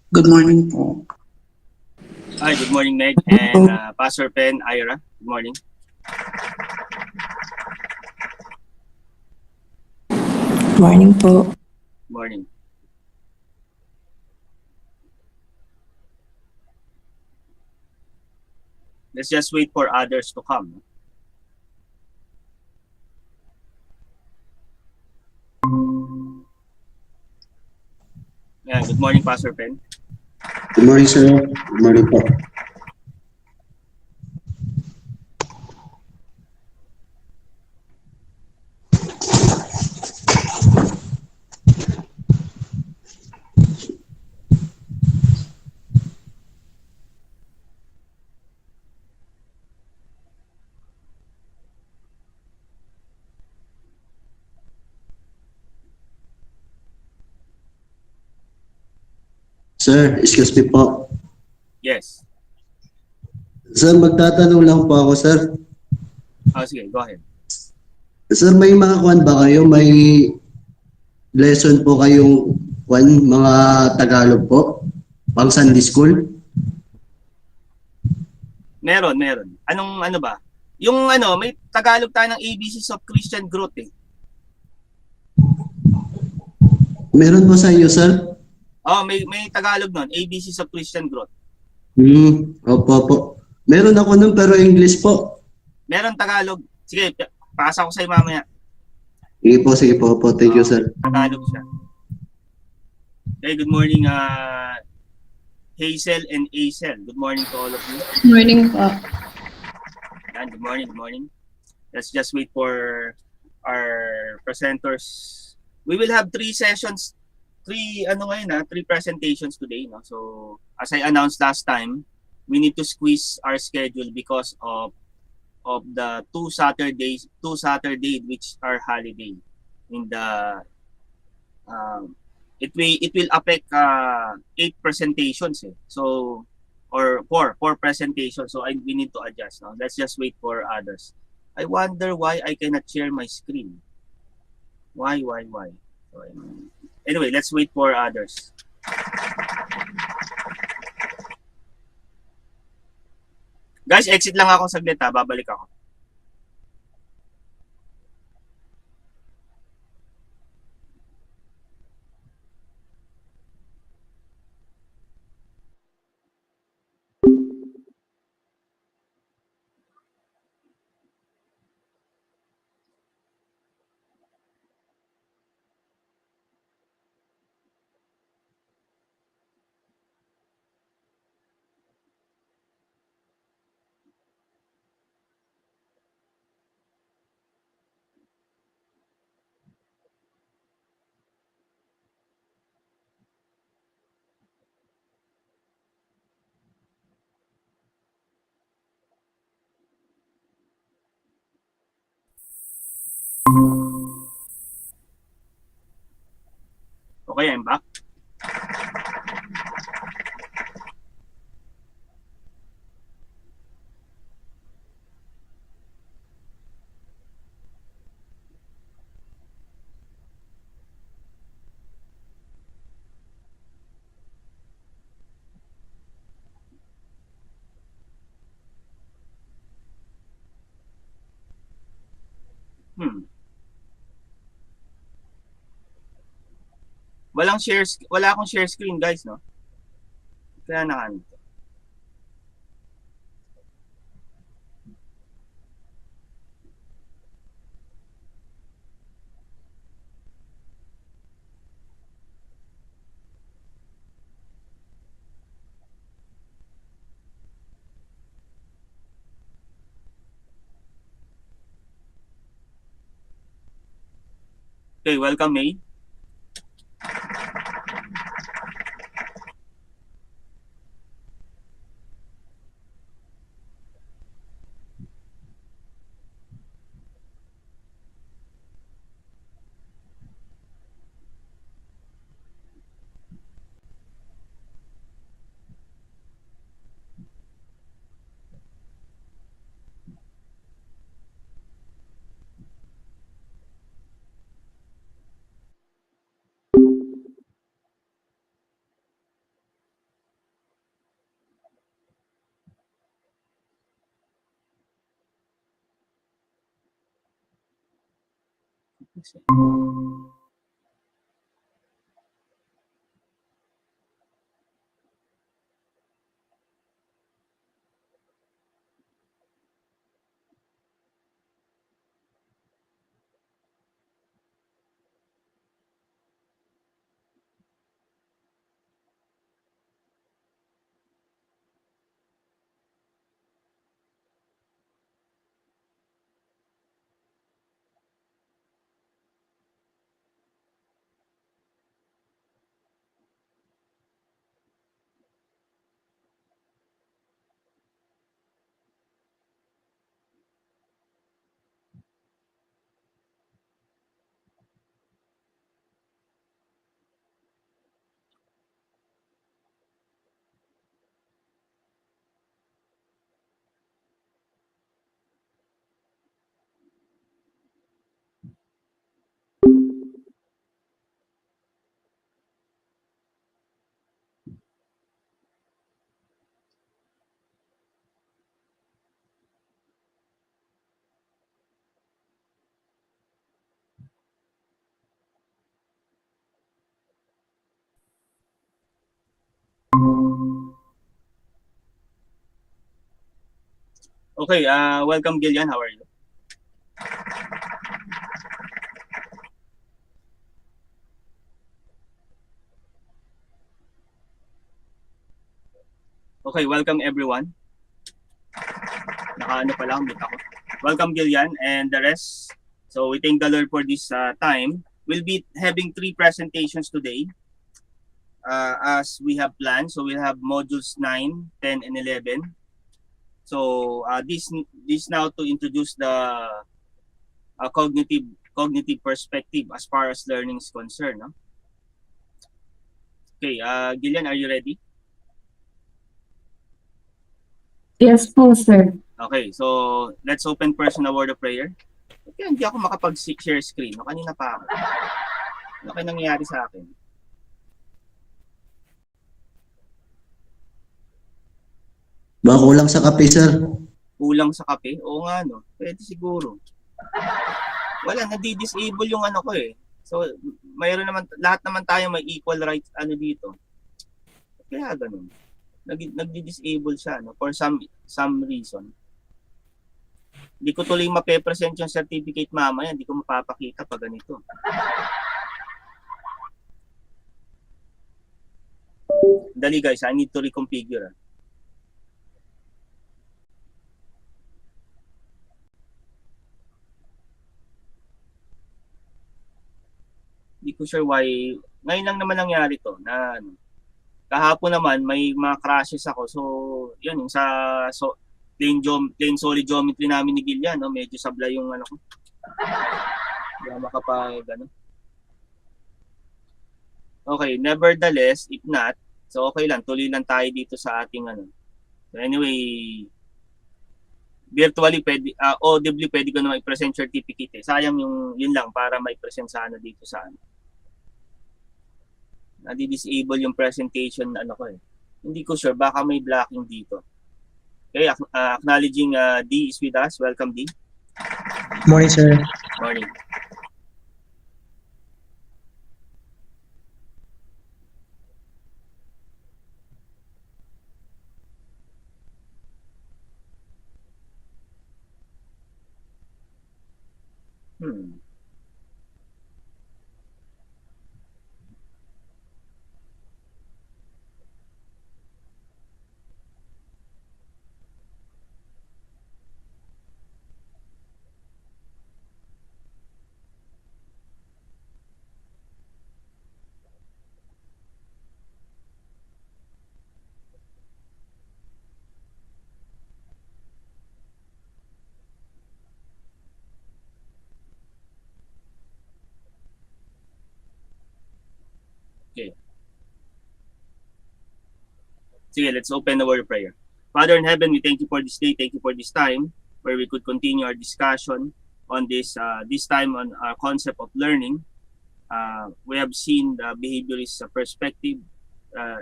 Good morning po. Hi, good morning, Meg, and Pastor Pen, Ira. Good morning. Good morning po. Good morning. Let's just wait for others to come. Yeah, good morning, Pastor Pen. Good morning, sir. Good morning po. Sir, excuse me po. Yes. Sir, magtatanong lang po ako, sir. Oh, sige, go ahead. Sir, may mga kwan ba kayo? May lesson po kayong mga Tagalog po? Pang Sunday school? Meron. Anong ano ba? Yung may Tagalog tayo ng ABCs of Christian Growth eh. Meron po sa inyo, sir? Oh, may Tagalog nun, ABCs of Christian Growth. Opo. Meron ako nun pero English po. Meron Tagalog. Sige, pasa ko sa'yo mamaya. Sige po. Thank you, sir. Tagalog siya. Okay, good morning, Hazel and Azel. Good morning to all of you. Good morning po. And good morning. Let's just wait for our presenters. We will have three sessions, three presentations today, no? So, as I announced last time, we need to squeeze our schedule because of the two Saturdays which are holiday in the it will affect 8 presentations eh. So or four presentations, so we need to adjust. No? Let's just wait for others. I wonder why I cannot share my screen. Why? So, anyway, let's wait for others. Guys, exit lang ako saglit ha, babalik ako. Okay, I'm back. Wala akong share screen, guys, no? Kaya nakan. Okay, welcome, May. Okay, welcome Gillian. How are you? Okay, welcome everyone. Nakaano pa lang, mute ako. Welcome Gillian and the rest. So we thank the Lord for this time. We'll be having 3 presentations today as we have planned. So we'll have modules 9, 10, and 11. So this now to introduce the cognitive perspective as far as learning is concerned. No? Okay, Gillian, are you ready? Yes po, sir. Okay, so let's open first a word of prayer. Okay, hindi ako makapag-share screen. No, kanina pa ako. Ano kaya nangyayari sa akin? Baka kulang sa kape, sir. Kulang sa kape? Oo nga, no? Pwede siguro. Wala, nadi-disable yung ano ko eh. So, mayroon naman, lahat naman tayo may equal rights ano dito. Kaya ganun. Nagdi-disable siya, no? For some reason. Hindi ko tuloy mape-present yung certificate mamaya. Hindi ko mapapakita pag ganito. Dali guys, I need to reconfigure. Hindi ko sure why. Ngayon lang naman nangyari to na kahapon naman may mga crashes ako. So, yun yung sa plain solid geometry namin ni Gillian, no? Medyo sablay yung ano ko. Hindi ako makapag ano. Okay, nevertheless, if not, so okay lang, tuloy lang tayo dito sa ating ano. So anyway, virtually pwede, audibly pwede ko na i-present certificate eh. Sayang yung yun lang para mai-present sa ano dito sa ano. Nadi-disable yung presentation ano ko eh. Hindi ko sure, baka may blocking dito. Okay, acknowledging D is with us. Welcome D. Morning, sir. Morning. Okay. Sige, let's open the word of prayer. Father in heaven, we thank you for this day. Thank you for this time where we could continue our discussion on this time on our concept of learning. We have seen the behaviorist perspective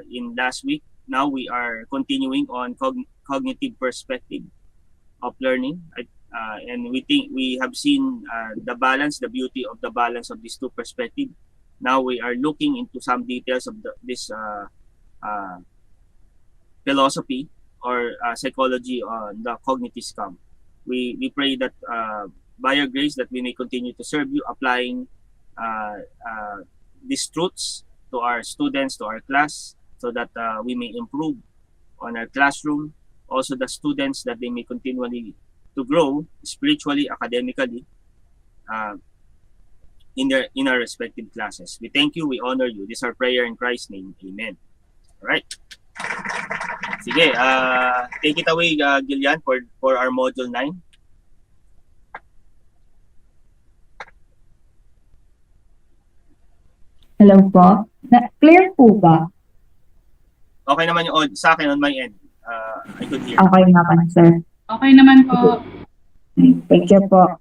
in last week. Now we are continuing on cognitive perspective of learning. And we think we have seen the balance, the beauty of the balance of these two perspectives. Now we are looking into some details of this philosophy or psychology on the cognitive scam. We pray that by your grace that we may continue to serve you, applying these truths to our students, to our class, so that we may improve on our classroom. Also the students, that they may continually to grow spiritually, academically, in our respective classes. We thank you, we honor you. This is our prayer in Christ's name. Amen. All right. Sige, take it away, Gillian, for our module 9. Hello po. Clear po ba? Okay naman yung sa akin on my end. I could hear. Okay naman, sir. Okay naman po. Thank you po.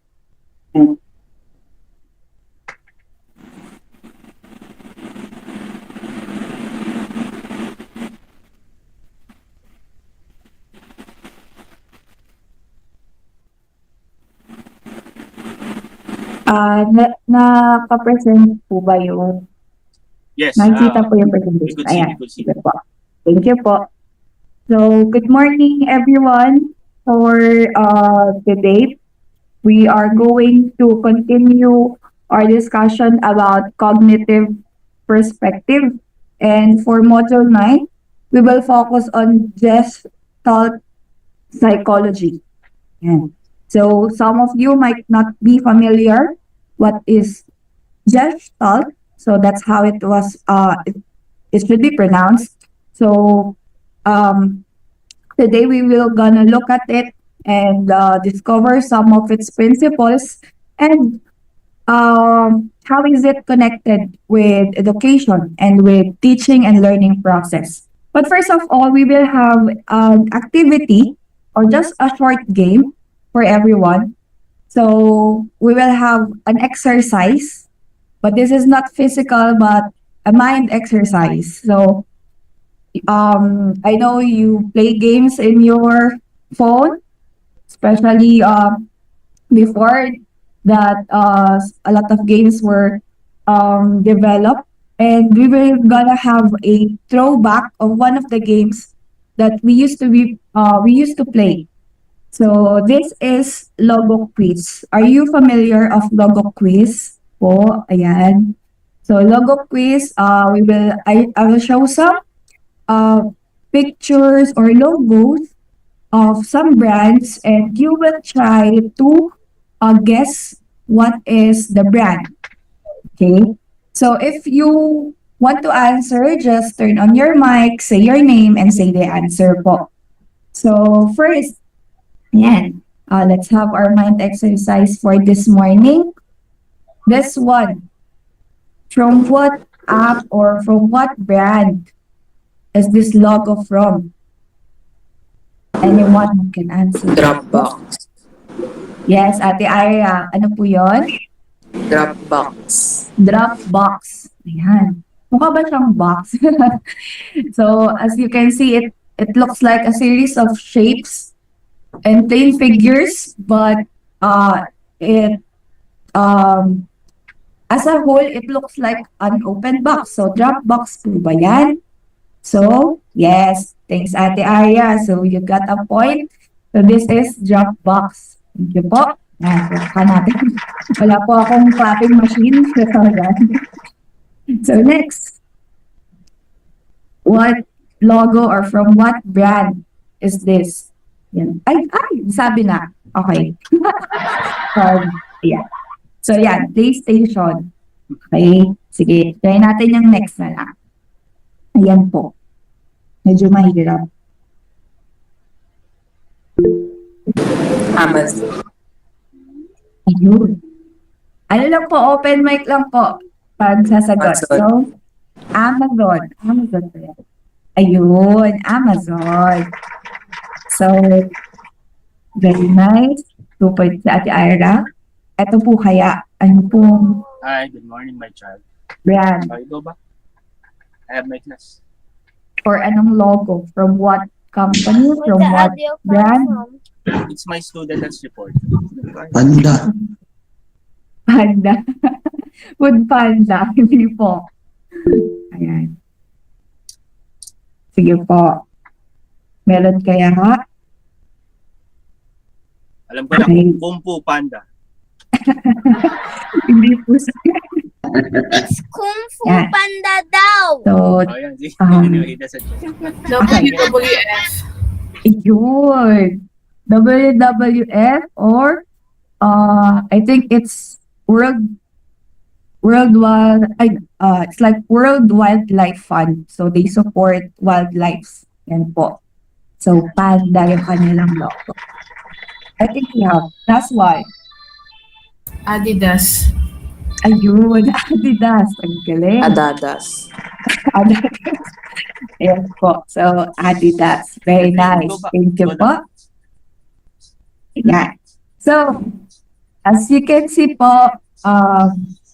Naka-present po ba yung Yes. nakikita po yung we presentation? could see, Ayan. we could see. Sige po. Thank you po. So, good morning everyone. For today, we are going to continue our discussion about cognitive perspective. And for module 9, we will focus on Gestalt Psychology. Yan. So, some of you might not be familiar what is Gestalt. So, that's how it was, it should be pronounced. So, today we will gonna look at it and discover some of its principles and how is it connected with education and with teaching and learning process. But first of all, we will have an activity or just a short game for everyone. So we will have an exercise, but this is not physical but a mind exercise. So I know you play games in your phone, especially before that a lot of games were developed, and we will gonna have a throwback of one of the games that we used to play. So this is Logo Quiz. Are you familiar of Logo Quiz? Po, ayan. So Logo Quiz, I will show some pictures or logos of some brands, and you will try to guess what is the brand. Okay? So if you want to answer, just turn on your mic, say your name, and say the answer po. So first, yan. Let's have our mind exercise for this morning. This one, from what app or from what brand is this logo from? Anyone who can answer. Dropbox. Yes, Ate Aya. Ano po yun? Dropbox. Dropbox. Ayan. Mukha ba siyang box? So, as you can see, it looks like a series of shapes and plain figures, but it as a whole, it looks like an open box. So, Dropbox po ba yan? So, yes. Thanks, Ate Aya. So, you got a point. So, this is Dropbox. Thank you po. Yan, natin. Wala po akong clapping machine. So, next. What logo or from what brand is this? Yan. Ay, sabi na. Okay. Yeah. So, yan. PlayStation. Okay. Sige. Try natin yung next na lang. Ayan po. Medyo mahirap. Amazon. Ayun. Ano lang po, open mic lang po pag sasagot. Amazon. So, Amazon. Amazon po yan. Ayun, Amazon. So, very nice. 2 points sa Ate Ira. Ito po kaya, ano pong Hi, good morning, my child. brand Ikaw ba? I have my class. or anong logo? From what company? From what brand? It's my student that's reporting. Panda. Panda. Food panda. Hindi po. Ayan. Sige po. Meron kaya ha? Alam ko na, Okay. Kung Fu Panda. Hindi po. It's Kung Fu Yan. Panda daw. So, Oh, yan. Sige. Um, Anyway, that's it. WWF. yun. WWF or I think it's it's like World Wildlife Fund. So they support wildlife. Yan po. So panda yung kanilang logo. I think that's why. Adidas. Ayun, Adidas. Ang galing. Adadas. Adidas. Ayan po. So Adidas. Very nice. Thank you po. Yan. So, as you can see po,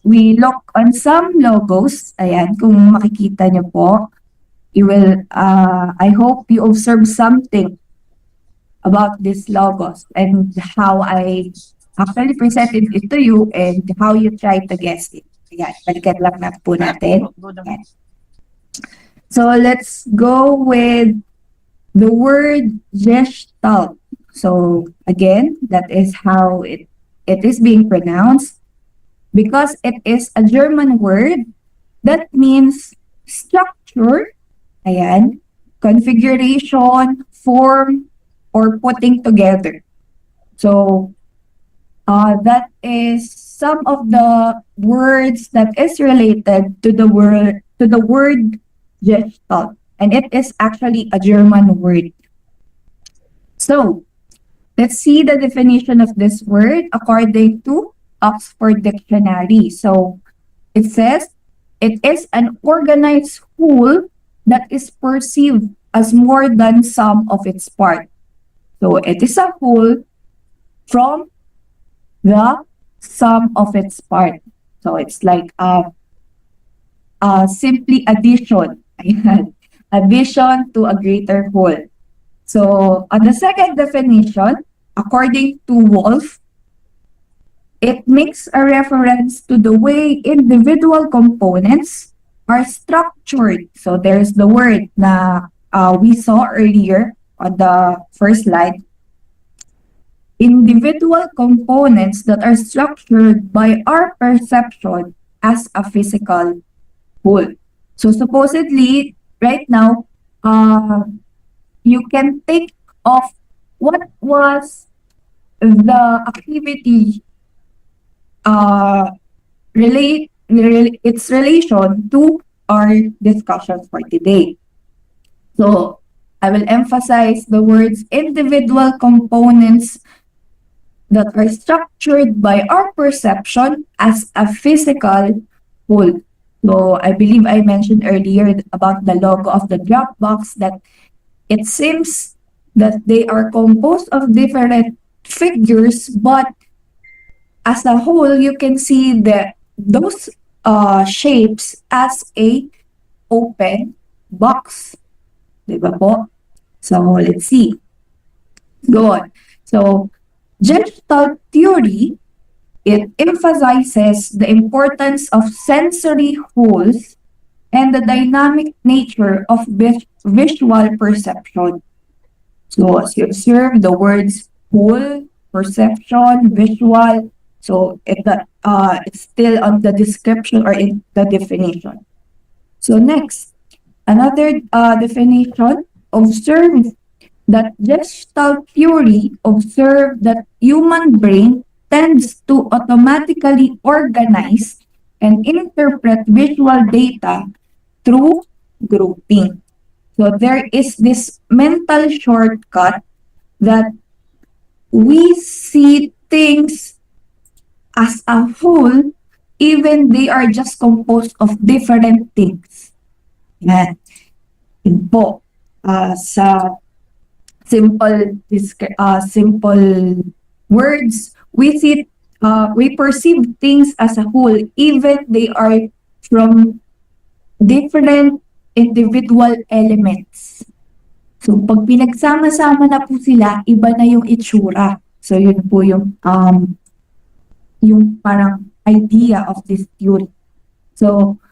we look on some logos. Ayan, kung makikita niyo po, you will, I hope you observe something about these logos and how I actually presented it to you and how you try to guess it. Ayan, balikan lang na po natin. Ayan. So, let's go with the word Gestalt. So again, that is how it is being pronounced because it is a German word that means structure, ayan, configuration, form, or putting together. So that is some of the words that is related to the word Gestalt, and it is actually a German word. So let's see the definition of this word according to Oxford Dictionary. So it says it is an organized whole that is perceived as more than sum of its part. So it is a whole from the sum of its part. So it's like simply addition. Addition to a greater whole. So, on the second definition, according to Wolf, it makes a reference to the way individual components are structured. So, there's the word na we saw earlier on the first slide. Individual components that are structured by our perception as a physical whole. So, supposedly, right now, you can think of what was the activity its relation to our discussion for today. So I will emphasize the words individual components that are structured by our perception as a physical whole. So I believe I mentioned earlier about the logo of the Dropbox that it seems that they are composed of different figures, but as a whole, you can see those shapes as a open box. Diba po? So, let's see. Go on. So, Gestalt theory, it emphasizes the importance of sensory wholes and the dynamic nature of visual perception. So as you observe the words whole, perception, visual, so it's still on the description or in the definition. So next, another definition, observe that Gestalt theory observed that human brain tends to automatically organize and interpret visual data through grouping. So there is this mental shortcut that we see things as a whole, even they are just composed of different things. Yan. Yun po. Sa simple words, we perceive things as a whole, even they are from different individual elements. So So, pag pinagsama-sama na po sila, iba na yung itsura. So, yun po yung parang idea of this theory. So,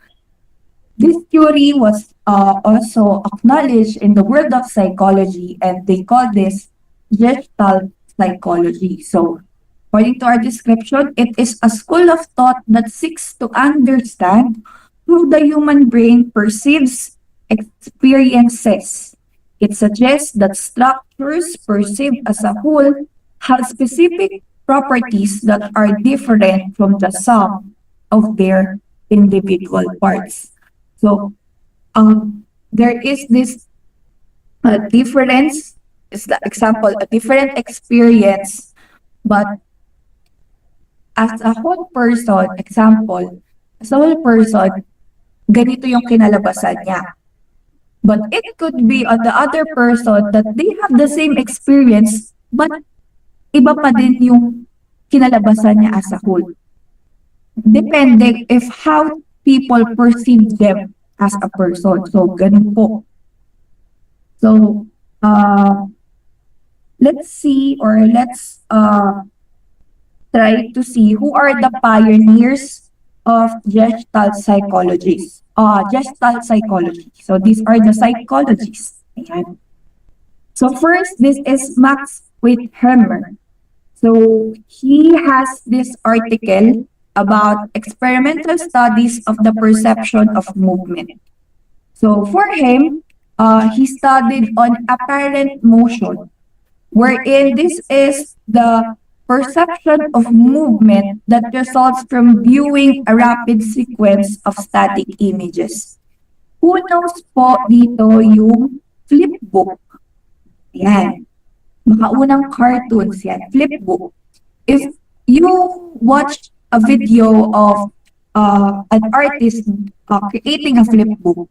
this theory was also acknowledged in the world of psychology, and they call this Gestalt Psychology. So, according to our description, it is a school of thought that seeks to understand how the human brain perceives experiences. It suggests that structures perceived as a whole have specific properties that are different from the sum of their individual parts. So, there is this difference, is the example, a different experience, but as a whole person, example, as a whole person, ganito yung kinalabasan niya. But it could be on the other person that they have the same experience, but iba pa din yung kinalabasan niya as a whole. Depende if how people perceive them as a person. So, ganun po. So, let's see or let's try to see who are the pioneers of Gestalt psychologists. Gestalt psychology. So, these are the psychologists. Ayan. So, first, this is Max Wertheimer. So, he has this article about experimental studies of the perception of movement. So, for him, he studied on apparent motion, wherein this is the perception of movement that results from viewing a rapid sequence of static images. Who knows po dito yung flipbook? Yan. Makaunang cartoons yan. Flipbook. If you watch a video of an artist creating a flipbook,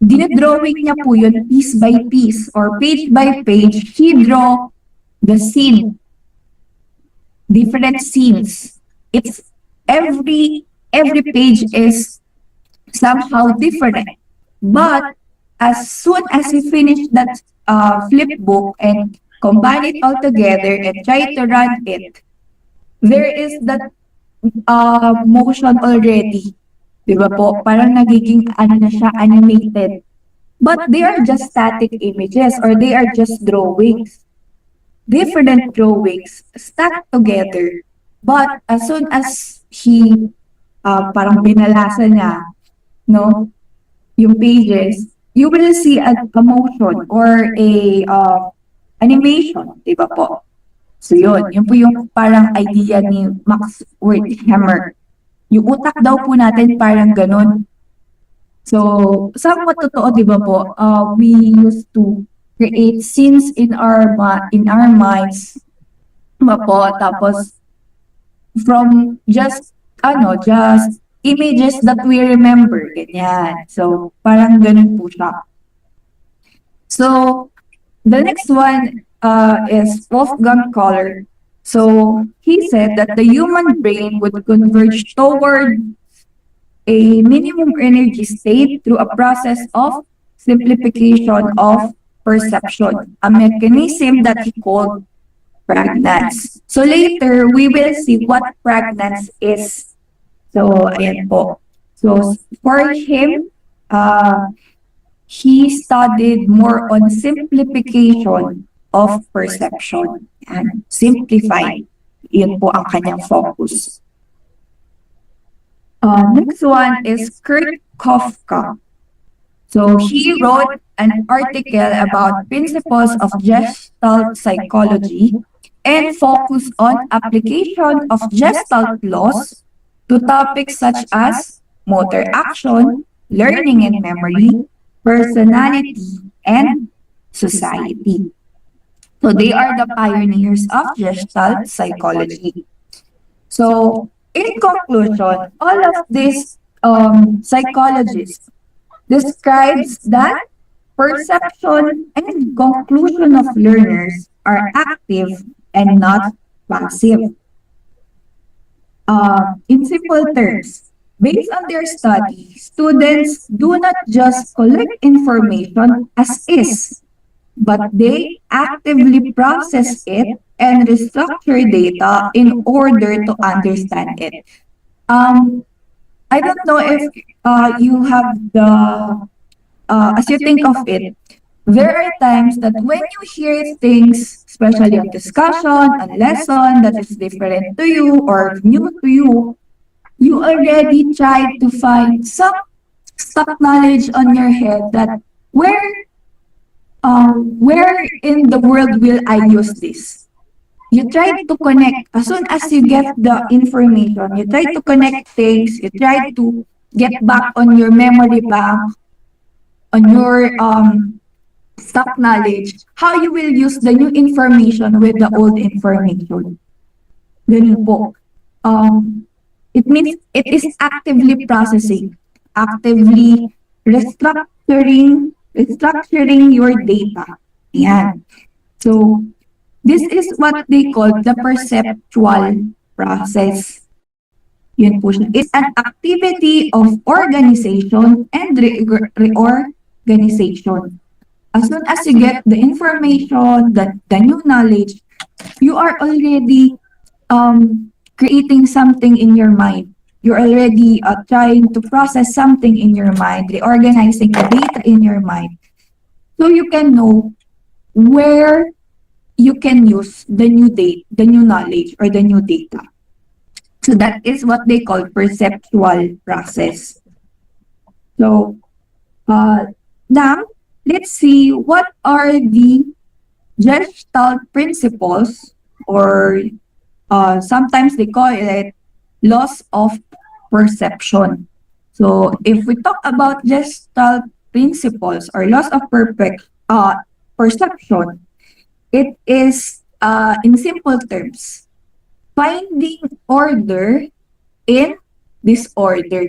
dinadrawing niya po yun piece by piece or page by page. He draw the scene. Different scenes. It's every page is somehow different. But as soon as he finished that flipbook and combine it all together and try to run it, there is that motion already. Diba po? Parang nagiging na siya, animated. But they are just static images or they are just drawings. Different drawings stacked together. But as soon as he parang binalasa niya, no, yung pages, you will see a motion or a animation, di ba po? So yun po yung parang idea ni Max Wertheimer. Yung utak daw po natin parang ganun. So, somewhat totoo, di ba po? We used to create scenes in our minds, diba po? Tapos from just images that we remember, ganyan. So parang ganun po siya. So the next one is Wolfgang Kohler. So he said that the human brain would converge toward a minimum energy state through a process of simplification of perception, a mechanism that he called pregnance. So later, we will see what pregnance is. So, ayan po. So, for him, he studied more on simplification of perception. And simplify. Yun po ang kanyang focus. Next one is Kurt Kofka. So he wrote an article about principles of Gestalt psychology and focused on application of Gestalt laws to topics such as motor action, learning and memory, personality, and society. So they are the pioneers of Gestalt psychology. So in conclusion, all of these psychologists describes that perception and conclusion of learners are active and not passive. In simple terms, based on their study, students do not just collect information as is, but they actively process it and restructure data in order to understand it. I don't know if you have as you think of it, there are times that when you hear things, especially on discussion, on lesson that is different to you or new to you, you already try to find some stock knowledge on your head that where in the world will I use this? You try to connect as soon as you get the information. You try to connect things. You try to get back on your memory bank, on your stock knowledge, how you will use the new information with the old information. Ganun po. It means it is actively processing, actively restructuring your data. Ayan. So, this is what they call the perceptual process. Yun po siya. It's an activity of organization and reorganization. As soon as you get the information, the new knowledge, you are already creating something in your mind. You're already trying to process something in your mind, reorganizing the data in your mind. So you can know where you can use the new knowledge or the new data. So that is what they call perceptual process. So now let's see what are the Gestalt principles, or sometimes they call it loss of perception. So if we talk about Gestalt principles or loss of perception, it is in simple terms, finding order in disorder.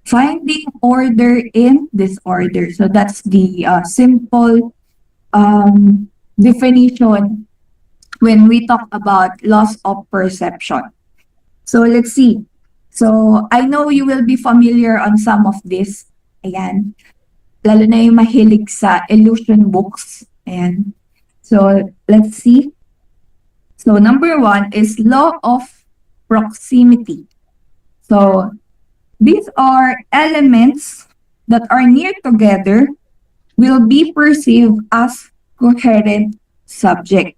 Finding order in disorder. So that's the simple definition when we talk about loss of perception. So let's see. So I know you will be familiar on some of this. Ayan. Lalo na yung mahilig sa illusion books. Ayan. So let's see. So number 1 is law of proximity. So these are elements that are near together will be perceived as coherent subject.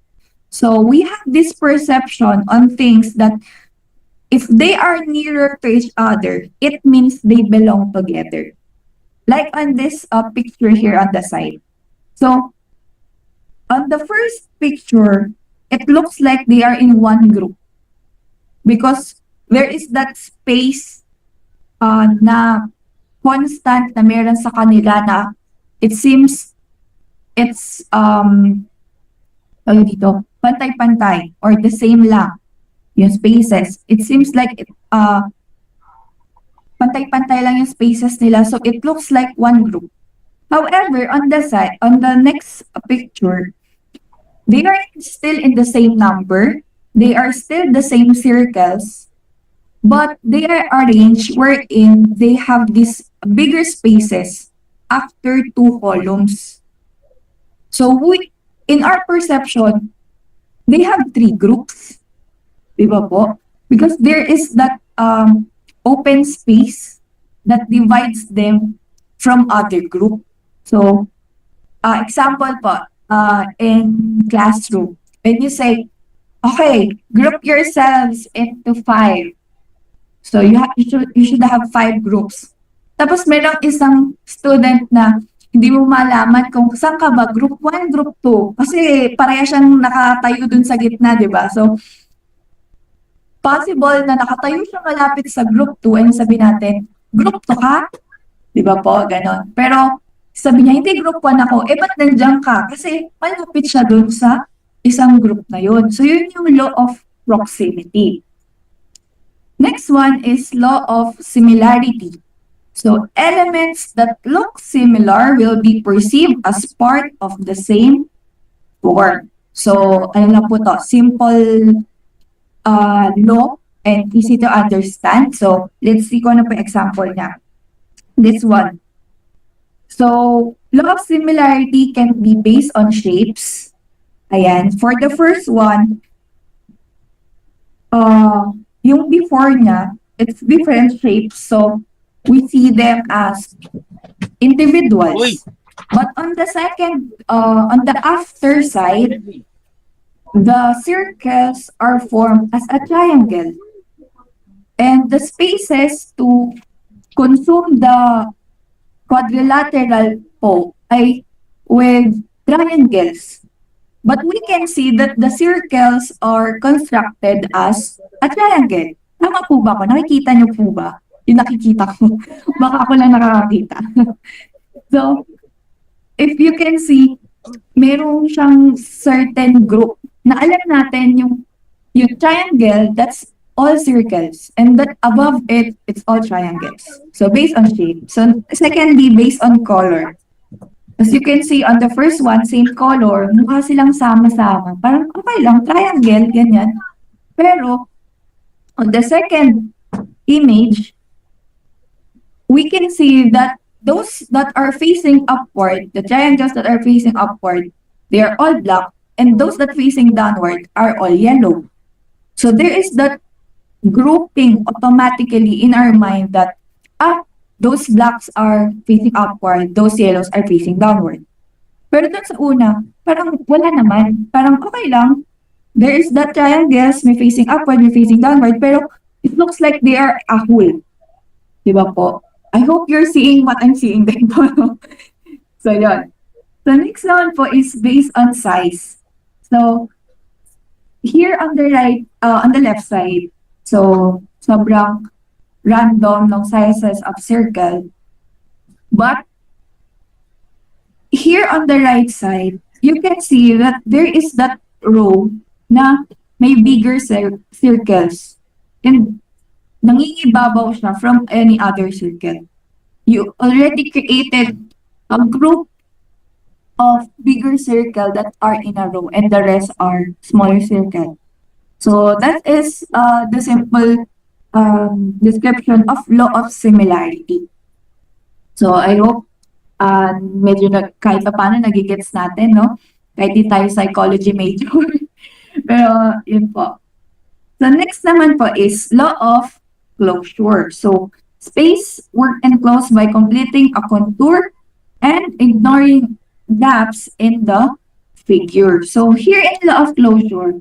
So we have this perception on things that if they are nearer to each other, it means they belong together. Like on this picture here on the side. So on the first picture, it looks like they are in one group because there is that space na constant na meron sa kanila na it seems it's dito, pantay-pantay or the same lang yung spaces. It seems like pantay-pantay lang yung spaces nila, so it looks like one group. However, on the next picture, they are still in the same number. They are still the same circles, but they are arranged wherein they have these bigger spaces after 2 columns. So in our perception, they have 3 groups. Diba po? Because there is that open space that divides them from other group. So, example po, in classroom, when you say, okay, group yourselves into 5. So you should have 5 groups. Tapos merong isang student na hindi mo malaman kung saan ka ba, group 1, group 2. Kasi pareha siyang nakatayo dun sa gitna, di ba? So, possible na nakatayo siya malapit sa group 2 and sabi natin, group 2 ka? Di ba po? Ganon. Pero sabi niya, hindi group 1 ako. Ba't nandiyan ka? Kasi malapit siya dun sa isang group na yun. So, yun yung law of proximity. Next one is law of similarity. So, elements that look similar will be perceived as part of the same form. So, ano na po to? Simple law and easy to understand. So, let's see kung ano po example niya. This one. So, law of similarity can be based on shapes. Ayan. For the first one, yung before niya, it's different shapes. So, we see them as individuals. Uy! But on the second, on the after side, the circles are formed as a triangle. And the spaces to consume the quadrilateral po ay with triangles. But we can see that the circles are constructed as a triangle. Tama po ba ako? Nakikita niyo po ba? Yung nakikita ko. Baka ako lang nakakakita. So, if you can see, meron siyang certain group na alam natin yung triangle, that's all circles. And that above it, it's all triangles. So, based on shape. So, secondly, based on color. As you can see on the first one, same color, mukha silang sama-sama. Parang okay lang, triangle, ganyan. Pero, on the second image, we can see that those that are facing upward, the triangles that are facing upward, they are all black, and those that facing downward are all yellow. So there is that grouping automatically in our mind that, those blacks are facing upward, those yellows are facing downward. Pero dun sa una, parang wala naman. Parang okay lang. There is that triangles, may facing upward, may facing downward, pero it looks like they are a whole. Diba po? I hope you're seeing what I'm seeing din po. So, yun. The next one po is based on size. So, here on the right, on the left side, so, sobrang random ng sizes of circle. But, here on the right side, you can see that there is that row na may bigger circles. And nangingibabaw siya from any other circle. You already created a group of bigger circle that are in a row and the rest are smaller circle. So that is the simple description of law of similarity. So I hope medyo kahit pa paano nagigets natin, no? Kahit di tayo psychology major. Pero yun po. So next naman po is law of closure. So space work enclosed by completing a contour and ignoring gaps in the figure. So here in law of closure,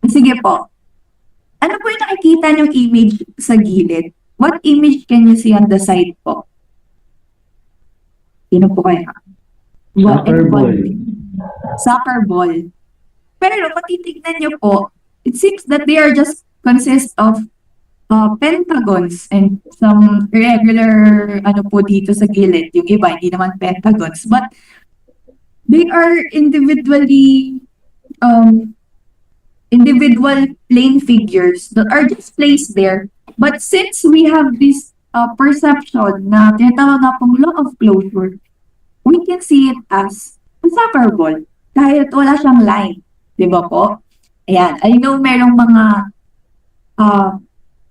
sige po. Ano po yung nakikita niyong image sa gilid? What image can you see on the side po? Sino po kaya? Soccer ball. Soccer ball. Pero kung titignan niyo po, it seems that they are just consist of pentagons and some regular ano po dito sa gilid. Yung iba, hindi naman pentagons. But they are individually individual plane figures that are just placed there. But since we have this perception na tinatawag na pong law of closure, we can see it as a soccer ball kahit wala siyang line. Di ba po? Ayan. I know merong mga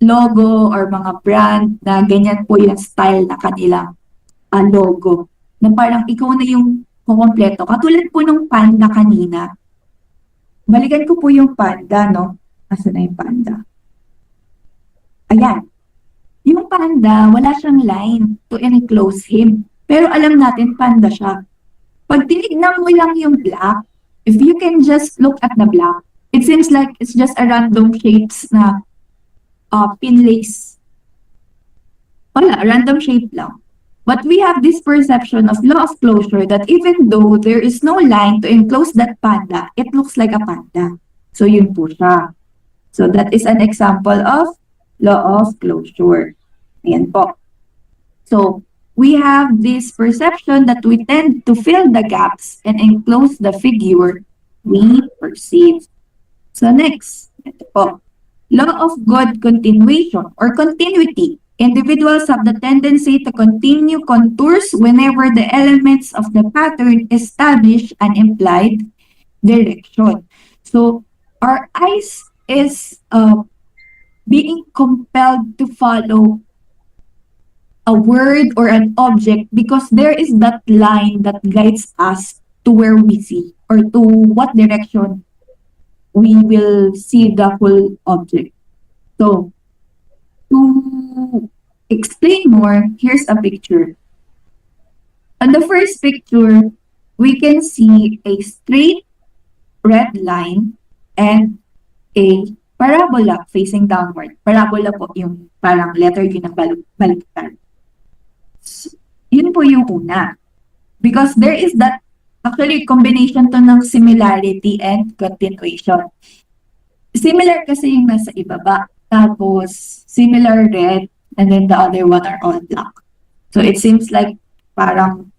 logo or mga brand na ganyan po yung style na kanilang logo. Na parang ikaw na yung kumpleto. Katulad po nung panda kanina. Balikan ko po yung panda, no? Asa na yung panda? Ayan. Yung panda, wala siyang line to enclose him. Pero alam natin, panda siya. Pag tinignan mo lang yung black, if you can just look at the black, it seems like it's just a random shapes na pinlace. Wala, random shape lang. But we have this perception of law of closure that even though there is no line to enclose that panda, it looks like a panda. So yun po siya. So that is an example of law of closure. Ayan po. So we have this perception that we tend to fill the gaps and enclose the figure we perceive. So next, ito po. Law of good continuation or continuity. Individuals have the tendency to continue contours whenever the elements of the pattern establish an implied direction. So our eyes is being compelled to follow a word or an object because there is that line that guides us to where we see or to what direction we will see the whole object. So, to explain more, here's a picture. On the first picture, we can see a straight red line and a parabola facing downward. Parabola po yung parang letter U na baliktad. Yun po yung una. Because there is that, actually, combination to ng similarity and continuation. Similar kasi yung nasa ibaba. Tapos, similar red, and then the other one are all black. So, it seems like parang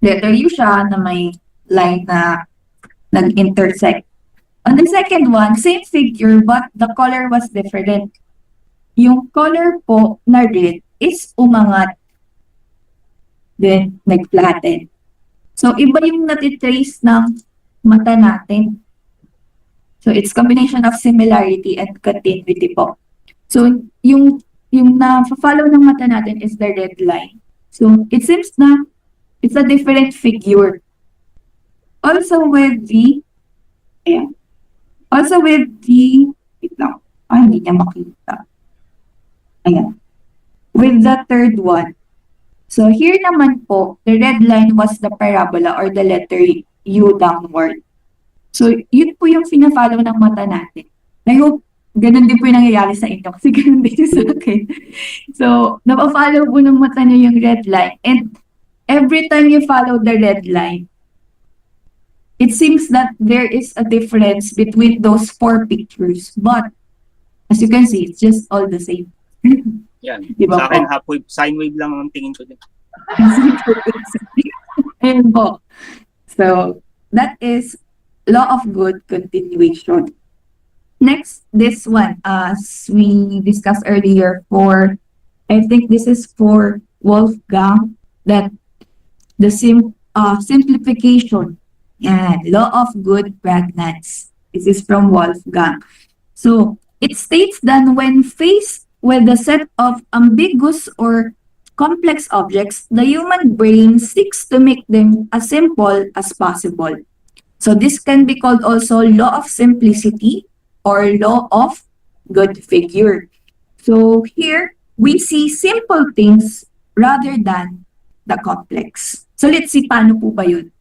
letter U siya na may line na nag-intersect. On the second one, same figure but the color was different. Yung color po na red is umangat. Then, nag-flatten. So, iba yung natitrace ng mata natin. So, it's combination of similarity and continuity po. So, yung na-follow ng mata natin is the red line. So, it seems na it's a different figure. Also with the, ayan. Also with the, wait lang. Hindi niya makita. Ayan. With the third one. So, here naman po, the red line was the parabola or the letter U downward. So, yun po yung fina-follow ng mata natin. I hope ganun din po yung nangyayari sa inyo kasi ganun din sa akin. So, napafollow po ng mata niyo yung red line. And every time you follow the red line, it seems that there is a difference between those four pictures. But, as you can see, it's just all the same. Yan. Diba Sa akin, po? half wave, sine wave lang ang tingin ko din. Ayun po. So, that is law of good continuation. Next, this one, as we discussed earlier for, I think this is for Wolfgang, that the simplification. Yan, law of good pregnancy. This is from Wolfgang. So, it states that when faced with a set of ambiguous or complex objects, the human brain seeks to make them as simple as possible. So, this can be called also law of simplicity or law of good figure. So, here, we see simple things rather than the complex. So, let's see paano po ba yun?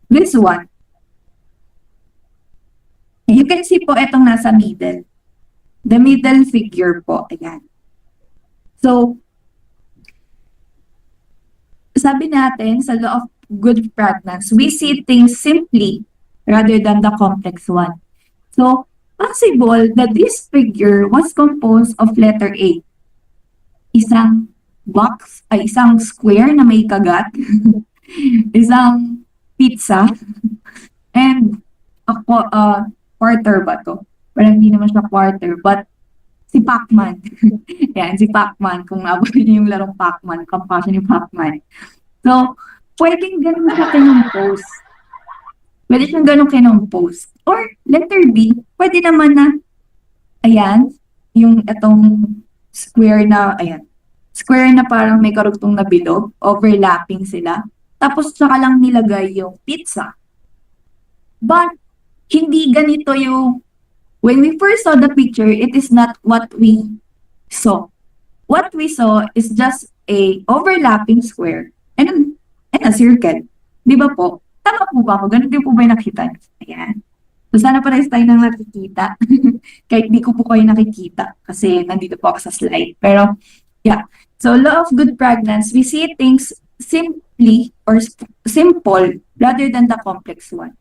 This one. You can see po itong nasa middle. The middle figure po. Ayan. So, sabi natin sa law of good pregnancy, we see things simply rather than the complex one. So, possible that this figure was composed of letter A. Isang box, ay isang square na may kagat. Isang pizza. And quarter ba to? Parang hindi naman siya quarter, but si Pac-Man. Yan, si Pac-Man. Kung nabot niyo yung larong Pac-Man, compassion ni Pac-Man. So, pwedeng ganun siya kinompose. Pwede siyang ganun kinompose. Or, letter B, pwede naman na, ayan, yung itong square na, ayan, square na parang may karugtong na bilog, overlapping sila. Tapos, tsaka lang nilagay yung pizza. But, hindi ganito yung, when we first saw the picture, it is not what we saw. What we saw is just a overlapping square and a circle. Di ba po? Tama po ba ako? Ganun din po ba yung nakita? Ayan. So, sana parehas tayo nang nakikita. Kahit di ko po kayo nakikita kasi nandito po ako sa slide. Pero, yeah. So, law of good pregnancy, we see things simply or simple rather than the complex one.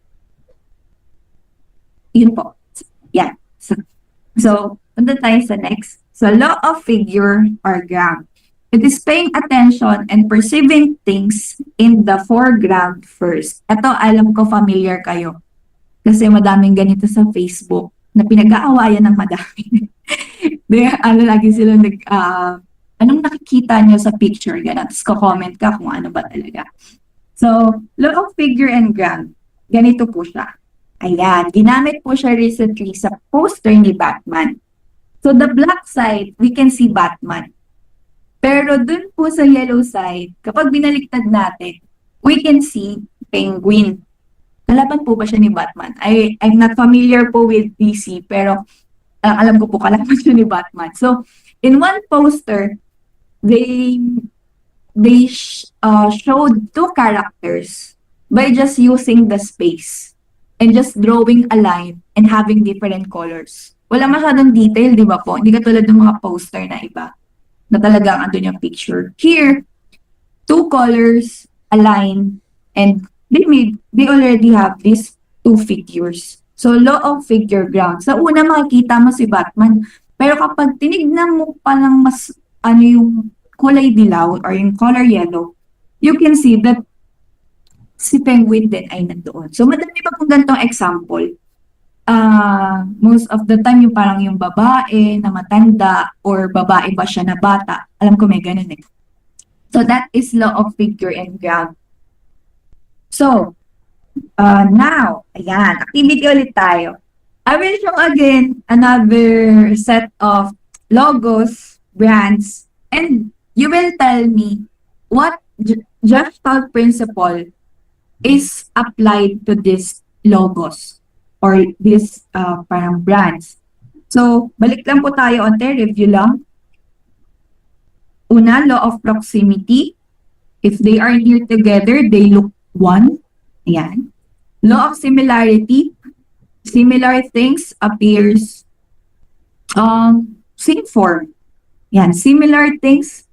Yun po. Yeah. So, punta tayo sa next. So, law of figure or gram. It is paying attention and perceiving things in the foreground first. Ito, alam ko familiar kayo. Kasi madaming ganito sa Facebook na pinag-aawayan ng madami. Lagi sila anong nakikita nyo sa picture? Ganun. Tapos ko-comment ka kung ano ba talaga. So, law of figure and gram. Ganito po siya. Ayan, ginamit po siya recently sa poster ni Batman. So, the black side, we can see Batman. Pero dun po sa yellow side, kapag binaliktad natin, we can see penguin. Kalaban po ba siya ni Batman? I'm not familiar po with DC, pero alam ko po kalaban siya ni Batman. So, in one poster, they showed two characters by just using the space and just drawing a line and having different colors. Wala masyadong detail, di ba po? Hindi katulad ng mga poster na iba na talagang andun yung picture. Here, two colors, a line, and they already have these two figures. So, law of figure ground. Sa una, makikita mo si Batman. Pero kapag tinignan mo pa lang mas yung kulay dilaw or yung color yellow, you can see that si Penguin din ay nandoon. So, madami pa kung ganitong example. Most of the time, yung parang yung babae na matanda or babae ba siya na bata. Alam ko may ganun eh. So, that is law of figure and ground. So, now, ayan, activity ulit tayo. I will show again another set of logos, brands, and you will tell me what Gestalt principle is applied to these logos or these parang brands. So, balik lang po tayo onte, review lang. Una, law of proximity. If they are near together, they look one. Ayan. Law of similarity. Similar things appears same form. Yan, similar things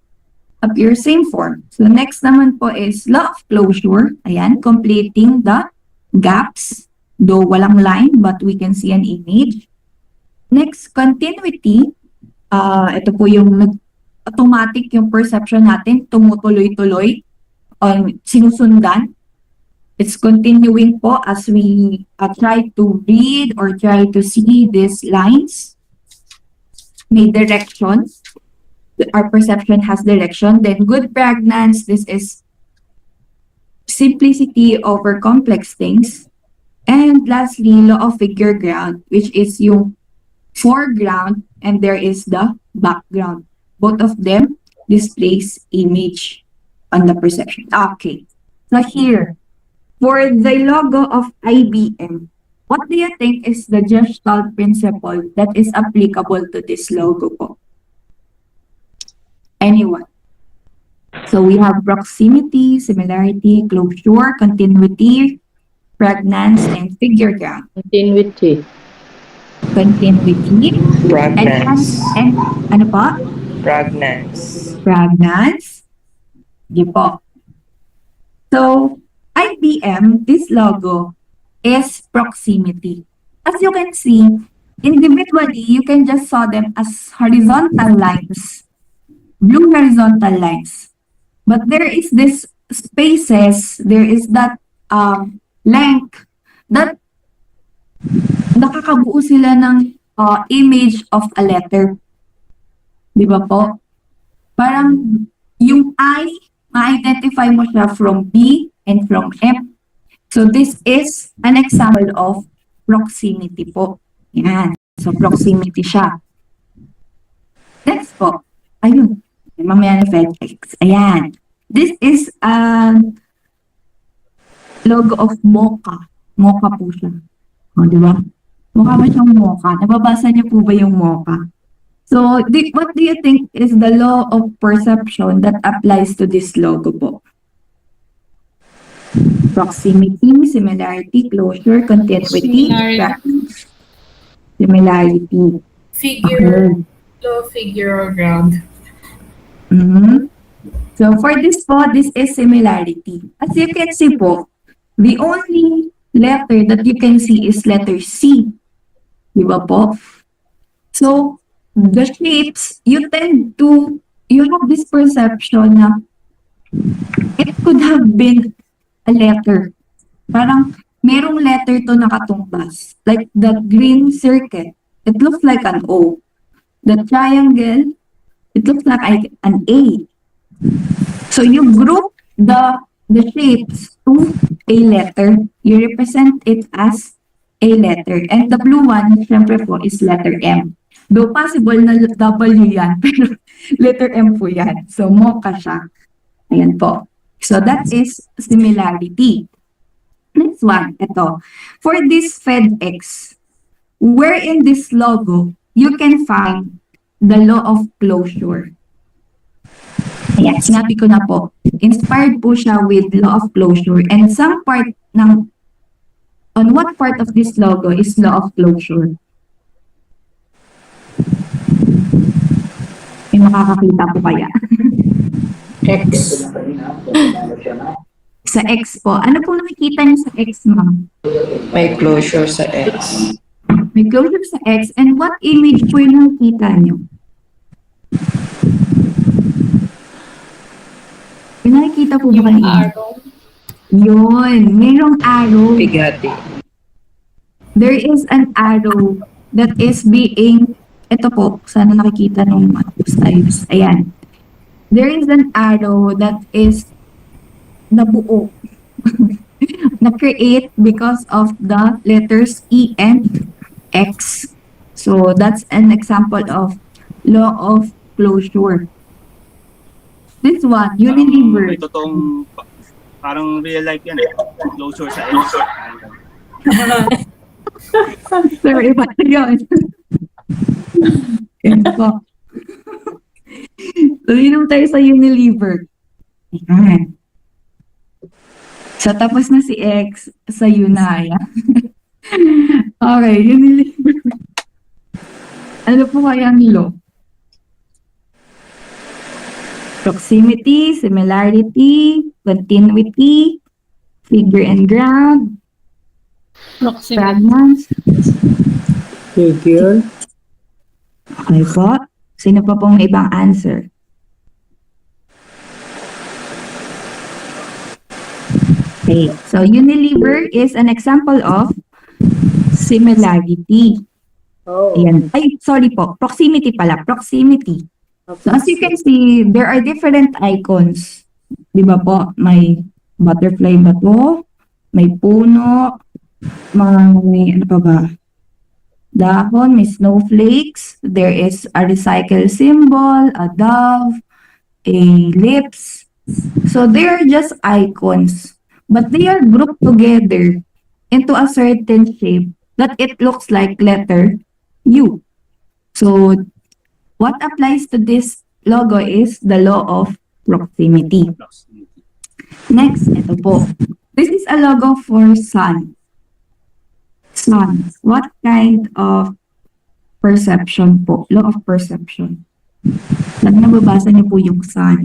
appear same form. So next naman po is law of closure. Ayan, completing the gaps. Though walang line, but we can see an image. Next, continuity. Ito po yung automatic yung perception natin, tumutuloy-tuloy, sinusundan. It's continuing po as we try to read or try to see these lines. May direction. Our perception has direction. Then good pregnance. This is simplicity over complex things. And lastly, law of figure ground, which is yung foreground and there is the background. Both of them displays image on the perception. Okay. So here, for the logo of IBM, what do you think is the Gestalt principle that is applicable to this logo po? Anyone? So we have proximity, similarity, closure, continuity, pregnance, and figure ground. Continuity. Continuity. Pregnance. And ano pa? Pregnance. Pregnance. Di po. So, IBM, this logo is proximity. As you can see, individually, you can just saw them as horizontal lines, blue horizontal lines. But there is this spaces, there is that length that nakakabuo sila ng image of a letter. Di ba po? Parang yung I, ma-identify mo siya from B and from M. So this is an example of proximity po. Yan. So proximity siya. Next po. Ayun. Mamaya na FedEx. Ayan. This is logo of Mocha. Mocha po siya. O, di ba? Mukha ba siyang Mocha? Nababasa niyo po ba yung Mocha? So, what do you think is the law of perception that applies to this logo po? Proximity, similarity, closure, continuity, preference. Similarity. Figure, low figure or ground. Mm-hmm. So, for this po, this is similarity. As you can see po, the only letter that you can see is letter C. Di ba po? So, the shapes, you have this perception na it could have been a letter. Parang merong letter to nakatumbas. Like the green circle, it looks like an O. The triangle, it looks like an A. So you group the shapes to a letter. You represent it as a letter. And the blue one, syempre po, is letter M. Though possible na W yan, pero letter M po yan. So, mocha siya. Ayan po. So, that is similarity. Next one, ito. For this FedEx, where in this logo, you can find the law of closure. Ayan, sinabi ko na po. Inspired po siya with law of closure. And some part ng, on what part of this logo is law of closure? May makakakita po kaya? X. Sa X po. Ano po nakikita niyo sa X, ma'am? May closure sa X. May closure sa X. And what image po yung nakikita niyo? May nakikita po ba kayo? Arrow. Yun. Mayroong arrow. Bigati. There is an arrow that is being, ito po, sana nakikita nung slides. Ayan. There is an arrow that is nabuo, na-create because of the letters E and X. So, that's an example of law of closure. This one, May Unilever. totoong, parang real life yan eh. Closure sa X. Sir, iba yun. Yan po. So, yun tayo sa Unilever. Ayan. So, tapos na si X sa Unaya. Okay, Unilever. Ano po kayang law? Proximity, similarity, continuity, figure and ground, fragments. Figure. Okay po. Sino pa pong ibang answer? Okay. So, Unilever is an example of similarity. Oh. Ayan. Ay, sorry po. Proximity pala. Proximity. So, as you can see, there are different icons. Di ba po? May butterfly ba to? May puno. May, ano pa ba? Dahon, may snowflakes. There is a recycle symbol, a dove, a lips. So, they are just icons. But they are grouped together into a certain shape that it looks like letter U. So, what applies to this logo is the law of proximity. Next, ito po. This is a logo for sun. Sun. What kind of perception po? Law of perception. Pag nababasa niyo po yung sun.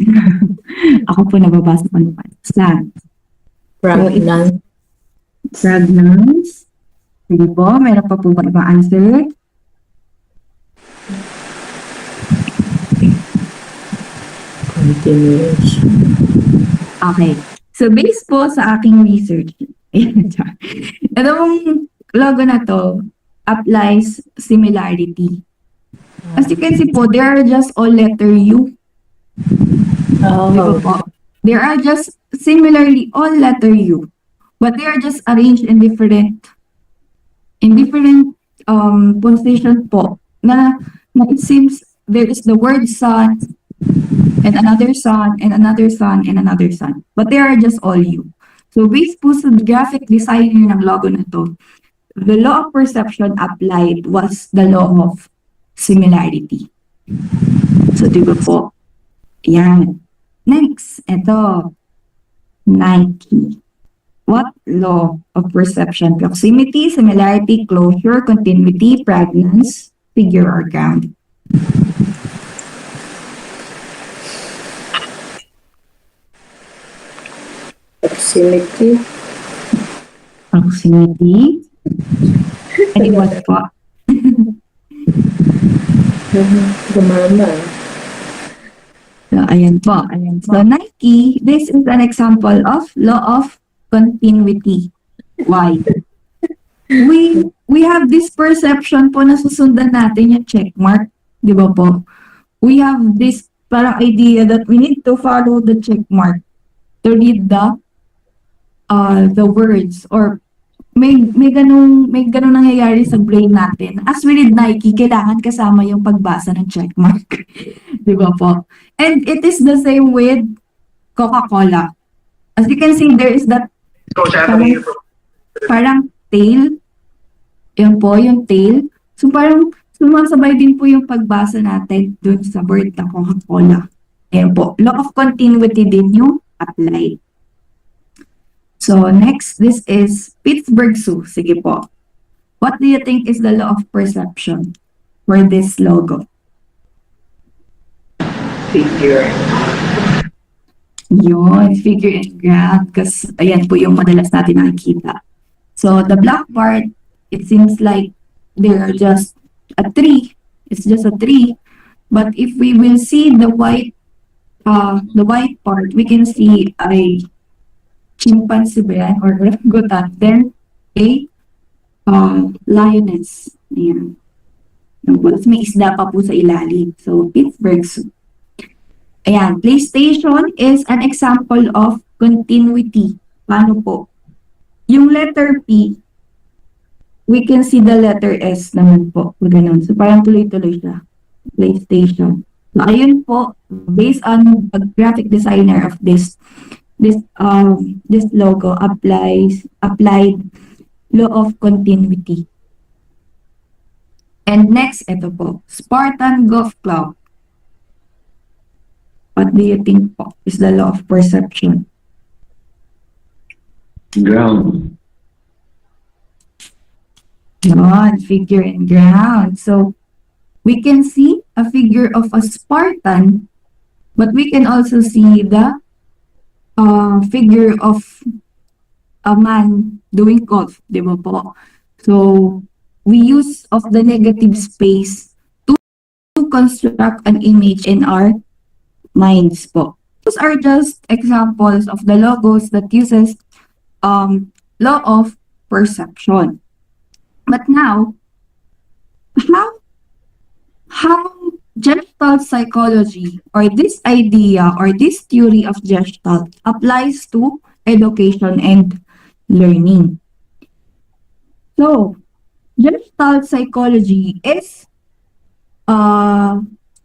Ako po nababasa ko naman. Sun. Pregnant. Pregnance. Sige po, meron pa po ba ibang answer? Continuation. Okay. So, based po sa aking research, itong logo na to applies similarity. As you can see po, there are just all letter U. Diba Oh. po? There are just similarly all letter U. But they are just arranged in different position po. Na it seems there is the word sun, and another sun, and another sun, and another sun. But they are just all U. So based po sa graphic designer ng logo na to, the law of perception applied was the law of similarity. So diba po? Yan. Next, ito. Nike. What law of perception? Proximity, similarity, closure, continuity, pregnance, figure or ground. Proximity. Proximity. Anyone po? Gumana. So, ayan po. Ayan. So, Nike, this is an example of law of continuity. Why? We have this perception po na susundan natin yung check mark. Di ba po? We have this parang idea that we need to follow the check mark to read the words or may ganung nangyayari sa brain natin. As we read Nike, kailangan kasama yung pagbasa ng checkmark. Di ba po? And it is the same with Coca-Cola. As you can see, there is that parang tail. Yan po, yung tail. So parang sumasabay din po yung pagbasa natin dun sa word na Coca-Cola. Ayan po. Law of continuity din yung applied. So next, this is Pittsburgh Zoo. Sige po. What do you think is the law of perception for this logo? Figure. Yun, figure and graph. Kasi ayan po yung madalas natin nakikita. So the black part, it seems like they're just a tree. It's just a tree. But if we will see the white part, we can see a chimpanzee ba yan? Or orangutan. Then a lioness. Ayan. Tapos may isda pa po sa ilalim. So, Pittsburgh Zoo. Ayan. PlayStation is an example of continuity. Paano po? Yung letter P, we can see the letter S naman po. Ganun. So, parang tuloy-tuloy siya. PlayStation. So, ayun po, based on the graphic designer of this logo applied law of continuity. And next, ito po, Spartan Golf Club. What do you think po is the law of perception? Ground. Yun, figure and ground. So, we can see a figure of a Spartan, but we can also see the figure of a man doing golf, di ba po? So, we use of the negative space to construct an image in our minds po. Those are just examples of the logos that uses law of perception. But now, how Gestalt psychology or this idea or this theory of Gestalt applies to education and learning. So, Gestalt psychology is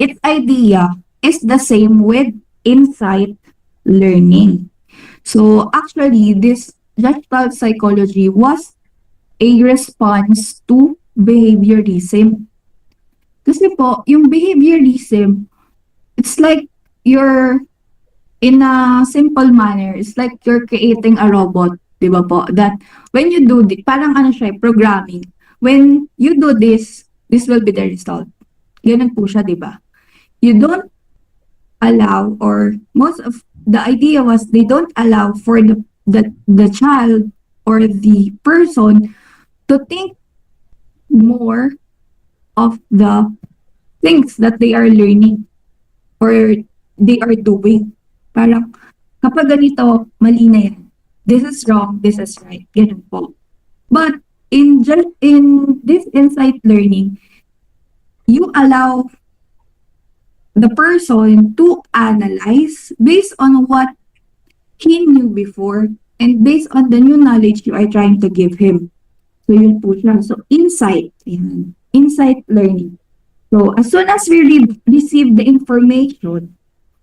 its idea is the same with insight learning. So actually, this Gestalt psychology was a response to behaviorism. Kasi po, yung behaviorism, it's like you're, in a simple manner, it's like you're creating a robot, di ba po? That when you do this, parang ano siya, programming. When you do this will be the result. Ganun po siya, di ba? You don't allow, or most of the idea was they don't allow for the child or the person to think more of the things that they are learning or they are doing. Parang kapag ganito, mali na yan. This is wrong, this is right. Ganun po. But in this insight learning, you allow the person to analyze based on what he knew before and based on the new knowledge you are trying to give him. So, yun po siya. So, insight. Yan. Insight learning. So, as soon as we receive the information,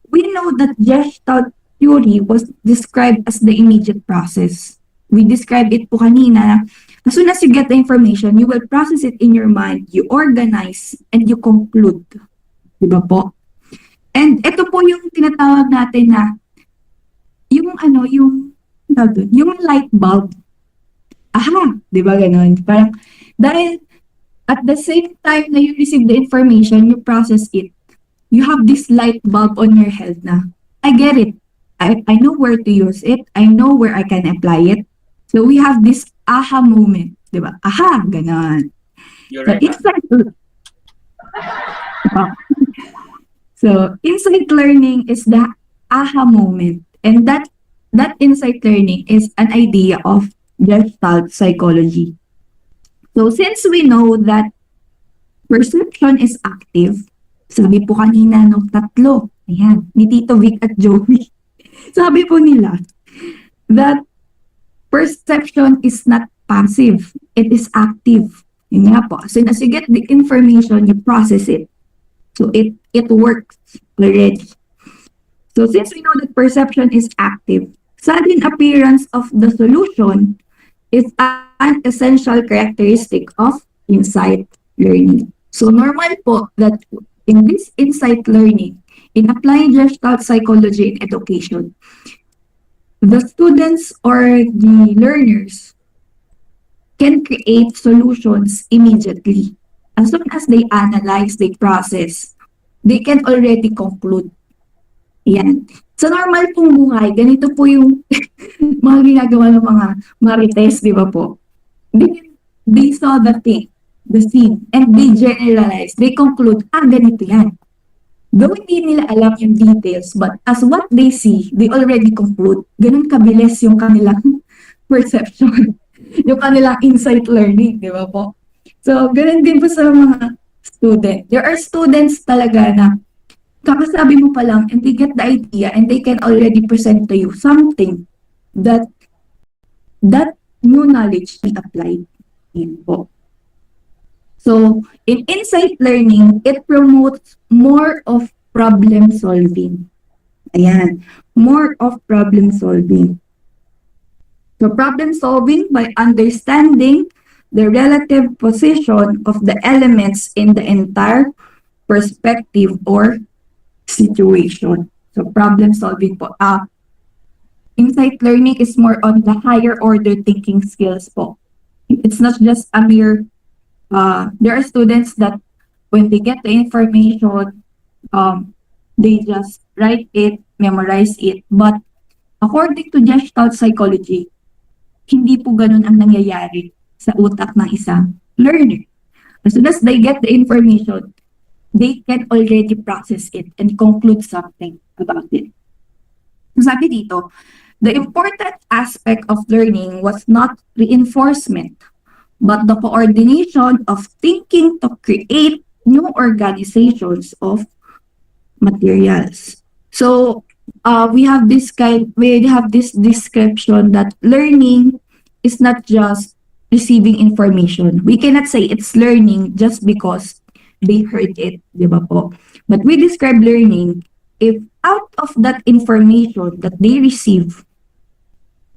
we know that Gestalt theory was described as the immediate process. We described it po kanina. As soon as you get the information, you will process it in your mind, you organize, and you conclude. Diba po? And ito po yung tinatawag natin na yung light bulb. Aha, 'di ba gano'n? Parang dahil at the same time na you receive the information, you process it. You have this light bulb on your head na I get it. I know where to use it. I know where I can apply it. So we have this aha moment, 'di ba? Aha, gano'n. You're So right. So, insight learning is the aha moment. And that insight learning is an idea of Gestalt psychology. So, since we know that perception is active, sabi po kanina nung tatlo, ayan, ni Tito Vic at Joey, sabi po nila that perception is not passive. It is active. Yun nga po. As soon as you get the information, you process it. So it works already. So since we know that perception is active, sudden appearance of the solution is an essential characteristic of insight learning. So normal po that in this insight learning, in applying Gestalt Psychology in education, the students or the learners can create solutions immediately. As soon as they analyze, they process, they can already conclude. Yan. Sa normal pong buhay, ganito po yung mga ginagawa ng mga marites, di ba po? They saw the thing, the scene, and they generalize, they conclude, ganito yan. Though hindi nila alam yung details, but as what they see, they already conclude. Ganun kabilis yung kanilang perception, yung kanilang insight learning, di ba po? So, ganun din po sa mga student. There are students talaga na kakasabi mo pa lang and they get the idea and they can already present to you something that new knowledge be applied in po. So, in insight learning, it promotes more of problem solving. Ayan, more of problem solving. So, problem solving by understanding the relative position of the elements in the entire perspective or situation. So, problem solving po. Insight learning is more on the higher order thinking skills po. It's not just a mere there are students that when they get the information, they just write it, memorize it. But according to Gestalt Psychology, hindi po ganun ang nangyayari sa utak ng isang learner. As soon as they get the information, they can already process it and conclude something about it. Sabi dito, the important aspect of learning was not reinforcement, but the coordination of thinking to create new organizations of materials. So we have this description that learning is not just receiving information. We cannot say it's learning just because they heard it, di ba po? But we describe learning if out of that information that they receive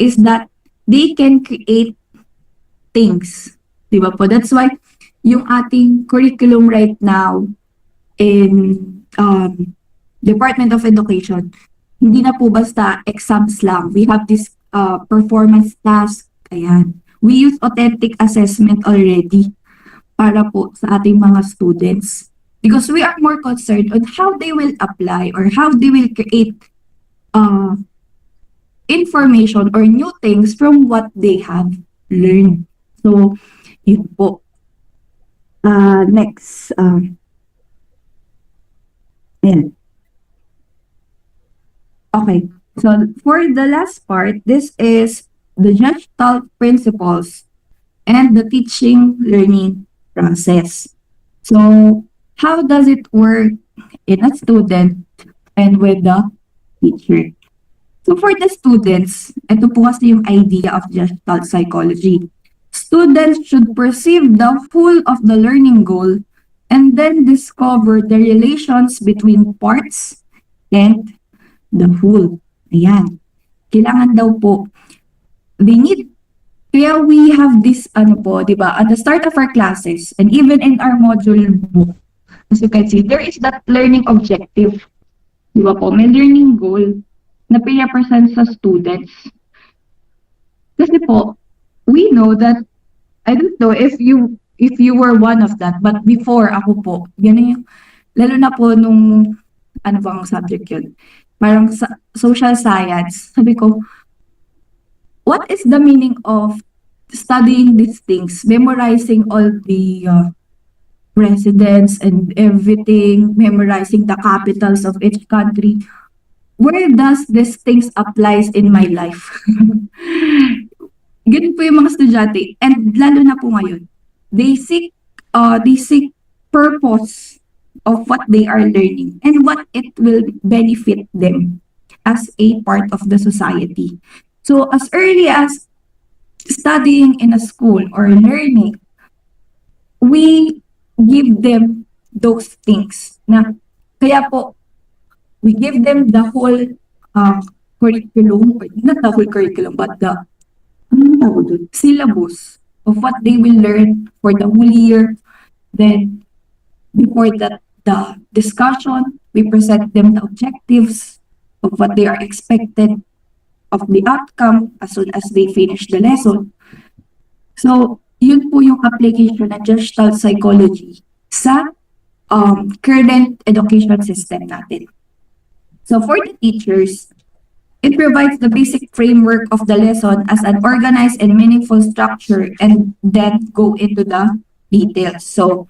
is that they can create things. Di ba po? That's why yung ating curriculum right now in Department of Education, hindi na po basta exams lang. We have this performance task. Ayan. We use authentic assessment already para po sa ating mga students. Because we are more concerned on how they will apply or how they will create information or new things from what they have learned. So, yun po. Next. Ayan. Okay. So, for the last part, this is the Gestalt principles and the teaching learning process. So, how does it work in a student and with the teacher? So, for the students, ito po kasi yung idea of Gestalt Psychology. Students should perceive the whole of the learning goal and then discover the relations between parts and the whole. Ayan. Kailangan daw po, kaya we have this, di ba, at the start of our classes and even in our module book, as you can see, there is that learning objective. Di ba po, may learning goal na pinapresent sa students. Kasi po, we know that, I don't know if you were one of that, but before ako po, ganun yung, lalo na po nung, ano bang subject yun? Parang social science, sabi ko, what is the meaning of studying these things, memorizing all the presidents and everything, memorizing the capitals of each country? Where does these things applies in my life? Ganun po yung mga estudyante. And lalo na po ngayon, they seek purpose of what they are learning and what it will benefit them as a part of the society. So as early as studying in a school or learning, we give them those things na kaya po we give them the whole curriculum, not the whole curriculum, but the syllabus of what they will learn for the whole year. Then before that, the discussion, we present them the objectives of what they are expected of the outcome as soon as they finish the lesson. So, yun po yung application ng Gestalt Psychology sa current education system natin. So, for the teachers, it provides the basic framework of the lesson as an organized and meaningful structure and then go into the details. So,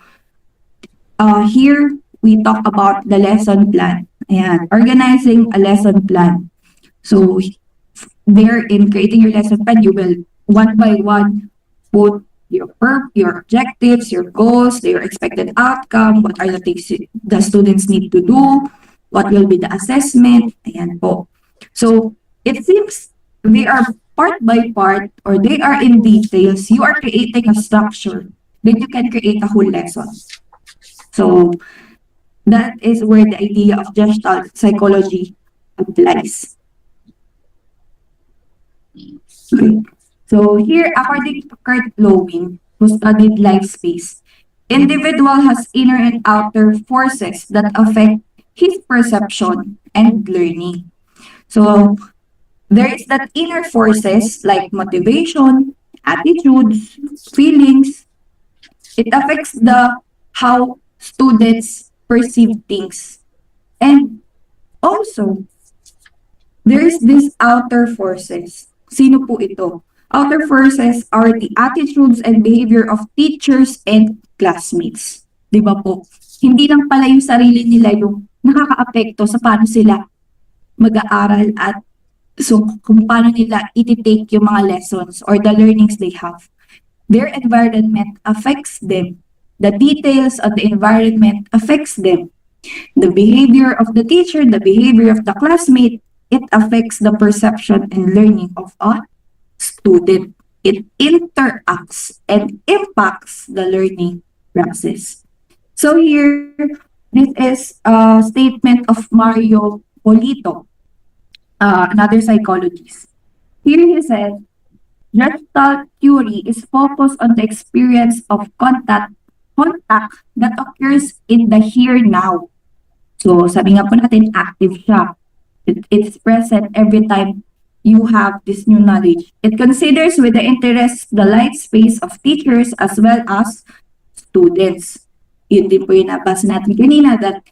here we talk about the lesson plan. Ayan, organizing a lesson plan. So, there in creating your lesson plan, you will one by one put your objectives, your goals, your expected outcome, what are the things the students need to do, what will be the assessment, ayan po. So, it seems they are part by part or they are in details. You are creating a structure that you can create a whole lesson. So, that is where the idea of Gestalt Psychology applies. Okay. So here, according to Kurt Lowing, who studied life space, individual has inner and outer forces that affect his perception and learning. So there is that inner forces like motivation, attitudes, feelings. It affects the how students perceive things. And also, there is this outer forces. Sino po ito? Outer forces are the attitudes and behavior of teachers and classmates. Di ba po? Hindi lang pala yung sarili nila yung nakaka-apekto sa paano sila mag-aaral at so kung paano nila iti-take yung mga lessons or the learnings they have. Their environment affects them. The details of the environment affects them. The behavior of the teacher, the behavior of the classmate, it affects the perception and learning of a student. It interacts and impacts the learning process. So here, this is a statement of Mario Polito, another psychologist. Here he said, Gestalt theory is focused on the experience of contact that occurs in the here now. So sabi nga po natin, active siya. It's present every time you have this new knowledge. It considers with the interest the light space of teachers as well as students. Yun din po yung nabasa natin kanina that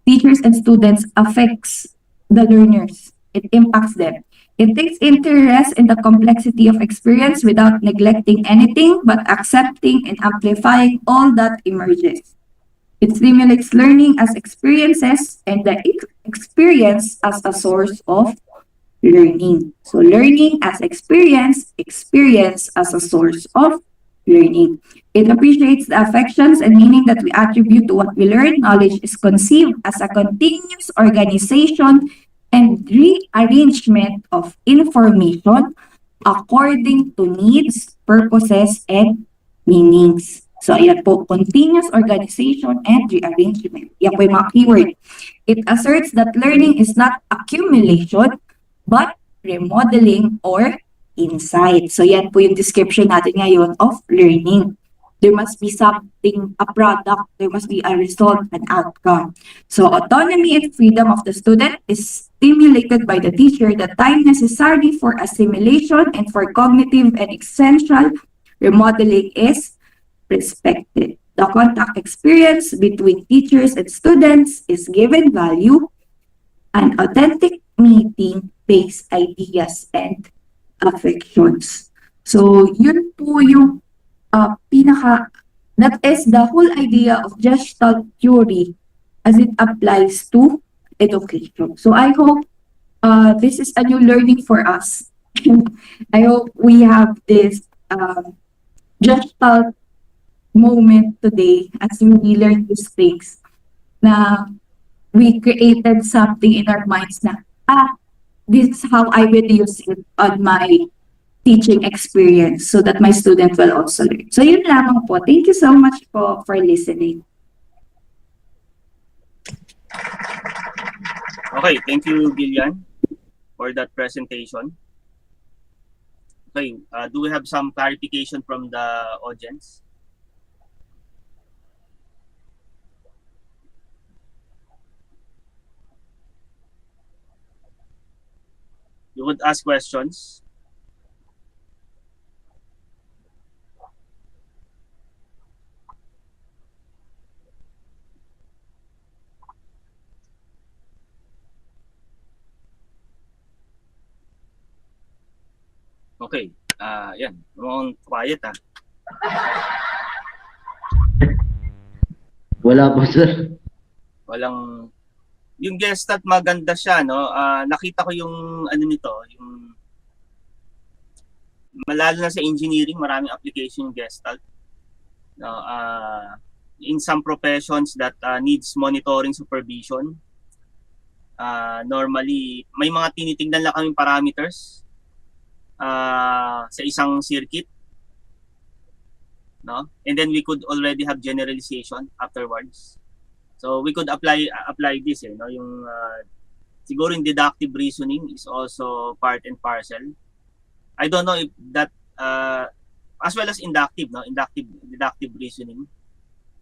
teachers and students affects the learners. It impacts them. It takes interest in the complexity of experience without neglecting anything but accepting and amplifying all that emerges. It stimulates learning as experiences and the experience as a source of learning. So learning as experience as a source of learning. It appreciates the affections and meaning that we attribute to what we learn. Knowledge is conceived as a continuous organization and rearrangement of information according to needs, purposes, and meanings. So, ayan po, continuous organization and rearrangement. Yan po yung mga keyword. It asserts that learning is not accumulation, but remodeling or insight. So, yan po yung description natin ngayon of learning. There must be something, a product, there must be a result, an outcome. So, autonomy and freedom of the student is stimulated by the teacher. The time necessary for assimilation and for cognitive and essential remodeling is respected. The contact experience between teachers and students is given value. An authentic meeting based ideas and affections. So, yun po yung that is the whole idea of Gestalt theory as it applies to education. So, I hope this is a new learning for us. I hope we have this Gestalt moment today as we learn these things na we created something in our minds na, this is how I will use it on my teaching experience so that my student will also learn. So yun lamang po. Thank you so much po for listening. Okay, thank you, Gillian, for that presentation. Okay, do we have some clarification from the audience? You would ask questions. Okay, yan. Mukhang quiet Wala po, sir. Walang... Yung Gestalt maganda siya, no? Nakita ko yung ano nito, yung malalo na sa engineering, maraming application yung Gestalt. No, in some professions that needs monitoring supervision, normally may mga tinitingnan lang kaming parameters sa isang circuit, no? And then we could already have generalization afterwards. So we could apply this, no? Yung siguro yung deductive reasoning is also part and parcel. I don't know if that as well as inductive, no? Deductive reasoning.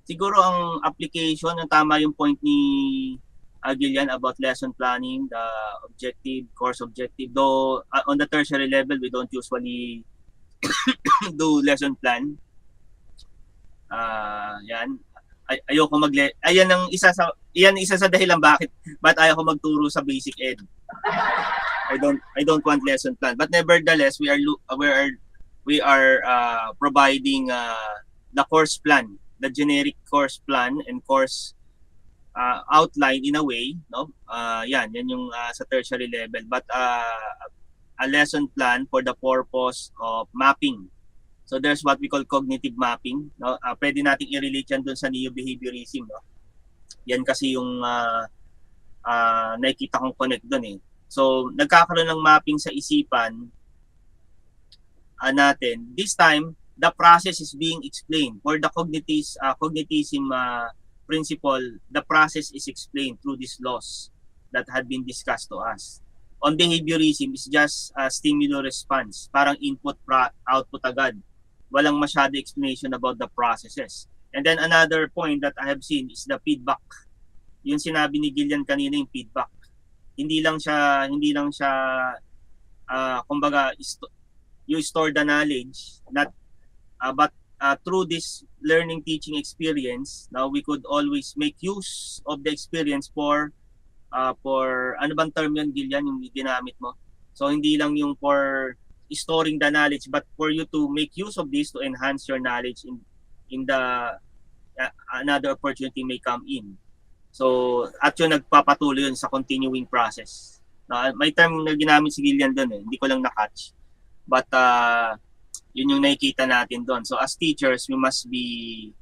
Siguro ang application, yung tama yung point ni Gillian about lesson planning, the objective, course objective. Though on the tertiary level, we don't usually do lesson plan. Yan. Ayoko ayan ang isa sa dahilan bakit ayoko magturo sa basic ed. I don't want lesson plan, but nevertheless we are providing the course plan, the generic course plan and course outline in a way, no? Yan yung sa tertiary level, but a lesson plan for the purpose of mapping. So there's what we call cognitive mapping, no? Pwede nating i-relate yan doon sa neo-behaviorism, no? Yan kasi yung nakikita kong connect doon eh. So nagkakaroon ng mapping sa isipan natin. This time, the process is being explained. For the cognitism principle, the process is explained through these laws that had been discussed to us. On behaviorism, it's just a stimulus-response. Parang input-output agad. Walang masyado explanation about the processes. And then another point that I have seen is the feedback. Yung sinabi ni Gillian kanina, yung feedback. Hindi lang siya kumbaga you store the knowledge, not but through this learning teaching experience, now we could always make use of the experience for ano bang term yun, Gillian, yung ginamit mo? So hindi lang yung for storing the knowledge, but for you to make use of this to enhance your knowledge in the another opportunity may come in. So at yun nagpapatuloy yun sa continuing process. May term na ginamit si Gillian doon eh, hindi ko lang na-catch. But yun yung nakikita natin doon. So as teachers, we must be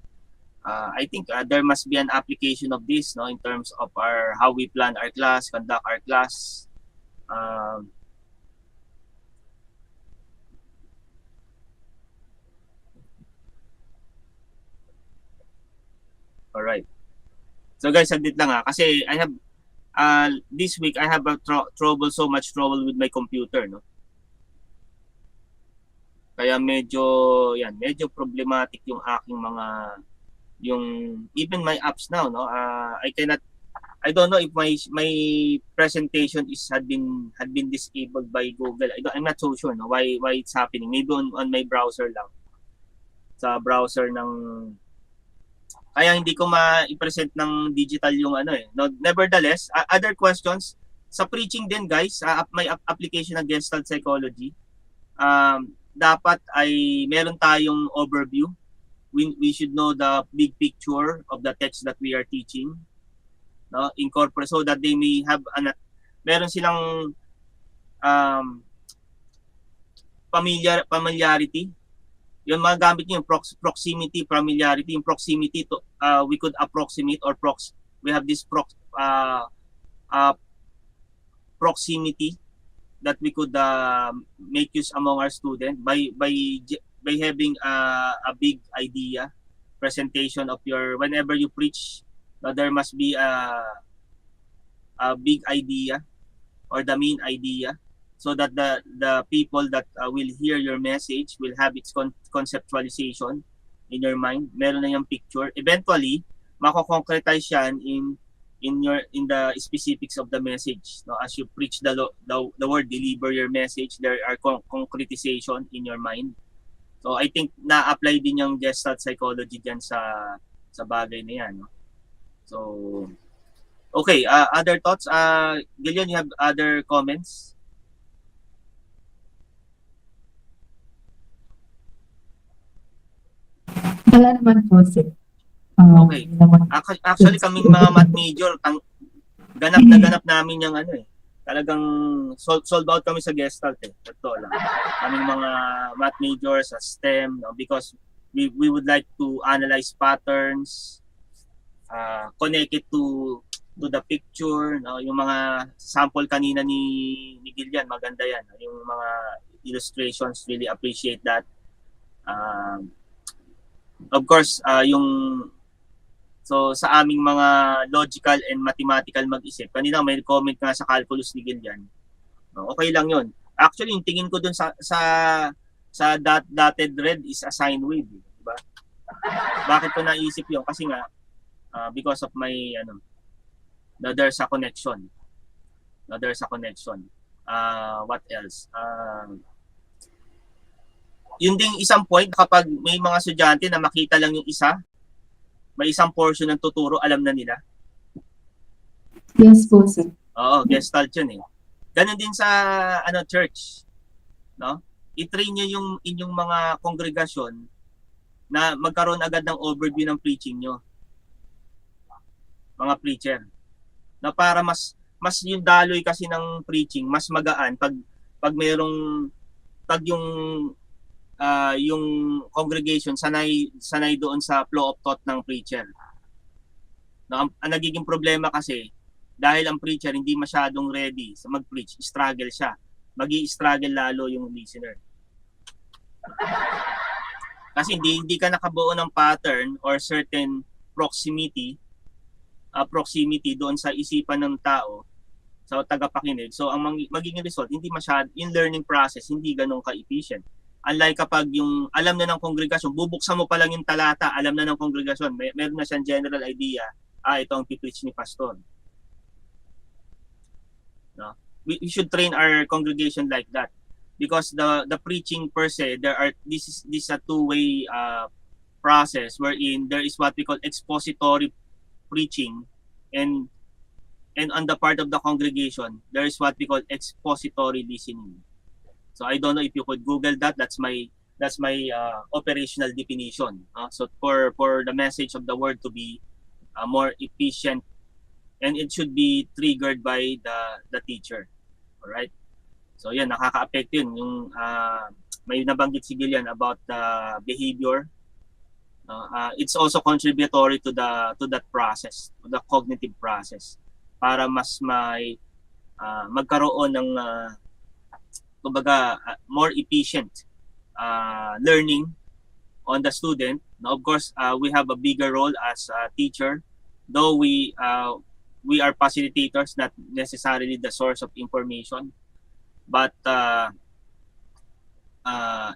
I think there must be an application of this, no, in terms of how we plan our class, conduct our class. All right. So guys, saglit lang kasi I have this week I have so much trouble with my computer, no. Kaya medyo problematic yung aking even my apps now, no. I don't know if my presentation had been disabled by Google. I'm not so sure, no, why it's happening. Maybe on my browser lang. Sa browser ng kaya hindi ko ma-present ng digital yung ano eh. No, nevertheless, other questions sa preaching din, guys, may application ng Gestalt Psychology. Dapat ay meron tayong overview. We should know the big picture of the text that we are teaching, no, incorporate so that they may have meron silang familiarity. Yung mga gamit niyo yung proximity, familiarity, yung proximity to we could approximate or we have this proximity that we could make use among our students by having a big idea presentation of your whenever you preach. There must be a big idea or the main idea, so that the people that will hear your message will have its conceptualization in your mind. Meron na yung picture. Eventually, mako-concretize yan in the specifics of the message. No, as you preach the word, deliver your message, there are concretization in your mind. So I think na-apply din yung Gestalt Psychology diyan sa bagay na yan, no? So okay, other thoughts? Gillian, you have other comments? Wala naman po, sir. Okay. Naman. Actually, kaming mga math major, ganap na ganap namin yung ano eh. Talagang sold out kami sa Gestalt eh. Ito lang. Kaming mga math majors sa STEM, no? Because we would like to analyze patterns, connect it to the picture, no? Yung mga sample kanina ni Gillian, maganda yan. Yung mga illustrations, really appreciate that. Of course, so sa aming mga logical and mathematical mag-isip, kanina may comment nga sa calculus ni Gillian. No, okay lang yun. Actually, yung tingin ko dun sa dotted red is a sine wave. Diba? Bakit ko naisip yun? Kasi nga, because of my, there's a connection. There's a connection. What else? Yun ding isang point, kapag may mga estudyante na makita lang yung isa, may isang portion ng tuturo, alam na nila. Yes po, sir. Oo, Gestalt yun eh. Ganon din sa church, no? I-train nyo yung inyong mga kongregasyon na magkaroon agad ng overview ng preaching nyo. Mga preacher. Na para mas yung daloy kasi ng preaching, mas magaan pag yung congregation sanay doon sa flow of thought ng preacher. No, ang nagiging problema kasi dahil ang preacher hindi masyadong ready sa mag-preach, struggle siya. Magi-struggle lalo yung listener. Kasi hindi ka nakabuo ng pattern or certain proximity doon sa isipan ng tao, sa tagapakinig. So ang magiging result, hindi masyado yung learning process, hindi ganun ka-efficient. Unlike kapag yung alam na ng kongregasyon, bubuksan mo pa lang yung talata, alam na ng kongregasyon, meron na siyang general idea, ito ang pipreach ni pastor. No? We should train our congregation like that, because the preaching per se, this is a two-way process wherein there is what we call expository preaching, and on the part of the congregation there is what we call expository listening. So I don't know if you could Google that. That's my operational definition. So for the message of the word to be more efficient, and it should be triggered by the teacher. All right. So yan, nakaka-affect yun. Yung may nabanggit si Gillian about the behavior. It's also contributory to that process, to the cognitive process, para mas magkaroon ng more efficient learning on the student. Now, of course, we have a bigger role as a teacher, though we are facilitators, not necessarily the source of information, but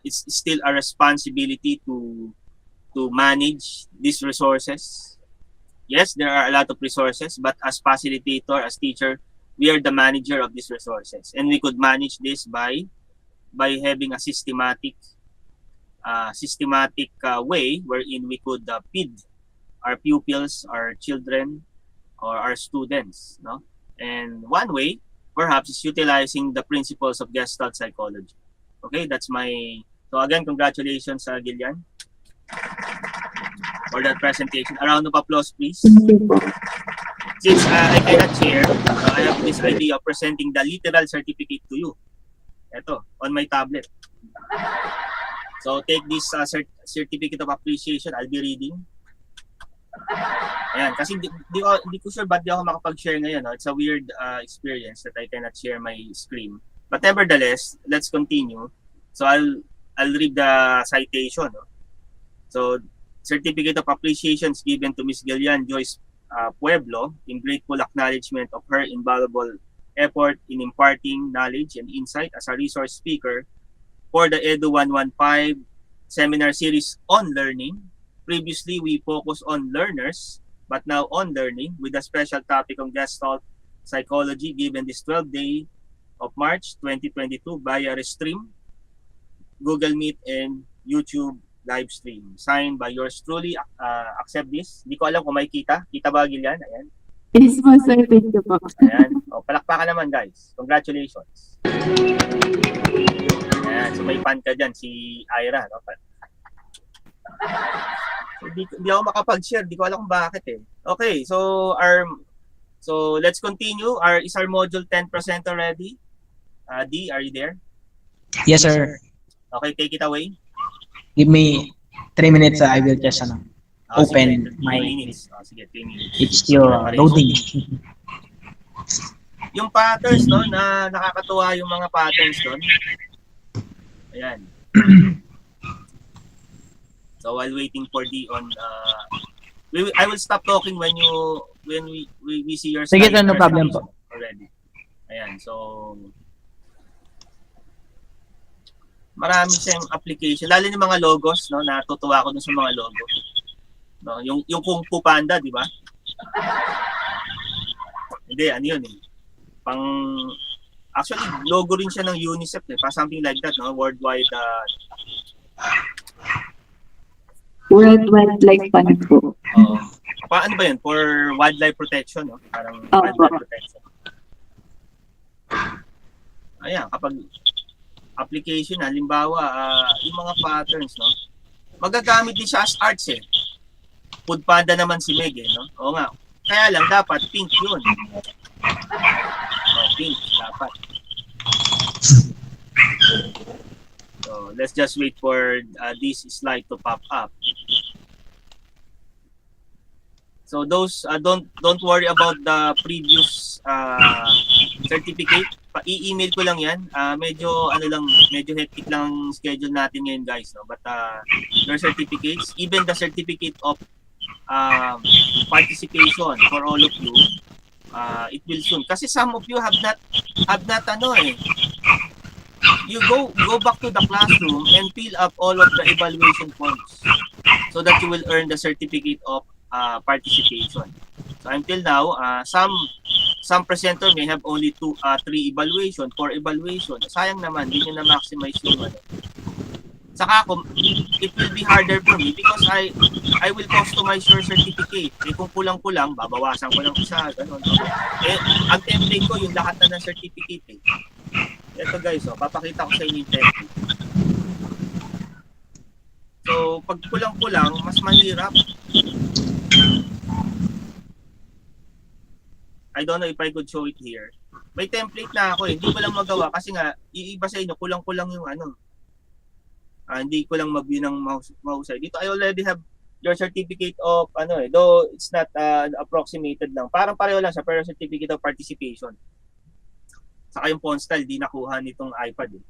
it's still a responsibility to manage these resources. Yes, there are a lot of resources, but as facilitator, as teacher, we are the manager of these resources, and we could manage this by having a systematic way wherein we could feed our pupils, our children, or our students, no? And one way perhaps is utilizing the principles of Gestalt Psychology. Okay, that's so again, congratulations, Gillian, for that presentation. A round of applause, please. Thank you po. Since I cannot share, I have this idea of presenting the literal certificate to you. Ito, on my tablet. So take this certificate of appreciation. I'll be reading. Ayan, kasi hindi ko sure ba't di ako makapag-share ngayon. No? It's a weird experience that I cannot share my screen. But nevertheless, let's continue. So I'll read the citation. No? So certificate of appreciation is given to Ms. Gillian Joyce Pueblo in grateful acknowledgement of her invaluable effort in imparting knowledge and insight as a resource speaker for the EDU115 seminar series on learning. Previously, we focused on learners, but now on learning with a special topic on Gestalt Psychology given this 12th day of March 2022 via Restream, Google Meet, and YouTube live stream. Signed by yours truly. Accept this. Hindi ko alam kung may kita. Kita ba, Gillian? Ayan. Yes po, sir. Thank you po. Ayan. O, palakpakan naman, guys. Congratulations. Ayan. So, may fan ka dyan, si Ira. No? So, hindi ako makapag-share. Hindi ko alam kung bakit eh. Okay. So let's continue. Is our module 10% already? D, are you there? Yes, sir. Okay, take it away. Give me 3 minutes. I will just open sige, my. 3 minutes. Sige, 3 minutes. It's still loading. Yung patterns, no, na nakakatuwa yung mga patterns doon. Ayan. So while waiting for Dion, I will stop talking when we see your Sige, slide no problem presentation po. already. Ayan, so marami siyang application, lalo yung mga logos, no, natutuwa ako dun sa mga logo. No, yung Kung Fu Panda, di ba? Hindi, ano yun eh. Actually, logo rin siya ng UNICEF eh. Something like that, no? Worldwide World Wildlife Fund po. ano ba yun? For wildlife protection, no? Parang wildlife protection. Ayan, kapag application, halimbawa, yung mga patterns, no? Magagamit din siya as arts eh. Food Panda naman si Meg eh, no? Oo nga. Kaya lang, dapat pink yun. Pink, dapat. So, let's just wait for this slide to pop up. So those don't worry about the previous certificate. I-email ko lang 'yan. Medyo hectic lang schedule natin ngayon, guys, no. But your certificates, even the certificate of participation for all of you, it will soon. Kasi some of you have not you go back to the classroom and fill up all of the evaluation forms so that you will earn the certificate of participation. So until now, some presenter may have only 3 evaluation, 4 evaluation. Sayang naman, hindi nyo na-maximize yung ano. Saka it will be harder for me because I will customize your certificate. Eh kung kulang-kulang, babawasan ko lang isa, ganun. Eh, ang template ko, yung lahat na ng certificate eh. Ito guys, papakita ko sa inyo yung template. So, pag kulang-kulang, mas mahirap. I don't know if I could show it here. May template na ako eh. Hindi ko lang magawa kasi nga, iiba sa inyo, kulang-kulang yung ano. Hindi ko lang mag-view ng mahusay. Dito, I already have your certificate of, though it's not approximated lang. Parang pareho lang siya, pero certificate of participation. Saka yung font style, di nakuha nitong iPad eh.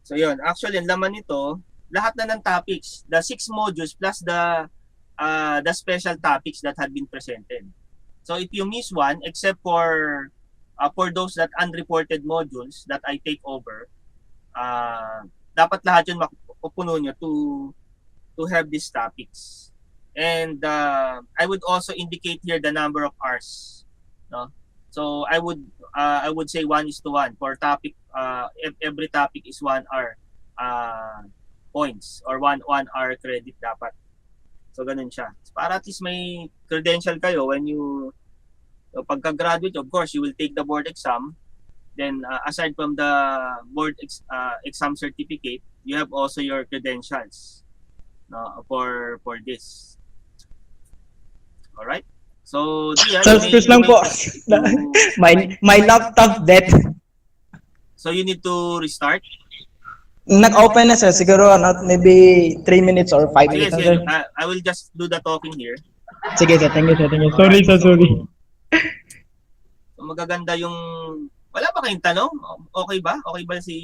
So yun, actually, ang laman nito, lahat na ng topics, the 6 modules plus the special topics that had been presented. So if you miss one, except for those that unreported modules that I take over, dapat lahat yun mapupuno nyo to have these topics. And I would also indicate here the number of hours. No? So I would say 1:1 for topic. Every topic is 1 hour points or 1 hour credit dapat. So ganun siya. Para at least may credential kayo when you pagka-graduate, of course, you will take the board exam. Then aside from the board exam certificate, you have also your credentials for this. All right? So, Excuse lang po. My laptop dead. So you need to restart. Nag-open na sir, siguro maybe 3 minutes or 5 minutes. Sige. I will just do the talking here. Sige sir, thank you sir. Sorry sir, sorry. So magaganda yung Wala ba kayong tanong? Okay ba? Okay ba si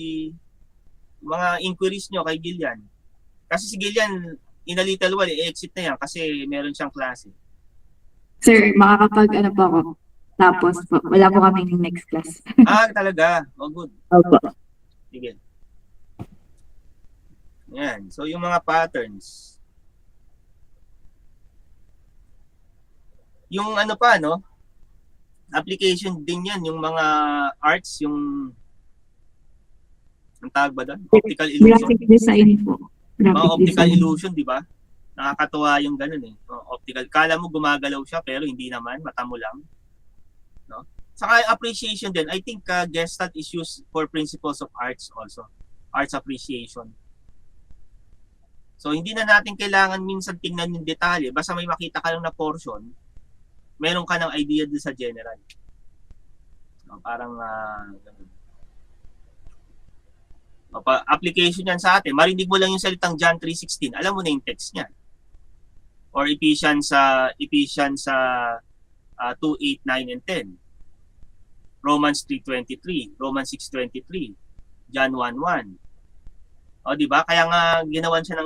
mga inquiries nyo kay Gillian? Kasi si Gillian, in a little while, i-exit na yan kasi meron siyang klase. Sir, makakapag ano po ako. Tapos po, wala po kaming next class. Talaga? Oh, good. Opo. Sige. Yan. So, yung mga patterns. Yung ano pa, no? Application din yan. Yung mga arts, yung ang tawag ba doon? Optical illusion. Graphic design po. Mga optical illusion, di ba? Nakakatuwa yung ganun eh. Optical. Kala mo gumagalaw siya pero hindi naman. Mata mo lang. No? Saka appreciation din. I think Gestalt is used for principles of arts also. Arts appreciation. So, hindi na natin kailangan minsan tingnan yung detalye. Basta may makita ka lang na portion, meron ka ng idea doon sa general. No, parang ganun. Application yan sa atin. Marinig mo lang yung salitang John 3:16. Alam mo na yung text niya. Or Ephesians 2:8, 9, and 10. Romans 3:23, Romans 6:23, John 1:1. O, di ba? Kaya nga ginawan siya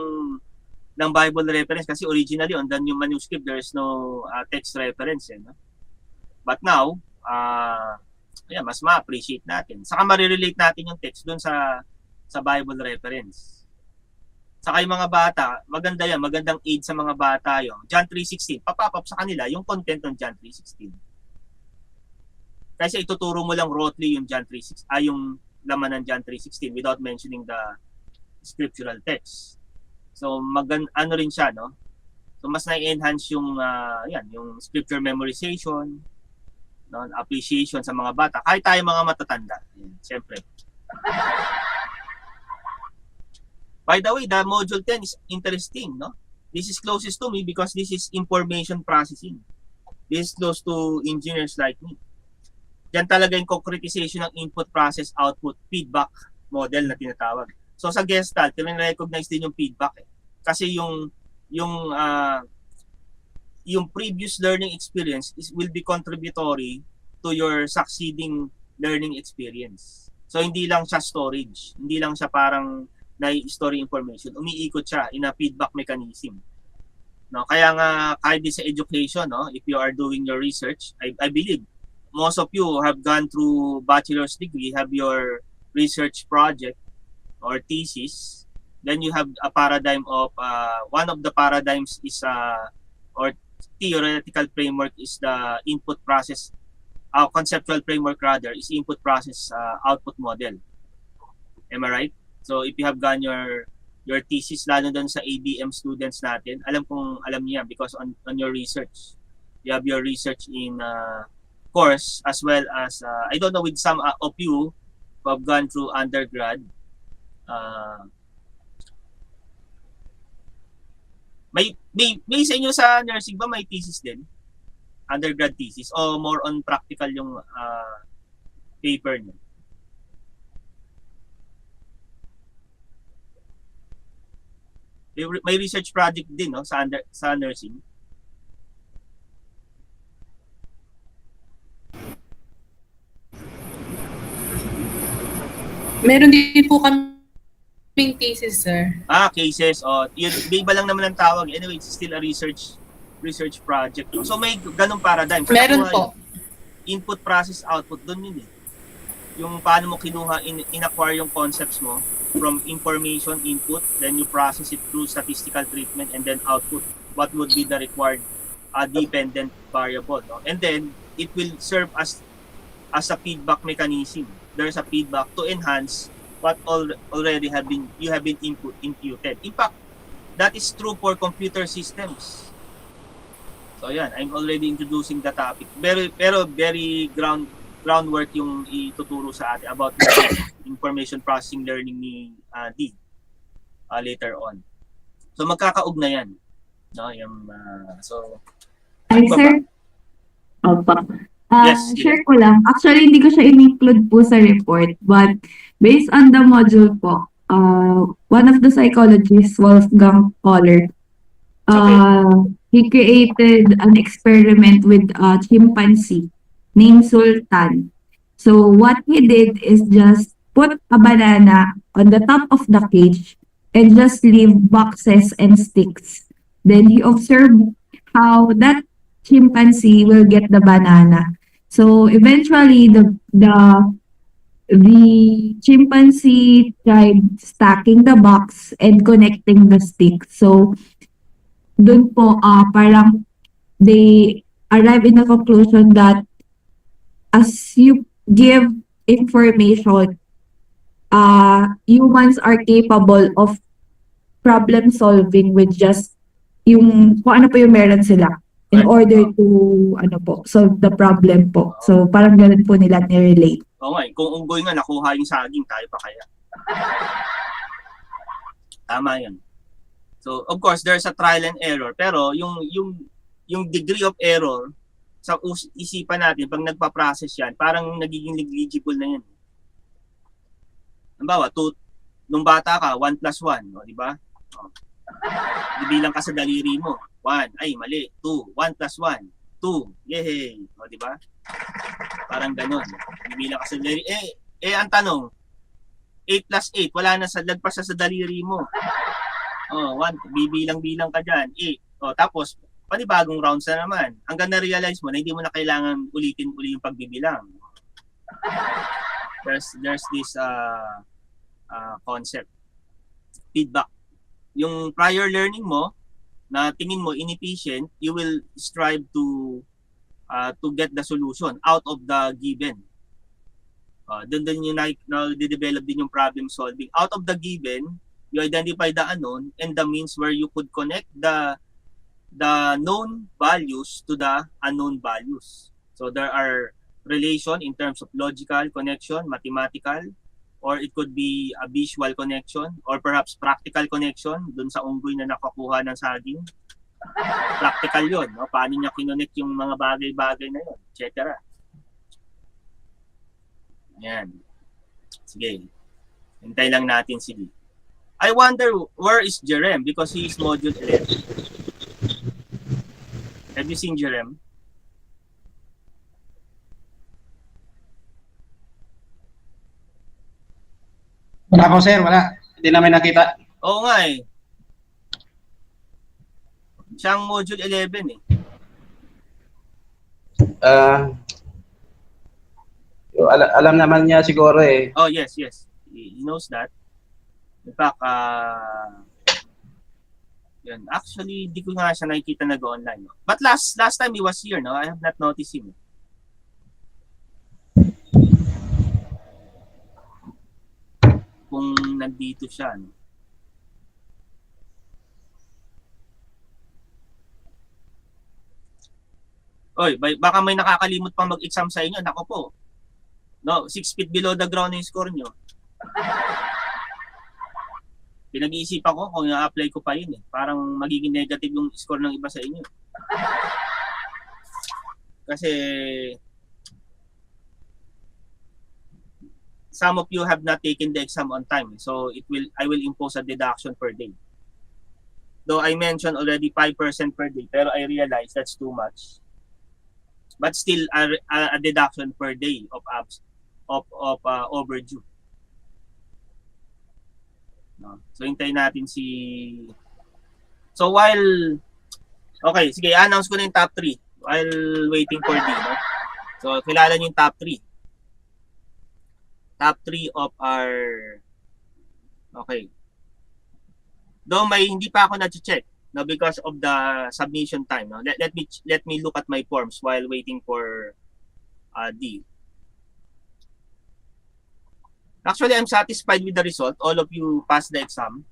ng Bible reference kasi originally on the new manuscript there's no text reference no? But now mas ma-appreciate natin. Saka ma-relate natin yung text doon sa Bible reference. Saka yung mga bata, maganda yan, magandang aid sa mga bata yung John 3:16, papapap sa kanila yung content ng John 3:16. Kasi ituturo mo lang roughly yung John 3:16, yung laman ng John 3:16 without mentioning the scriptural text. So ano rin siya, no? So mas na-enhance yung yung scripture memorization, no, appreciation sa mga bata, kahit tayo mga matatanda. Siyempre. By the way, the module 10 is interesting, no? This is closest to me because this is information processing. This is close to engineers like me. Diyan talaga yung concretization ng input, process, output, feedback model na tinatawag. So sa Gestalt, recognize din yung feedback eh. Kasi yung previous learning experience will be contributory to your succeeding learning experience. So hindi lang siya storage, hindi lang siya parang na-story information, umiikot siya in a feedback mechanism. No, kaya nga kahit din sa education, no, if you are doing your research, I believe most of you have gone through bachelor's degree, have your research project or thesis, then you have a paradigm of one of the paradigms is or theoretical framework is the input process conceptual framework rather is input process output model. Am I right? So if you have gone your thesis lalo doon sa ABM students natin, alam niya because on your research. You have your research in course as well as I don't know with some of you who have gone through undergrad may sa inyo sa nursing ba may thesis din? Undergrad thesis o more on practical yung paper niyo? May research project din no sa nursing. Meron din po kaming thesis, sir. Cases. Iba lang naman ang tawag. Anyway, it's still a research project. So may ganung paradigm. Meron po. Input, process, output. Doon yun eh. Yung paano mo kinuha, in-acquire yung concepts mo from information input, then you process it through statistical treatment, and then output. What would be the required dependent variable. No? And then, it will serve as a feedback mechanism. There's a feedback to enhance what already you have been imputed. In fact, that is true for computer systems. So yan, I'm already introducing the topic. Pero very groundwork yung ituturo sa atin about information processing learning ni D later on. So magkakaugna yan. No, yung Sir? Opo. Yes, Share ko lang. Actually, hindi ko siya in-include po sa report. But based on the module po, one of the psychologists, Wolfgang Kohler, he created an experiment with a chimpanzee named Sultan. So what he did is just put a banana on the top of the cage and just leave boxes and sticks. Then he observed how that chimpanzee will get the banana. So eventually the chimpanzee tried stacking the box and connecting the stick. So dun po parang they arrive in the conclusion that as you give information, humans are capable of problem solving with just yung kung ano po yung meron sila in order to ano po solve the problem po. So parang ganun po nila ni-relate. Oo nga, kung unggoy nga nakuha yung saging, tayo pa kaya? Tama yun. So, of course, there's a trial and error. Pero yung degree of error, sa isipan natin, pag nagpa-process yan, parang nagiging negligible na yan. Halimbawa, nung bata ka, 1 plus 1, no, di ba? Bibilang ka sa daliri mo. 1, ay mali. 2, 1 plus 1. 2, yehey. O, di ba? Parang ganun. Bibilang ka sa daliri. Ang tanong, 8 plus 8, wala na sa lagpas sa daliri mo. 1, bibilang-bilang ka dyan. 8. Tapos, panibagong rounds na naman. Hanggang na-realize mo na hindi mo na kailangan ulitin uli yung pagbibilang. There's this concept. Feedback. Yung prior learning mo, na tingin mo inefficient, you will strive to get the solution out of the given. Doon yung na-develop din yung problem solving. Out of the given, you identify the unknown and the means where you could connect the known values to the unknown values. So there are relation in terms of logical connection, mathematical, or it could be a visual connection, or perhaps practical connection dun sa unggoy na nakakuha ng saging. Practical yun, no? Paano niya kinonect yung mga bagay-bagay na yun, etc. Yan. Sige. Hintay lang natin si Lee. I wonder where is Jerem because he is module 11. Have you seen Jerem? Wala po sir, wala. Hindi namin nakita. Oo nga eh. Siyang module 11 eh. Alam naman niya siguro eh. Oh yes. He knows that. In fact, yun. Actually, di ko nga siya nakikita nag-online. No? But last time he was here, no? I have not noticed him. Kung nandito siya, no? Oy, baka may nakakalimot pang mag-exam sa inyo. Nako po. No, 6 feet below the ground yung score nyo. Pinag-iisipan ko kung i-apply ko pa yun eh. Parang magiging negative yung score ng iba sa inyo. Kasi some of you have not taken the exam on time. So I will impose a deduction per day. Though I mentioned already 5% per day, pero I realize that's too much. But still a deduction per day of overdue. No? So hintayin natin si. So while okay, sige, announce ko na yung top 3 while waiting for D, no? So kilala niyo yung top 3. Top 3 of our okay. Though may hindi pa ako na-check, no, because of the submission time, no. Let me look at my forms while waiting for D. Actually, I'm satisfied with the result. All of you passed the exam.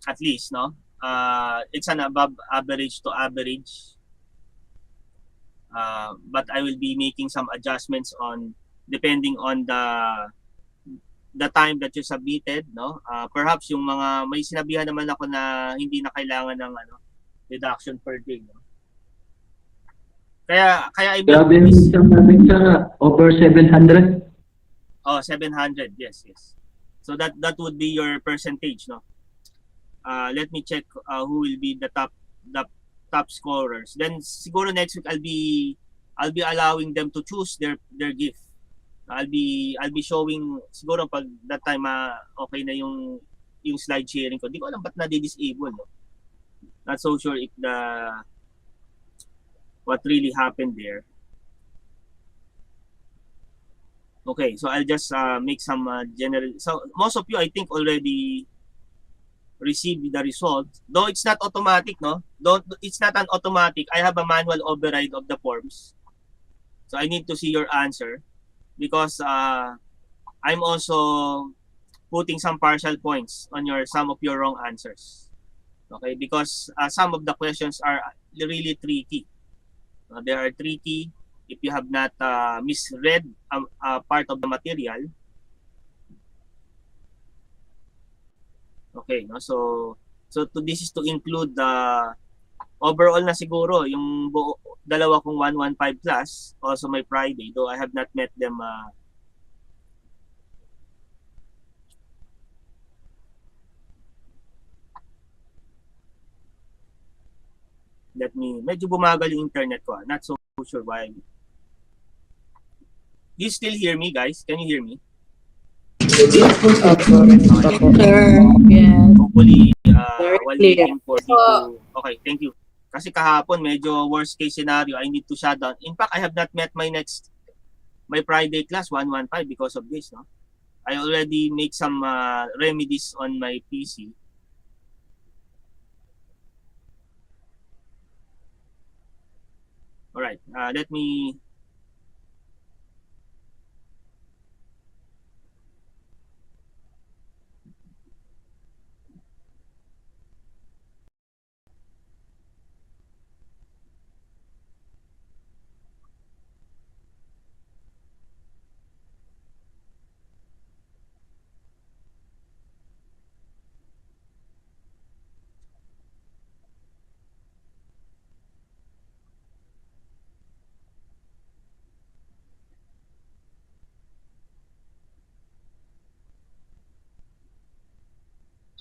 At least, no? It's an above average to average. But I will be making some adjustments depending on the time that you submitted, no? Perhaps yung mga may sinabihan naman ako na hindi na kailangan ng deduction per day, no? Kaya I Grabe yung exam namin sa over 700. Oh, 700. Yes. So that would be your percentage, no? Let me check who will be the top scorers. Then siguro next week I'll be I'll be allowing them to choose their gift. I'll be showing siguro pag that time okay na yung slide sharing ko. Di ko alam ba't na-disable, no? Not so sure if what really happened there. Okay, so I'll just make some general. So most of you, I think, already received the result. Though it's not automatic, no? It's not an automatic. I have a manual override of the forms. So I need to see your answer because I'm also putting some partial points on some of your wrong answers. Okay, because some of the questions are really tricky. They are tricky if you have not misread part of the material. Okay, no? So this is to include the overall na siguro yung dalawa kong 115 plus, also my Friday, though I have not met them. Medyo bumagal yung internet ko. Not so sure why. You still hear me, guys? Can you hear me? Sir. Yes. Hopefully, Very while clear. waiting for me to... Okay, thank you. Kasi kahapon, medyo worst case scenario, I need to shut down. In fact, I have not met my Friday class, 115, because of this, no? I already make some remedies on my PC. All right, let me...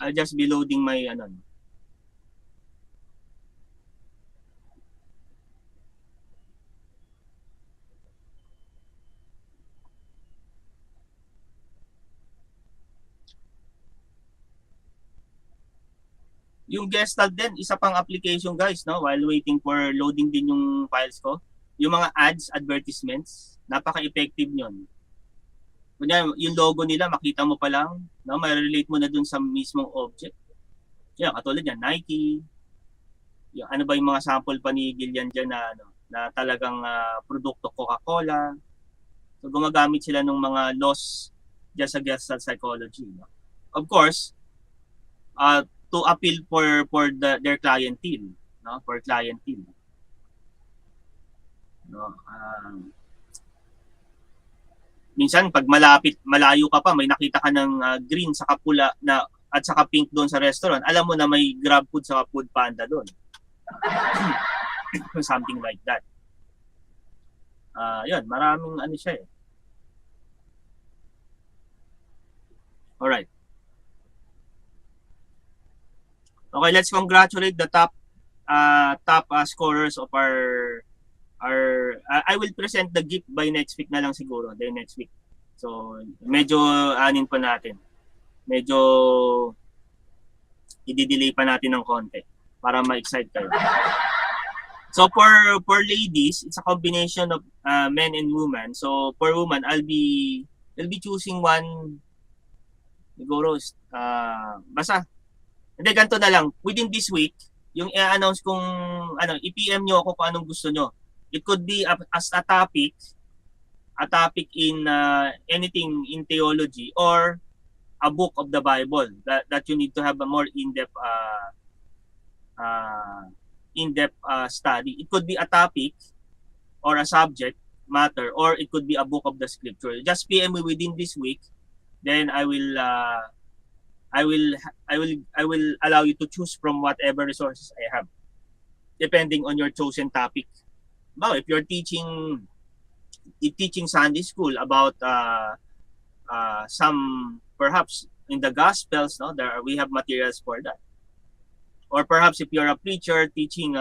I'll just be loading my Yung Gestalt din, isa pang application, guys, no? While waiting for loading din yung files ko. Yung mga ads, advertisements, napaka-effective nyon. Kunya, yung logo nila, makita mo pa lang, no? May relate mo na dun sa mismong object. Kaya katulad yan, Nike. Yung, ano ba yung mga sample panigil yan dyan na talagang produkto Coca-Cola. So gumagamit sila ng mga laws dyan sa Gestalt Psychology. No? Of course, to appeal for their clientele, no? For clientele. No? Minsan pag malayo ka pa, may nakita ka ng green saka pula na at saka pink doon sa restaurant, alam mo na may Grab Food saka Food Panda doon. Something like that. Yun, maraming ano siya eh. Alright. Okay, let's congratulate the top scorers of our I will present the gift by next week na lang siguro, the next week. So, medyo anin pa natin. Medyo i-delay pa natin ng konti para ma-excite kayo. So for ladies, it's a combination of men and women. So for women, I'll be choosing one siguro basta hindi ganito na lang. Within this week, yung i-announce kung i-PM nyo ako kung anong gusto nyo. It could be as a topic in anything in theology or a book of the Bible that you need to have a more in-depth study. It could be a topic or a subject matter, or it could be a book of the scripture. Just PM me within this week, then I will allow you to choose from whatever resources I have, depending on your chosen topic. Now, if you're teaching Sunday school about some, perhaps in the Gospels, no, we have materials for that. Or perhaps if you're a preacher teaching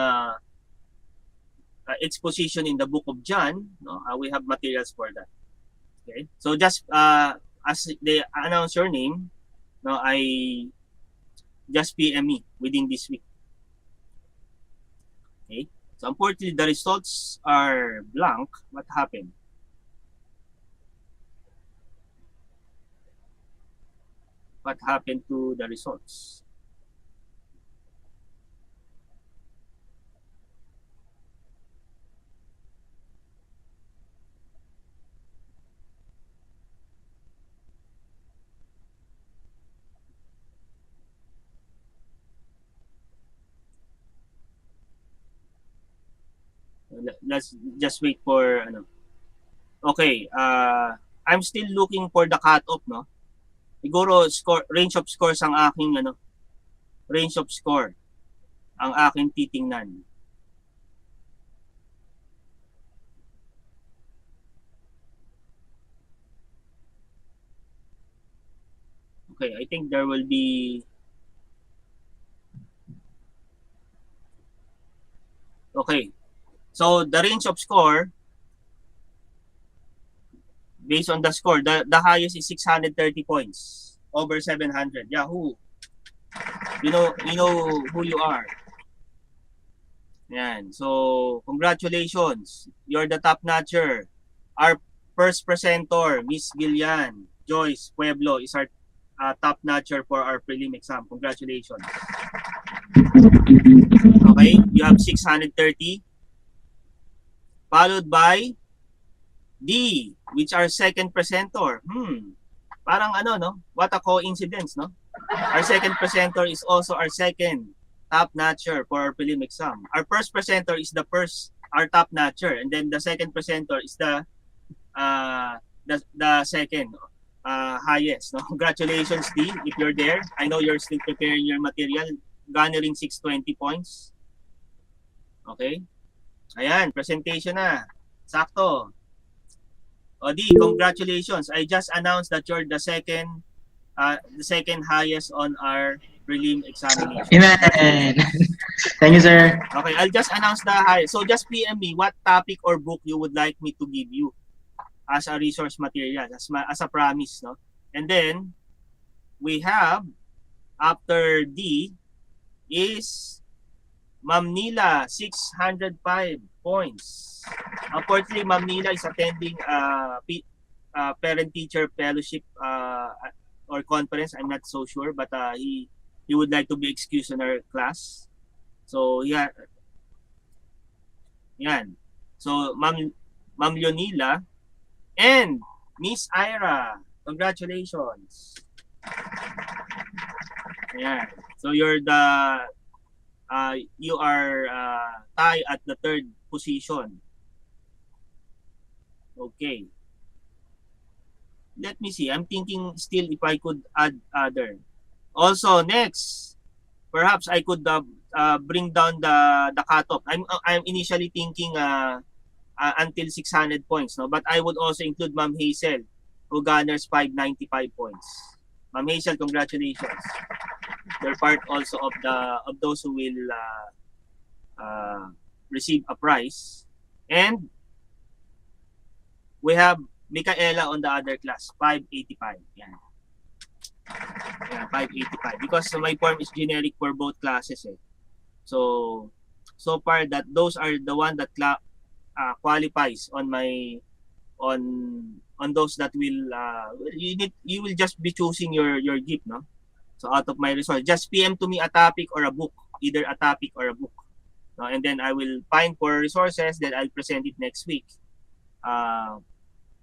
exposition in the book of John, no, we have materials for that. Okay, so just as they announce your name, no, I just PM me within this week. Okay, so unfortunately the results are blank. What happened? What happened to the results? Let's just wait for ano. Okay, I'm still looking for the cutoff, no? Siguro score, range of scores ang aking ano, range of score ang aking titingnan. Okay, I think there will be okay. So the range of score based on the score, the highest is 630 points over 700. Yahoo! You know who you are. Yan. So congratulations, you're the top notcher. Our first presenter, Miss Gillian Joyce Pueblo, is our top notcher for our prelim exam. Congratulations. Okay, you have 630. Followed by D, which our second presenter. Parang ano, no? What a coincidence, no? Our second presenter is also our second top notcher for our prelim exam. Our first presenter is our top notcher, and then the second presenter is the second highest. No? Congratulations, D, if you're there. I know you're still preparing your material, garnering 620 points. Okay. Ayan, presentation na. Sakto. O D, congratulations. I just announced that you're the second highest on our prelim examination. Amen. Thank you, sir. Okay, I'll just announce the highest. So just PM me what topic or book you would like me to give you as a resource material, as a promise, no? And then we have after D is Ma'am Nila, 605 points. Unfortunately, Ma'am Nila is attending parent-teacher fellowship or conference. I'm not so sure, but he would like to be excused in our class. So yeah, yan. So Ma'am Leonila and Miss Ira, congratulations. Yan. So you are tied at the third position. Okay. Let me see. I'm thinking still if I could add other. Also, next, perhaps I could bring down the cutoff. I'm initially thinking until 600 points, no? But I would also include Ma'am Hazel, who garners 595 points. Ma'am Hazel, congratulations. You're part also of those who will receive a prize. And we have Micaela on the other class, 585. Yan. Yan, 585. Because my form is generic for both classes. Eh. So far that those are the one that qualifies on my on those that will you will just be choosing your gift, no? So out of my resource, just PM to me a topic or a book, either a topic or a book, no? And then I will find for resources, then I'll present it next week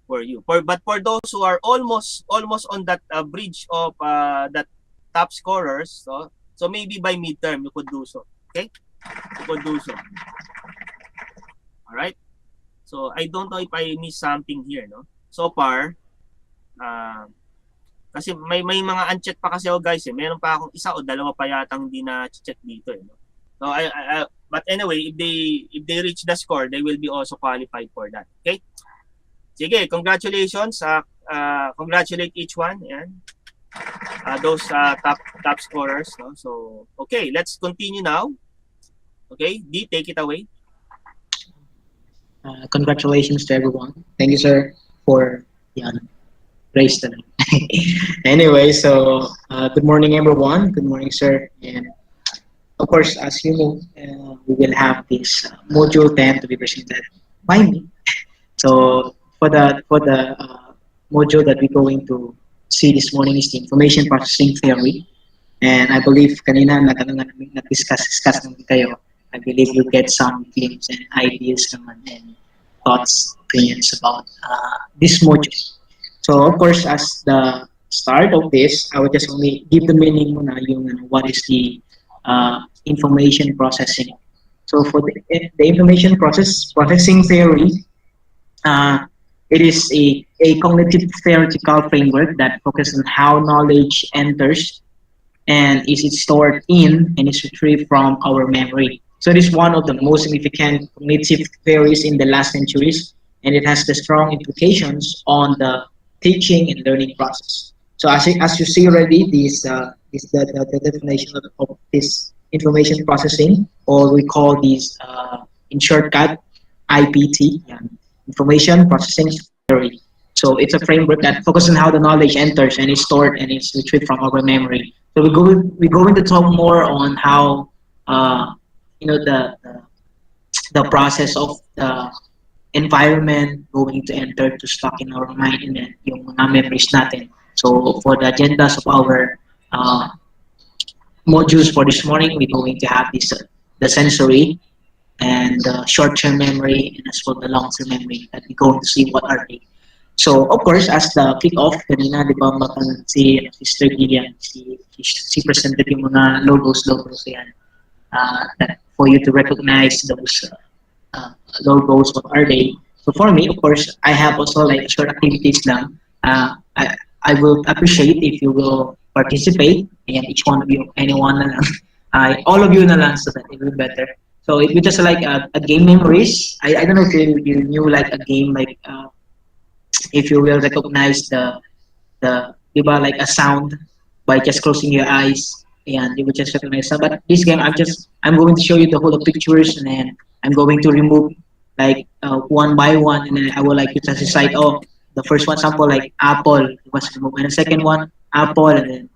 for you. But for those who are almost on that bridge of that top scorers, so maybe by midterm you could do so. Okay, you could do so. All right. So I don't know if I missed something here, no? So far, kasi may mga uncheck pa kasi guys, eh. Meron pa akong isa o dalawa pa yatang hindi na check dito, eh. No? So but anyway, if they reach the score, they will be also qualified for that. Okay? Sige, congratulations. Congratulate each one. Yan. Those top scorers, no? So okay, let's continue now. Okay, D, take it away. congratulations to everyone. Thank you, sir, for yeah, praise the Lord. Anyway, so good morning, everyone. Good morning, sir. And of course, as you know, we will have this module 10 to be presented by me. So for the module that we're going to see this morning is the information processing theory. And I believe kanina nag-discuss naman kayo. I believe you get some glimpse and ideas naman and thoughts, opinions about this module. So of course, as the start of this, I would just only give the meaning muna yung what is the information processing. So for the information processing theory, uh, it is a cognitive theoretical framework that focuses on how knowledge enters and is it stored in and is retrieved from our memory. So it is one of the most significant cognitive theories in the last centuries, and it has the strong implications on the teaching and learning process. So as you see already, this is the definition of this information processing, or we call these in shortcut IPT, yeah, information processing theory. So it's a framework that focuses on how the knowledge enters and is stored and is retrieved from our memory. So we're going to talk more on how the process of the environment going to enter to stock in our mind and then yung mga memories natin. So for the agendas of our modules for this morning, we're going to have this the sensory and the short-term memory and as well the long-term memory that we're going to see what are they. So, of course, as the kick-off, kanina, di ba, si Sister Gillian, she presented yung mga logos yan. That for you to recognize those logos, what are they? So for me, of course, I have also like short activities lang. I will appreciate if you will participate, and each one of you, anyone na lang, all of you na lang, so that it will be better. So it will just like a game memories. I don't know if you knew like a game like if you will recognize the diba, like a sound by just closing your eyes and you will just recognize that. But this game I'm going to show you the whole of pictures and then I'm going to remove like one by one and then I will like you to decide, oh, the first one sample like apple was removed and the second one apple and then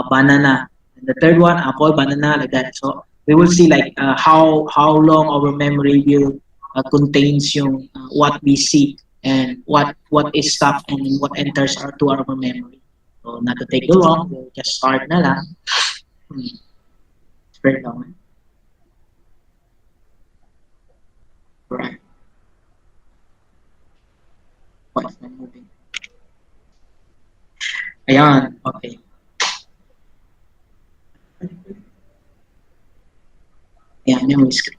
banana and the third one apple banana like that. So we will see like how long our memory will contains yung what we see and what is stuck and what enters to our memory. So not to take too long, we'll just start na lang. It's very long. Right. Why is not moving? Ayan, okay. Ayan, memory screen.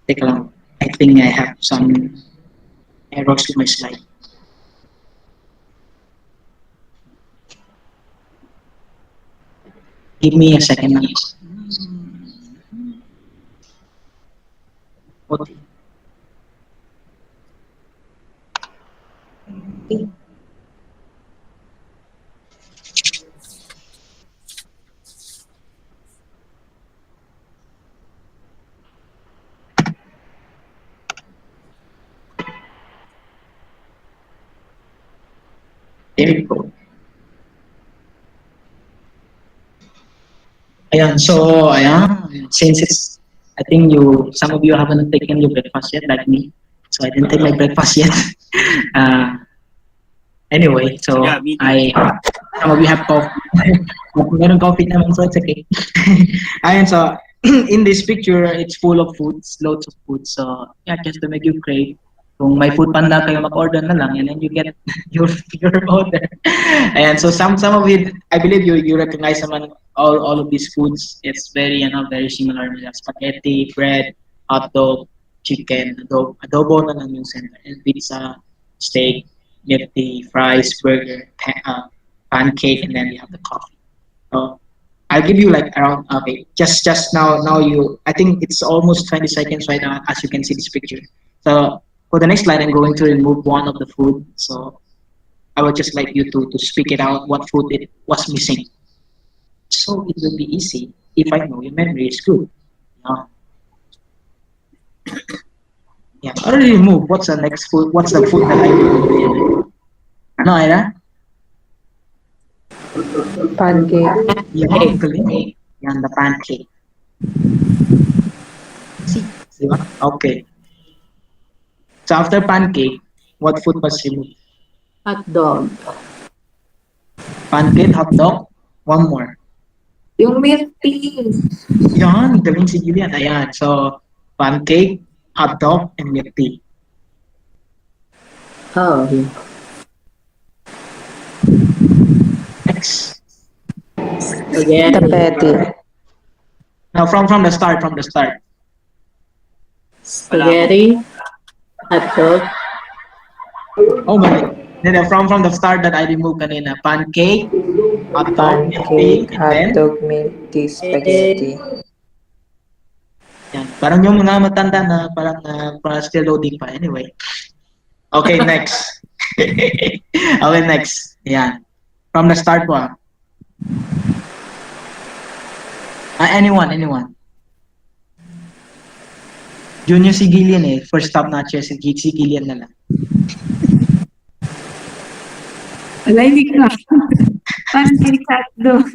Take lang. I think I have some errors with my slide. Give me a second. Okay. There you go. Ayan, so ayan, since it's, I think some of you haven't taken your breakfast yet, like me. So I didn't take my breakfast yet. Anyway, so Yeah, some of you have coffee. Meron coffee naman, so it's okay. Ayan, so in this picture, it's full of foods, loads of food. So yeah, just to make you crave. Kung may food panda kayo, mag-order na lang and then you get your order. And so some of it, I believe you recognize naman all of these foods. It's very very similar. Spaghetti, bread, hot dog, chicken, adobo na lang yung center, and pizza, steak, milk tea, fries, burger, pancake, and then you have the coffee. So I'll give you like around okay, just now you, I think it's almost 20 seconds right now as you can see this picture. So for the next slide, I'm going to remove one of the food. So I would just like you to speak it out what food it was missing. So it will be easy if I know your memory is good. Yeah, already removed. What's the next food? What's the food that I remove? Ano, Ira? Pancake. Yan, galing. Yan, the pancake. See, di ba? Okay. So after pancake, what food was removed? Hot dog. Pancake, hot dog, one more. Yung milk tea. Yan, galing si Julian. Ayan. So, pancake, hot dog, and milk tea. Oh. Next. Spaghetti. Now, from the start, Spaghetti. Hot dog. Oh, my. Then from the start that I removed kanina, pancake, hot dog, milk tea, Pancake, and hot then, dog, milk tea, spaghetti. yan. Parang yung mga matanda na parang still loading pa. Anyway. Okay, next. Okay, next. Yan. From the start po. Anyone. Junior si Gillian eh. First stop na siya si Gillian na lang. Wala, hindi ko. Pancake hotdog.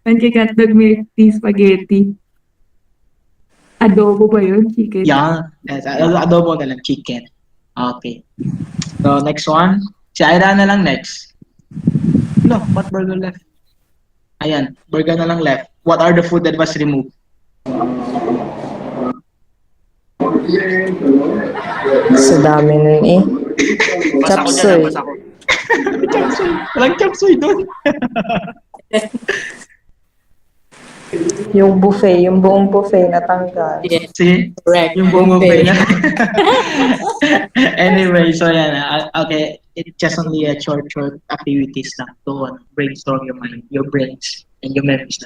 Pancake hotdog, milk tea, spaghetti. Adobo ba yun? Chicken? Yeah. Yes, adobo na lang. Chicken. Okay. So, next one. Si Ira na lang next. No, what burger left? Ayan. Burger na lang left. What are the food that was removed? Sa dami nun eh. Basa ko dyan, Chapsoy. basa ko. Chapsoy. Walang chapsoy doon. Yung buffet, yung buong buffet natanggal. Yes. Sige. Correct. Yung buong buffet na. Anyway, so yan. Okay. It's just only a short activities lang to brainstorm your mind, your brains, and your memories.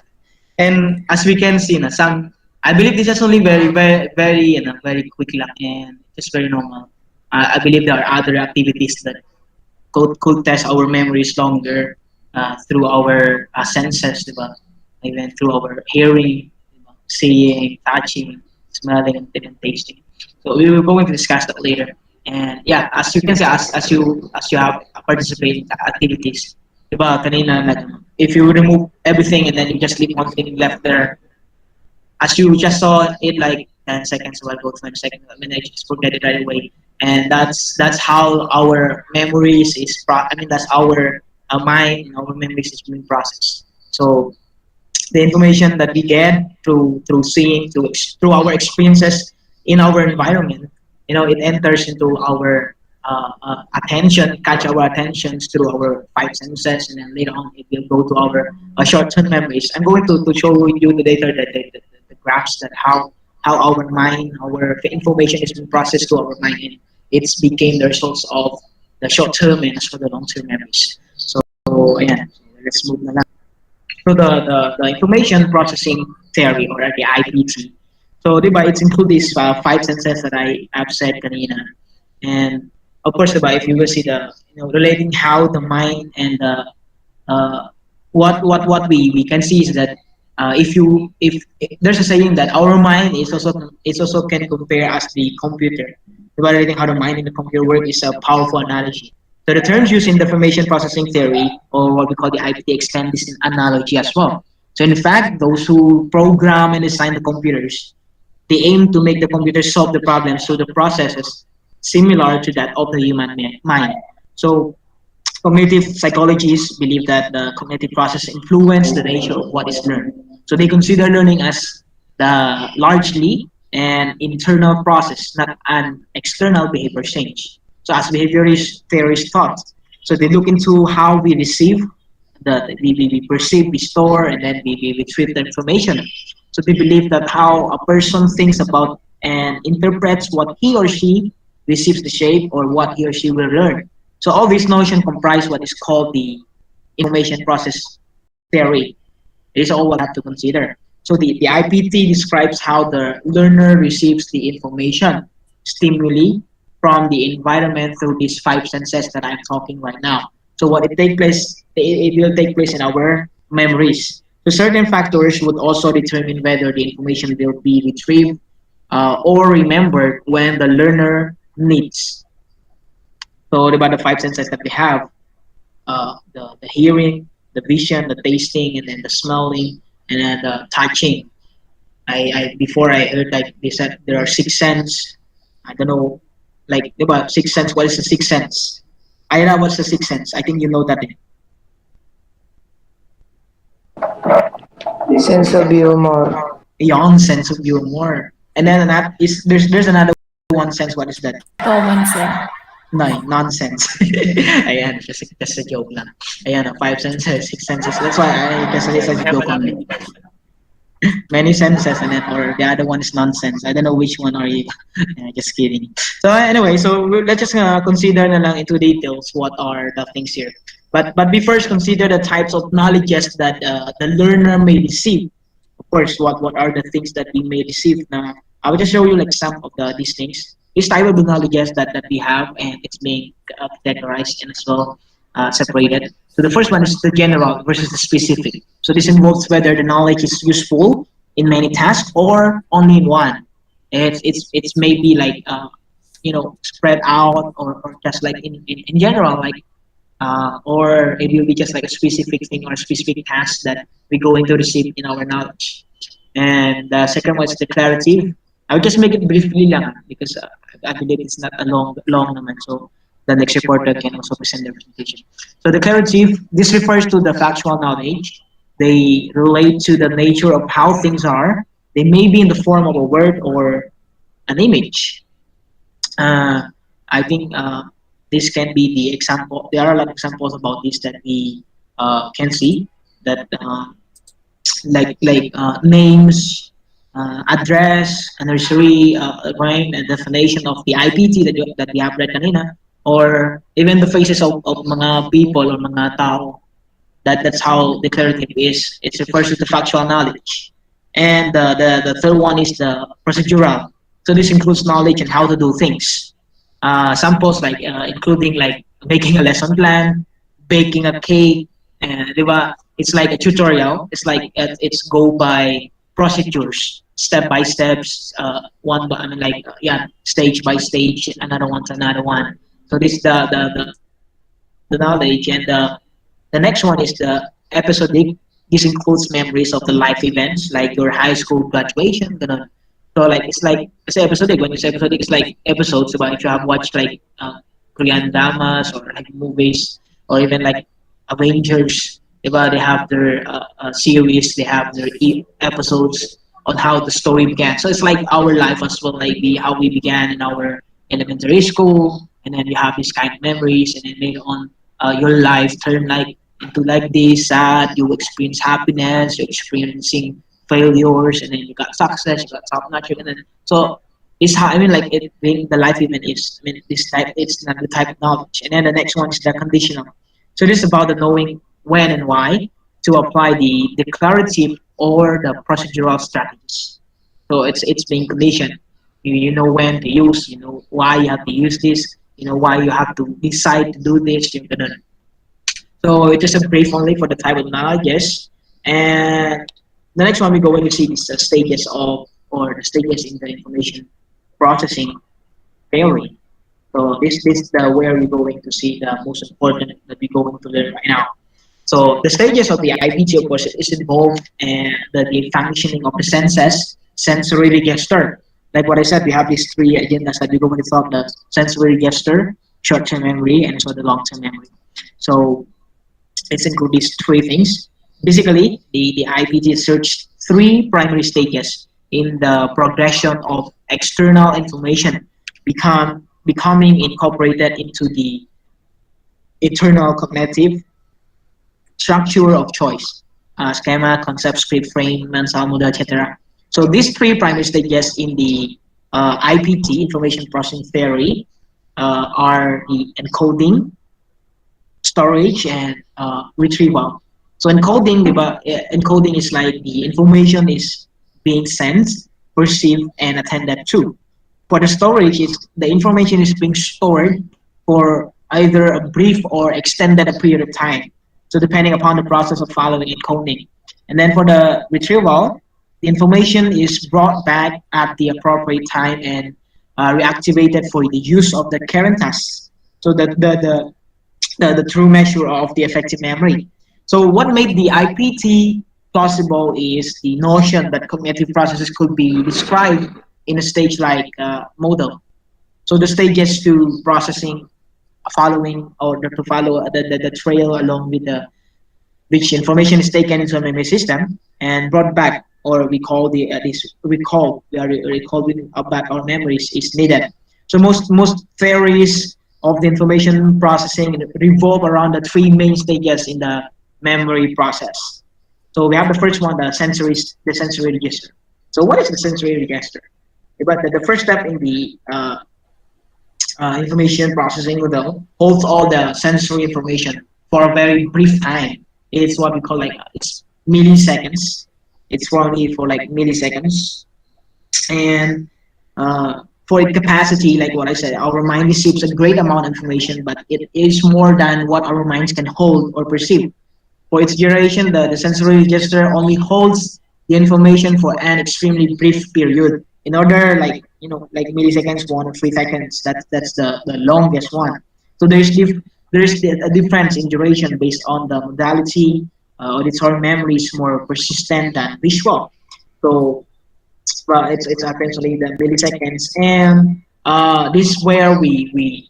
And as we can see, I believe this is only very quick lang and just very normal. I believe there are other activities that could test our memories longer through our senses, diba? Even through our hearing, diba? Seeing, touching, smelling, and even tasting. So we will going to discuss that later. And yeah, as you can see, as you have participating activities, diba? Kanina, if you remove everything and then you just leave one thing left there, as you just saw it like 10 seconds ago, 20 seconds, I mean, I just forget it right away. And that's how our memories is. That's our mind, our memories is being processed. So the information that we get through seeing, through our experiences in our environment, it enters into our attention, catch our attentions through our five senses, and then later on it will go to our short-term memories. I'm going to show you later the graphs that how our mind, our information is being processed to our mind, and it's became the results of the short-term and as well the long-term memories. So ayan, let's move na lang. So the information processing theory or the IPT. So diba, it's include these five senses that I have said kanina. And of course, diba, if you will see the relating how the mind and what we can see is that if there's a saying that our mind is also can compare as the computer. Evaluating how the mind and the computer work is a powerful analogy. So the terms used in the information processing theory, or what we call the IPT, extend this analogy as well. So in fact, those who program and design the computers, they aim to make the computer solve the problems through the processes similar to that of the human mind. So cognitive psychologists believe that the cognitive process influence the nature of what is learned. So they consider learning as the largely an internal process, not an external behavior change. So as behaviorist theorists thought, so they look into how we receive, we perceive, we store, and then we retrieve the information. So they believe that how a person thinks about and interprets what he or she receives the shape or what he or she will learn. So all these notions comprise what is called the information process theory. It is all what I have to consider. So the IPT describes how the learner receives the information, stimuli from the environment through these five senses that I'm talking right now. So what it will take place in our memories. So certain factors would also determine whether the information will be retrieved or remembered when the learner needs. So about the five senses that we have, the hearing, the vision, the tasting, and then the smelling, and then the touching. I before I heard like they said there are six sense. I don't know, like about six sense. What is the sixth sense? Ira, what's the sixth sense? I think you know that. Sense of humor. Beyond sense of humor. And then that is there's another one sense. What is that? Common sense. No, nonsense. Ayan, just a joke lang. Ayan, five senses, six senses. That's why I guess it's a joke only. Many senses, and then or the other one is nonsense. I don't know which one are you. Yeah, just kidding. So anyway, let's just consider na lang into details what are the things here. But we first consider the types of knowledges that the learner may receive. Of course, what are the things that we may receive? Now, I will just show you like some of these things. This type of knowledges that we have, and it's being categorized and as well separated. So the first one is the general versus the specific. So this involves whether the knowledge is useful in many tasks or only in one. It's maybe like spread out or just like in general, like or it will be just like a specific thing or a specific task that we're going to receive in our knowledge. And the second one is declarative. I'll just make it briefly lang because I believe it's not a long naman. So the next reporter can also present their presentation. So declarative, this refers to the factual knowledge. They relate to the nature of how things are. They may be in the form of a word or an image. I think this can be the example. There are a lot of examples about this that we can see that like names, address, anniversary, rhyme, and definition of the IPT that we have read kanina, or even the faces of mga people or mga tao. That's how declarative is. It refers to the factual knowledge. And the third one is the procedural. So this includes knowledge and how to do things. Samples like including like making a lesson plan, baking a cake, and it's like a tutorial. It's like it's go by procedures, step by steps, stage by stage, another one to another one. So this is the knowledge, and the next one is the episodic. This includes memories of the life events like your high school graduation. So like it's episodic. When you say episodic, it's like episodes. About if you have watched like Korean dramas or like movies or even like Avengers, they have their series. They have their episodes on how the story began. So it's like our life as well, like how we began in our elementary school, and then you have these kind of memories, and then later on, your life turned like into like this sad. You experience happiness, you're experiencing failures, and then you got success, you got top notch, and then so it's how like it being the life event is. This type it's not the type of knowledge, and then the next one is the conditional. So this is about the knowing when and why to apply the declarative or the procedural strategies. So it's being conditioned. You know when to use, you know why you have to use this, you know why you have to decide to do this. So it is a brief only for the type of knowledge. And the next one we're going to see is the stages the stages in the information processing theory. So this is where we're going to see the most important that we're going to learn right now. So the stages of the IPG, of course, is involved in the functioning of the senses, sensory register. Like what I said, we have these three agendas that we're going to talk: the sensory register, short-term memory, and so the long-term memory. So it's include these three things. Basically, the IPG searched three primary stages in the progression of external information becoming incorporated into the internal cognitive structure of choice, schema, concept, script, frame, mental model, etc. So these three primary stages in the IPT, information processing theory, are the encoding, storage, and retrieval. So encoding is like the information is being sent, perceived, and attended to. For the storage, the information is being stored for either a brief or extended period of time. So depending upon the process of following encoding. And then for the retrieval, the information is brought back at the appropriate time and reactivated for the use of the current tasks. So the true measure of the effective memory. So what made the IPT possible is the notion that cognitive processes could be described in a stage like model. So the stages to processing, following, or to follow the trail along with the which information is taken into a memory system and brought back, or we call the this recalled with back our memories is needed. So most theories of the information processing revolve around the three main stages in the memory process. So we have the first one, the sensory register. So what is the sensory register? But the first step in the information processing model holds all the sensory information for a very brief time. It's what we call like it's milliseconds. It's only for like milliseconds, and for its capacity, like what I said, our mind receives a great amount of information, but it is more than what our minds can hold or perceive. For its duration, the sensory register only holds the information for an extremely brief period. In order, like milliseconds, 1 or 3 seconds, that's the longest one. So there's a difference in duration based on the modality. Auditory memory is more persistent than visual. So well, it's essentially the milliseconds, and this is where we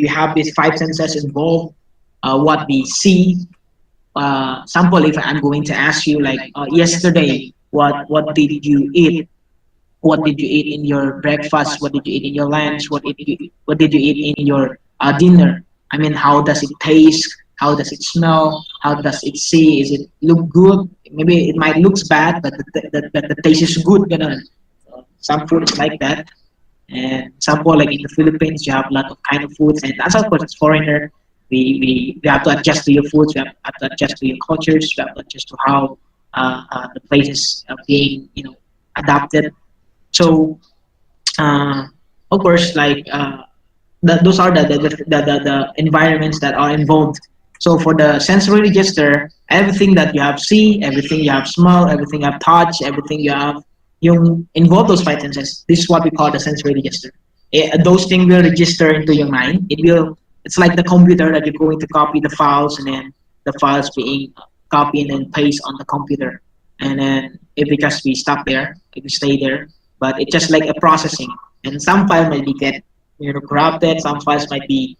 have these five senses involved. What we see. Sample, if I'm going to ask you like yesterday, what did you eat? What did you eat in your breakfast? What did you eat in your lunch? What did you eat in your dinner? I mean, how does it taste? How does it smell? How does it see? Is it look good? Maybe it might looks bad, but the taste is good. Some food is like that, and some more like in the Philippines, you have a lot of kind of foods, and as of course, as foreigner, we have to adjust to your foods. We have to adjust to your cultures. We have to adjust to how the places are being adapted. So of course, like those are the environments that are involved. So for the sensory register, everything that you have see, everything you have smell, everything you have touch, everything you involve those five senses. This is what we call the sensory register. Those things will register into your mind. It's like the computer that you're going to copy the files, and then the files being copied and paste on the computer. And then because we stop there, if we stay there, but it's just like a processing. And some files might be get corrupted. Some files might be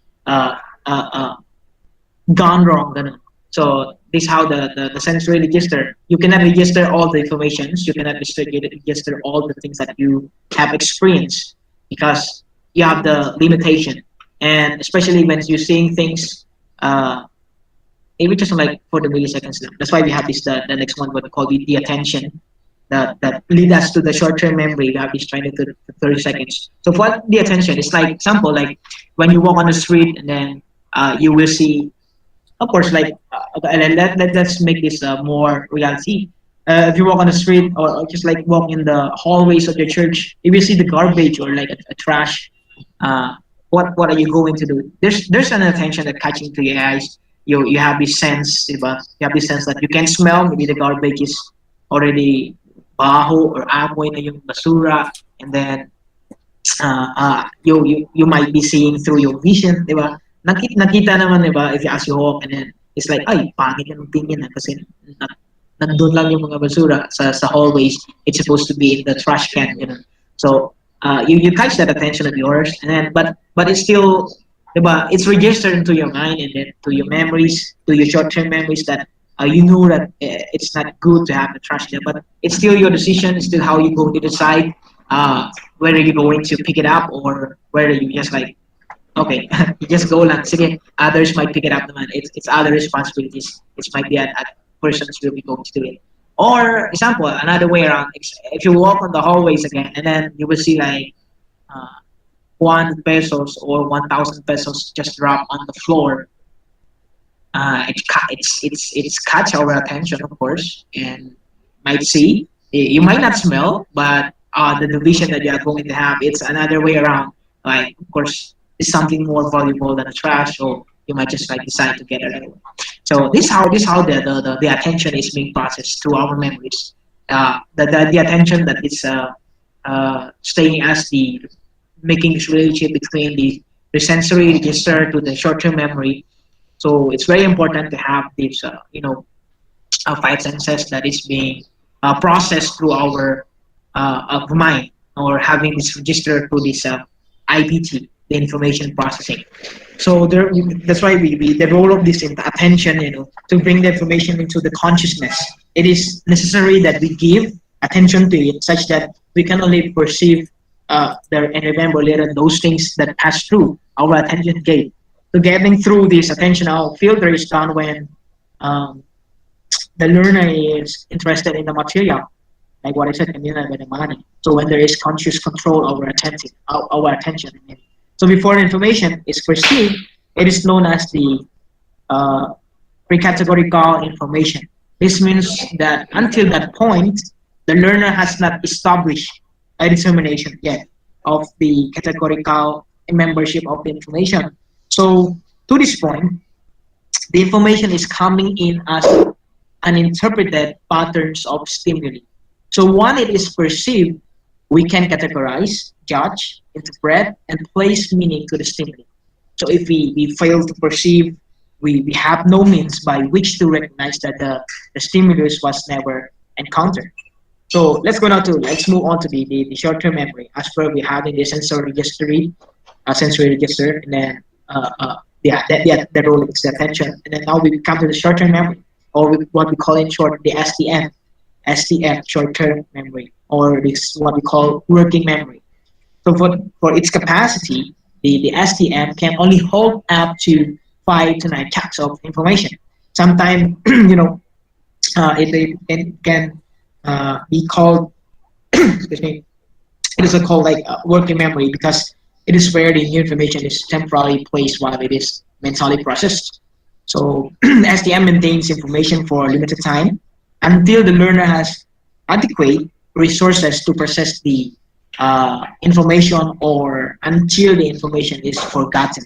gone wrong. So this is how the sensory register. You cannot register all the informations. You cannot register all the things that you have experienced because you have the limitation. And especially when you're seeing things, it just like for the milliseconds. That's why we have this the next one, what we call the attention, that lead us to the short-term memory. We have this 20 to 30 seconds. So for the attention, it's like example, like when you walk on the street and then you will see. Of course, like let's make this more reality. If you walk on the street or just like walk in the hallways of your church, if you see the garbage or like a trash, what are you going to do? There's an attention that catching to your eyes. You have this sense, diba? You have this sense that you can smell. Maybe the garbage is already baho or amoy na yung basura, and then you might be seeing through your vision, diba? Nakita naman, diba, if you ask you walk, and then it's like, ay, pangit yung tingin kasi nandun lang yung mga basura sa hallways. It's supposed to be in the trash can, So you catch that attention of yours, and then but it's still, diba, it's registered into your mind and then to your memories, to your short-term memories that you know that it's not good to have the trash there, but it's still your decision. It's still how you're going to decide whether you're going to pick it up or whether you just like, okay, you just go lang. Sige, others might pick it up naman. It's other responsibilities. It might be a persons will be going to do it. Or example, another way around. If you walk on the hallways again, and then you will see like 1 pesos or 1,000 pesos just drop on the floor. It's catch our attention, of course, and might see. You might not smell, but the division that you are going to have, it's another way around. Like, of course, it's something more valuable than a trash, or you might just like decide to get it anyway. So this how the attention is being processed through our memories. The attention that is staying as the making this relationship between the sensory register to the short-term memory. So it's very important to have these, five senses that is being processed through our mind, or having this register through this IPT, the information processing. So that's why the role of this attention, to bring the information into the consciousness. It is necessary that we give attention to it, such that we can only perceive and remember later those things that pass through our attention gate. So getting through this attentional filter is done when the learner is interested in the material, like what I said, kanina by the money. So when there is conscious control over our attention. So before information is perceived, it is known as the pre-categorical information. This means that until that point, the learner has not established a determination yet of the categorical membership of the information. So to this point, the information is coming in as uninterpreted patterns of stimuli. So when it is perceived, we can categorize, judge, interpret, and place meaning to the stimuli. So if we fail to perceive, we have no means by which to recognize that the stimulus was never encountered. So let's move on to the short-term memory. As per we have in the sensory register, and then the role is the attention. And then now we come to the short-term memory, or what we call in short the STM, short-term memory, or this what we call working memory. So for its capacity, the STM can only hold up to 5 to 9 chunks of information. Sometimes it can be called excuse me, it is called like working memory, because it is where the new information is temporarily placed while it is mentally processed. So STM maintains information for a limited time until the learner has adequate resources to process the information, or until the information is forgotten.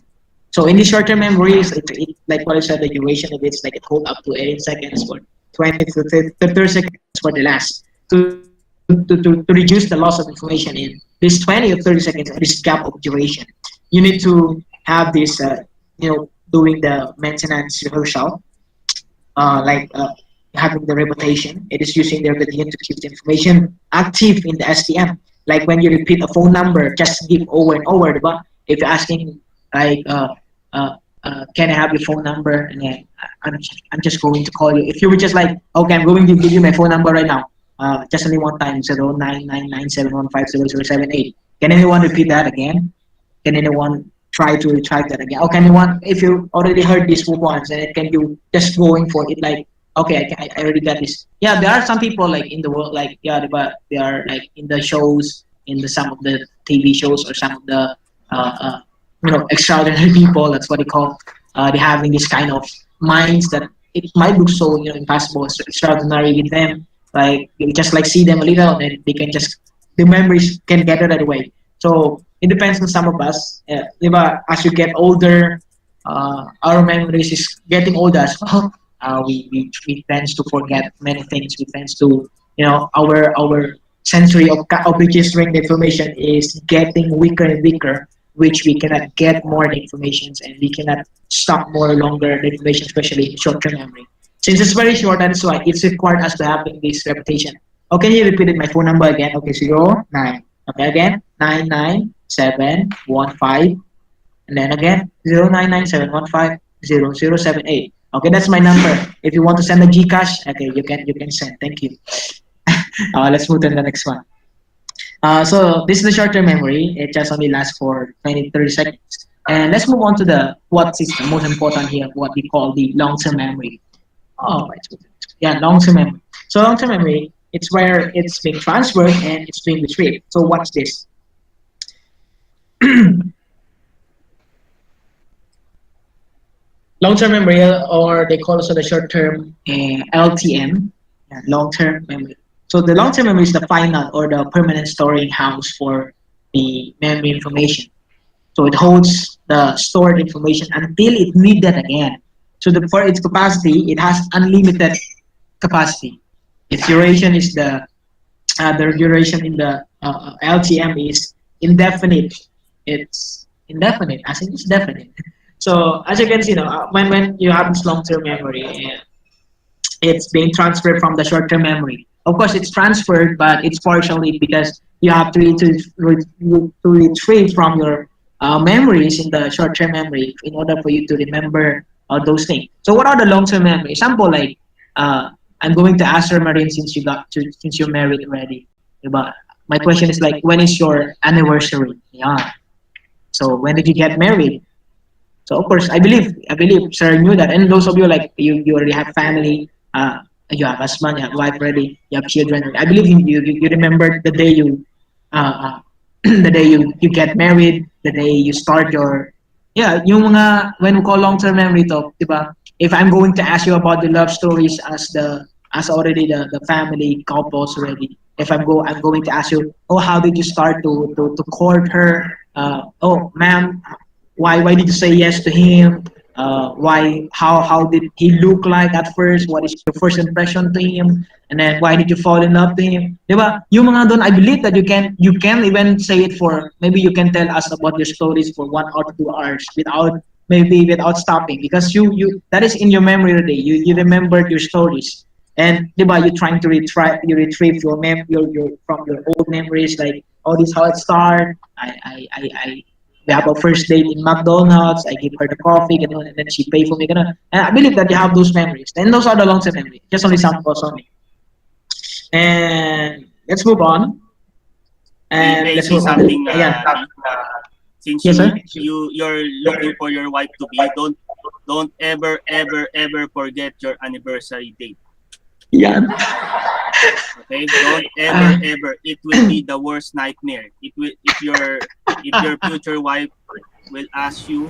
So in the short-term memories, it like what I said, the duration of it's like it hold up to 18 seconds for 20 to 30 seconds for the last. To reduce the loss of information in this 20 or 30 seconds, this gap of duration, you need to have this, doing the maintenance rehearsal, having the repetition. It is using the repetition to keep the information active in the STM. Like when you repeat a phone number, just give over and over. But if you're asking like, can I have your phone number? And then I'm just going to call you. If you were just like, okay, I'm going to give you my phone number right now. Just only one time, 099971500078. Can anyone repeat that again? Can anyone try to retract that again? Or can anyone, if you already heard this once, and can you just going for it like, okay, I already got this. Yeah, there are some people like in the world, like but they are like in the shows, some of the TV shows, or some of the extraordinary people. That's what they call. They having this kind of minds that it might look so impossible, extraordinary with them. Like you just like see them a little, and they can just the memories can gather that way. So it depends on some of us. As you get older, our memories is getting older as well. We tend to forget many things. We tend to, our sensory of registering the information is getting weaker and weaker, which we cannot get more information, and we cannot stock more longer the information, especially in short-term memory. Since it's very short, that is why it's required us to have this repetition. Okay, you repeated my phone number again. Okay, 09. Okay, again 99715, and then again 0997150078. Okay, that's my number. If you want to send a GCash, okay, you can send. Thank you. Let's move to the next one. So this is the short-term memory. It just only lasts for 20-30 seconds. And let's move on to what is the most important here, what we call the long-term memory. Long-term memory. So long-term memory, it's where it's being transferred and it's being retrieved. So what's this? Long-term memory, or they call also the short-term LTM, long-term memory. So the long-term memory is the final or the permanent storing house for the memory information. So it holds the stored information until it needed again. So for its capacity, it has unlimited capacity. Its duration is the duration in the LTM is indefinite it's indefinite, as in it's definite. So as you can see, when you have this long-term memory, it's being transferred from the short-term memory. Of course, it's transferred, but it's partially because you have to retrieve from your memories in the short-term memory in order for you to remember those things. So, what are the long-term memory? Example like, I'm going to ask her, Marine, since you're married already. But my question is like, when is your anniversary? Yeah. So, when did you get married? So of course, I believe sir knew that, and those of you like you already have family, you have husband, you have wife already, you have children. I believe you remember the day the day you get married, the day you start your, yeah, yung mga when we call long term memory to, diba? If I'm going to ask you about the love stories as already the family couples already. If I'm going to ask you, oh, how did you start to court her? Oh, ma'am, why did you say yes to him? Why how did he look like at first? What is your first impression to him? And then why did you fall in love to him? Diba? Yung mga doon, I believe that you can even say it for, maybe you can tell us about your stories for 1 or 2 hours without stopping, because you that is in your memory already. You remembered your stories. And diba, you're trying to retrieve your from your old memories, like, oh, this is how it started. I we have a first date in McDonald's. I give her the coffee, ganun, and then she pay for me. Ganun. And I believe that you have those memories. And those are the long-term memories. Just only samples only. And let's move on. And May I let's say move on. something, Ayan. since Yes, sir. you're looking for your wife to be, don't ever forget your anniversary date. Yan. Okay, don't ever. It will be the worst nightmare. It will if your future wife will ask you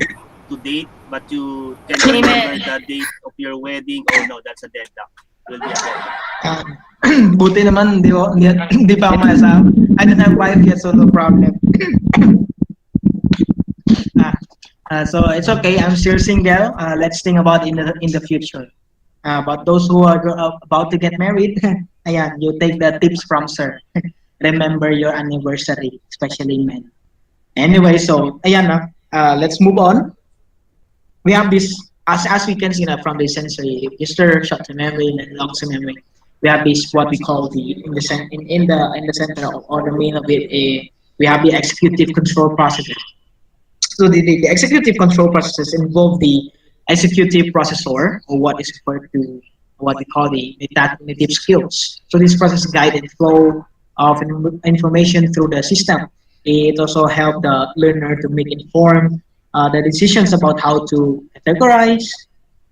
to date, but you can remember the date of your wedding. Oh no, that's a deadlock. Will be a deadlock. Buti naman, di pa ako maasawa. I don't have wife yet, so no problem. So it's okay. I'm still single. Let's think about in the future. But those who are about to get married, ayan, you take the tips from sir. Remember your anniversary, especially men. Anyway, so ayan na. Let's move on. We have this, as we can see na from the sensory, short-term memory and long-term memory. We have this what we call in the center or the main of it. We have the executive control processes. So the executive control processes involve the executive processor, or what is referred to what we call the metacognitive skills. So this process guide the flow of information through the system. It also helps the learner to make informed the decisions about how to categorize,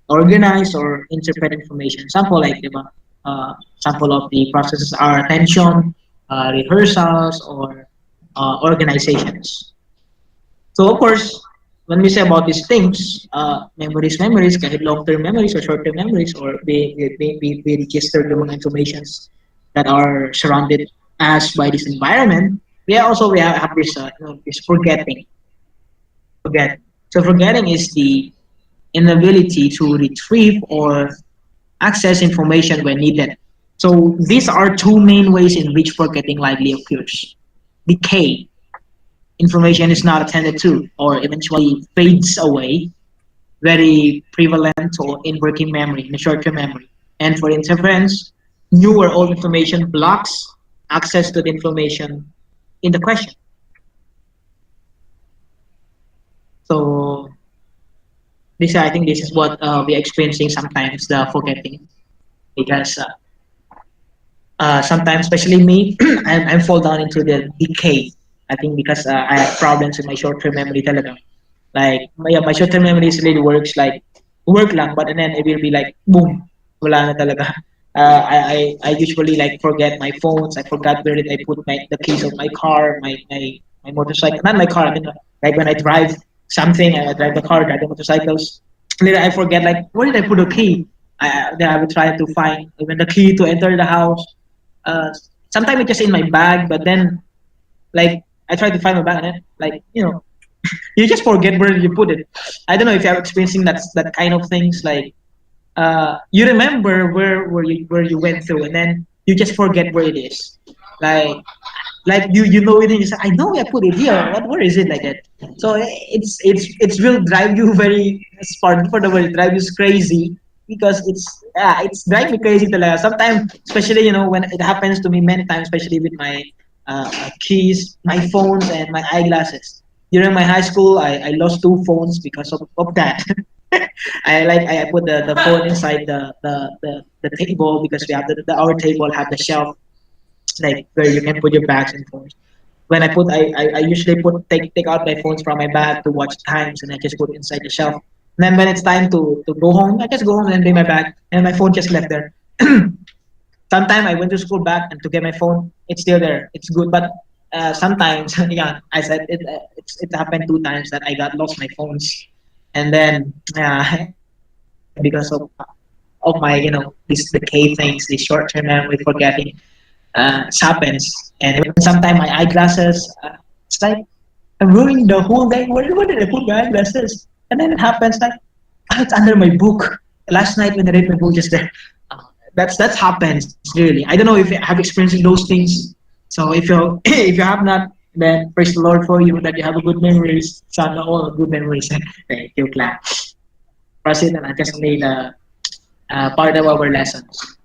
organize, or interpret information. Sample of the processes are attention, rehearsals, or organizations. So of course, when we say about these things, memories, kahit long-term memories or short-term memories, or we register the mga informations that are surrounded us by this environment. We have this forgetting. So forgetting is the inability to retrieve or access information when needed. So these are two main ways in which forgetting likely occurs. Decay. Information is not attended to or eventually fades away, very prevalent or in working memory, in the short-term memory. And for interference, new or old information blocks access to the information in the question. So I think this is what we're experiencing sometimes, the forgetting, because sometimes, especially me, I fall down into the decay. I think because I have problems with my short-term memory talaga. Like, my short-term memory really works like, work lang, but then it will be like, boom, wala na talaga. I usually like forget my phones. I forgot where did I put the keys of my car, my motorcycle, not my car, I mean, like when I drive something, I drive the car, drive the motorcycles. Later I forget, like, where did I put the key? Then I would try to find even the key to enter the house. Sometimes it's just in my bag, but then, like, I try to find my bag and then, like, you just forget where you put it. I don't know if you're experiencing that kind of things, like, you remember where you went through, and then you just forget where it is. Like, like you know it and you say, I know I put it here. Where is it like that? So it's will drive you very, pardon for the word, drive you crazy because it's drive me crazy talaga. Sometimes, especially when it happens to me many times, especially with my keys, my phones, and my eyeglasses. During my high school, I lost two phones because of that. I put the phone inside the table because we have our table have the shelf like where you can put your bags and phones. When I usually take out my phones from my bag to watch times and I just put it inside the shelf. And then when it's time to go home, I just go home and bring my bag and my phone just left there. Sometimes I went to school back and to get my phone, it's still there. It's good, but sometimes, yeah, I said it happened two times that I got lost my phones, and then because of my these decay things, the short term memory forgetting happens, and even sometimes my eyeglasses, it's like I'm ruining the whole day. Where did I put my eyeglasses? And then it happens like it's under my book. Last night when I read my book, just there. That's happens really. I don't know if you have experienced those things. So if you if you have not, then praise the Lord for you that you have a good memories. Sana all good memories. Thank you, clap. Proceed and I just made a part of our lessons.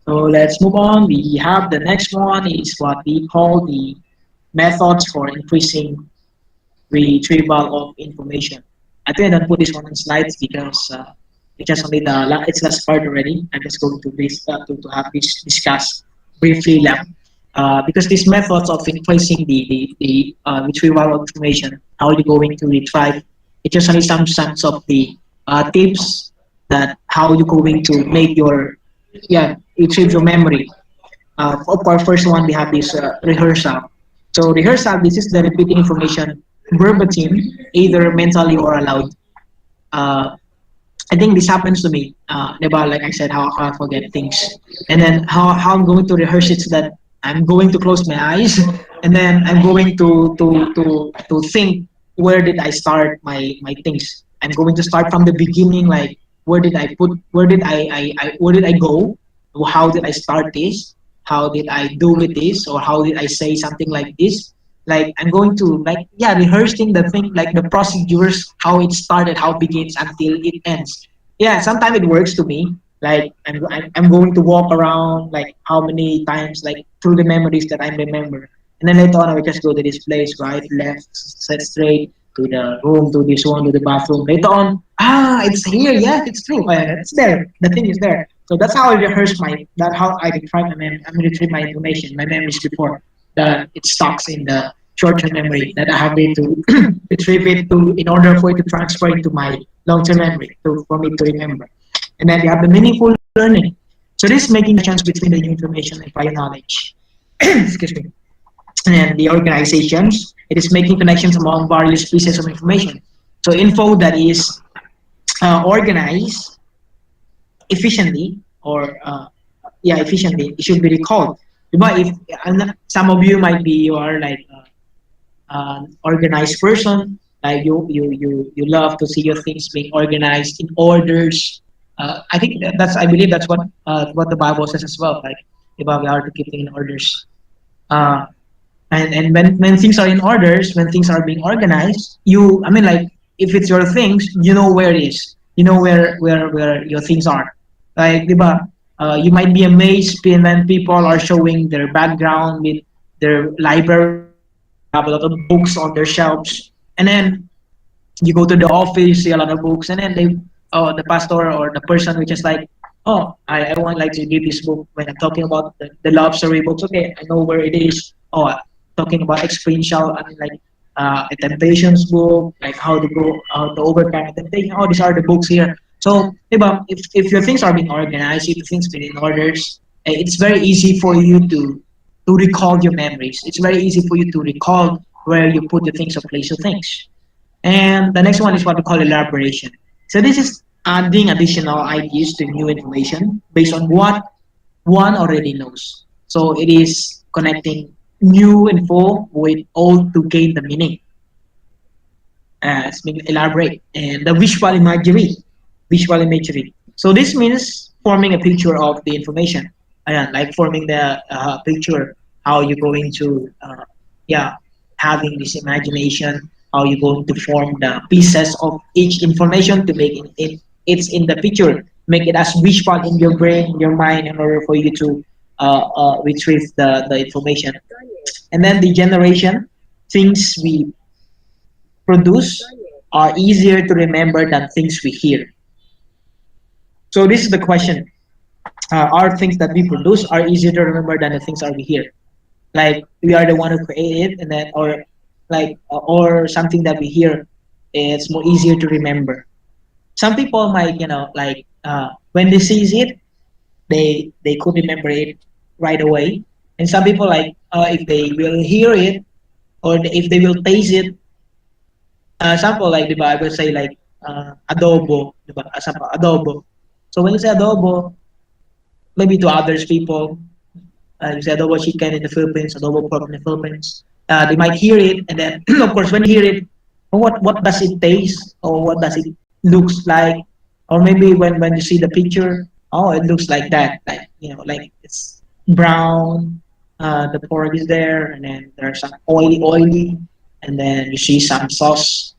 So let's move on. We have the next one is what we call the methods for increasing retrieval of information. I think I don't put this one on slides because it's just only it's last part already. I'm just going to to have this discussed briefly left. Because these methods of increasing the retrieval of information, how you're going to retrieve, it's just only some sense of the tips that how you're going to make your retrieve your memory. Of course, first one we have this rehearsal. So rehearsal, this is the repeating information verbatim, either mentally or aloud. I think this happens to me. About like I said, how I forget things, and then how I'm going to rehearse it so that I'm going to close my eyes, and then I'm going to think where did I start my things. I'm going to start from the beginning, like where did I go, how did I start this, how did I do with this, or how did I say something like this. Like I'm going to rehearsing the thing, like the procedures, how it started, how it begins until it ends. Yeah, sometimes it works to me. Like I'm going to walk around like how many times like through the memories that I remember, and then later on I will just go to this place, right, left, set straight to the room, to this one, to the bathroom. Later on, it's here. Yeah, it's true. It's there. The thing is there. So that's how I rehearse how I retrieve retrieve my information, my memories before that it stocks in the short-term memory that I have to retrieve it to in order for it to transfer into my long-term memory for me to remember. And then you have the meaningful learning. So this is making connections between the new information and prior knowledge. Excuse me. And the organizations, it is making connections among various pieces of information. So info that is organized efficiently or efficiently, it should be recalled. But if some of you might be, you are like organized person, like you love to see your things being organized in orders. I think I believe that's what the Bible says as well. Like about we are to keep things in orders. And when things are in orders, when things are being organized, like if it's your things, you know where it is. You know where your things are. Like diba, you might be amazed when people are showing their background with their library, have a lot of books on their shelves, and then you go to the office, see a lot of books, and then the pastor or the person which is like, oh, I want like to give this book when I'm talking about the love story books. Okay, I know where it is. Oh, talking about experiential, a temptations book, like how to overcome temptation. Oh, these are the books here. So, if your things are being organized, if things been in orders, it's very easy for you to recall your memories. It's very easy for you to recall where you put the things or place your things. And the next one is what we call elaboration. So this is adding additional ideas to new information based on what one already knows. So it is connecting new info with old to gain the meaning. It's being elaborate. And the visual imagery. So this means forming a picture of the information. Like forming the picture how you're going to yeah having this imagination, how you're going to form the pieces of each information to make it's in the picture, make it as visual in your brain, your mind, in order for you to retrieve the information. And then the generation, things we produce are easier to remember than things we hear. So this is the question: are things that we produce are easier to remember than the things that we hear? Like we are the one who create it, and then or something that we hear, it's more easier to remember. Some people might like when they sees it, they could remember it right away, and some people like if they will hear it or if they will taste it. Example like the Bible say like adobo, diba? Example, adobo. So when you say adobo, maybe to others people, you say adobo chicken in the Philippines, adobo pork in the Philippines. They might hear it, and then of course when you hear it, what does it taste or what does it looks like? Or maybe when you see the picture, oh, it looks like that, like like it's brown. The pork is there, and then there's some oily, and then you see some sauce,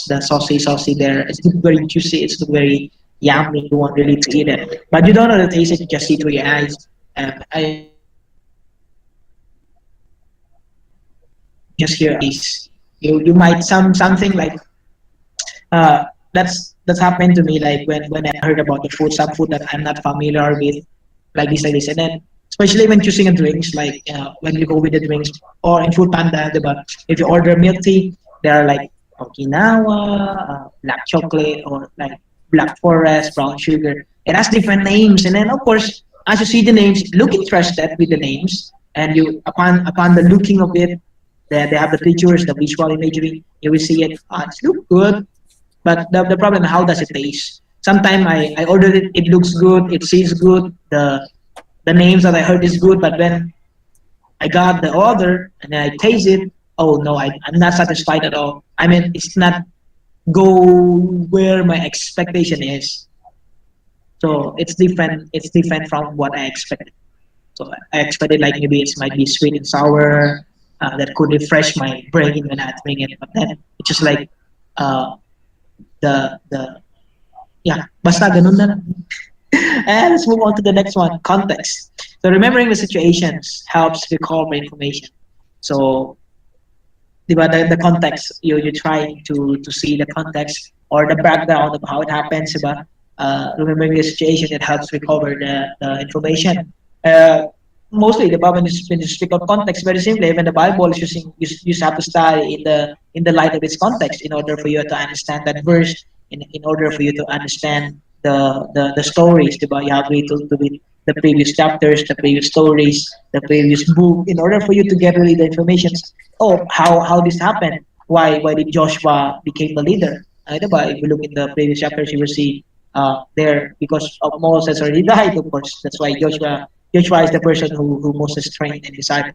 the saucy there. It's look very juicy. It's look very yummy. You want really to eat it, but you don't know the taste. You just see through your eyes. I just hear is you might something like that's happened to me like when I heard about the food, some food that I'm not familiar with, like this, and then especially when choosing a drinks, like when you go with the drinks or in Food Panda, diba? If you order milk tea, there are like Okinawa, black chocolate, or like black forest, brown sugar. It has different names, and then of course, as you see the names, look interested with the names, and you upon the looking of it, they have the pictures, the visual imagery. You will see it. It looks good, but the problem, how does it taste? Sometimes I ordered it, it looks good, it seems good, the names that I heard is good, but when I got the order and then I taste it, oh no, I'm not satisfied at all. I mean, it's not go where my expectation is. So it's different from what I expected. So I expected like maybe it might be sweet and sour, that could refresh my brain when I drink it, but then it's just like uh, the yeah, basta ganun na lang. And let's move on to the next one, context. So remembering the situations helps recall the information. So diba, the context, you try to see the context or the background of how it happens, diba? Remembering the situation, it helps recover the information. Mostly the Bible, when you speak of context, very simply, even the Bible is using you have to study in the light of its context in order for you to understand that verse, in order for you to understand the stories, diba? You have to read the previous chapters, the previous stories, the previous book, in order for you to get really the information. Oh, how this happened? Why did Joshua became the leader? Diba? If you look in the previous chapters, you will see there because of Moses already died. Of course, that's why Joshua is the person who Moses trained and decided.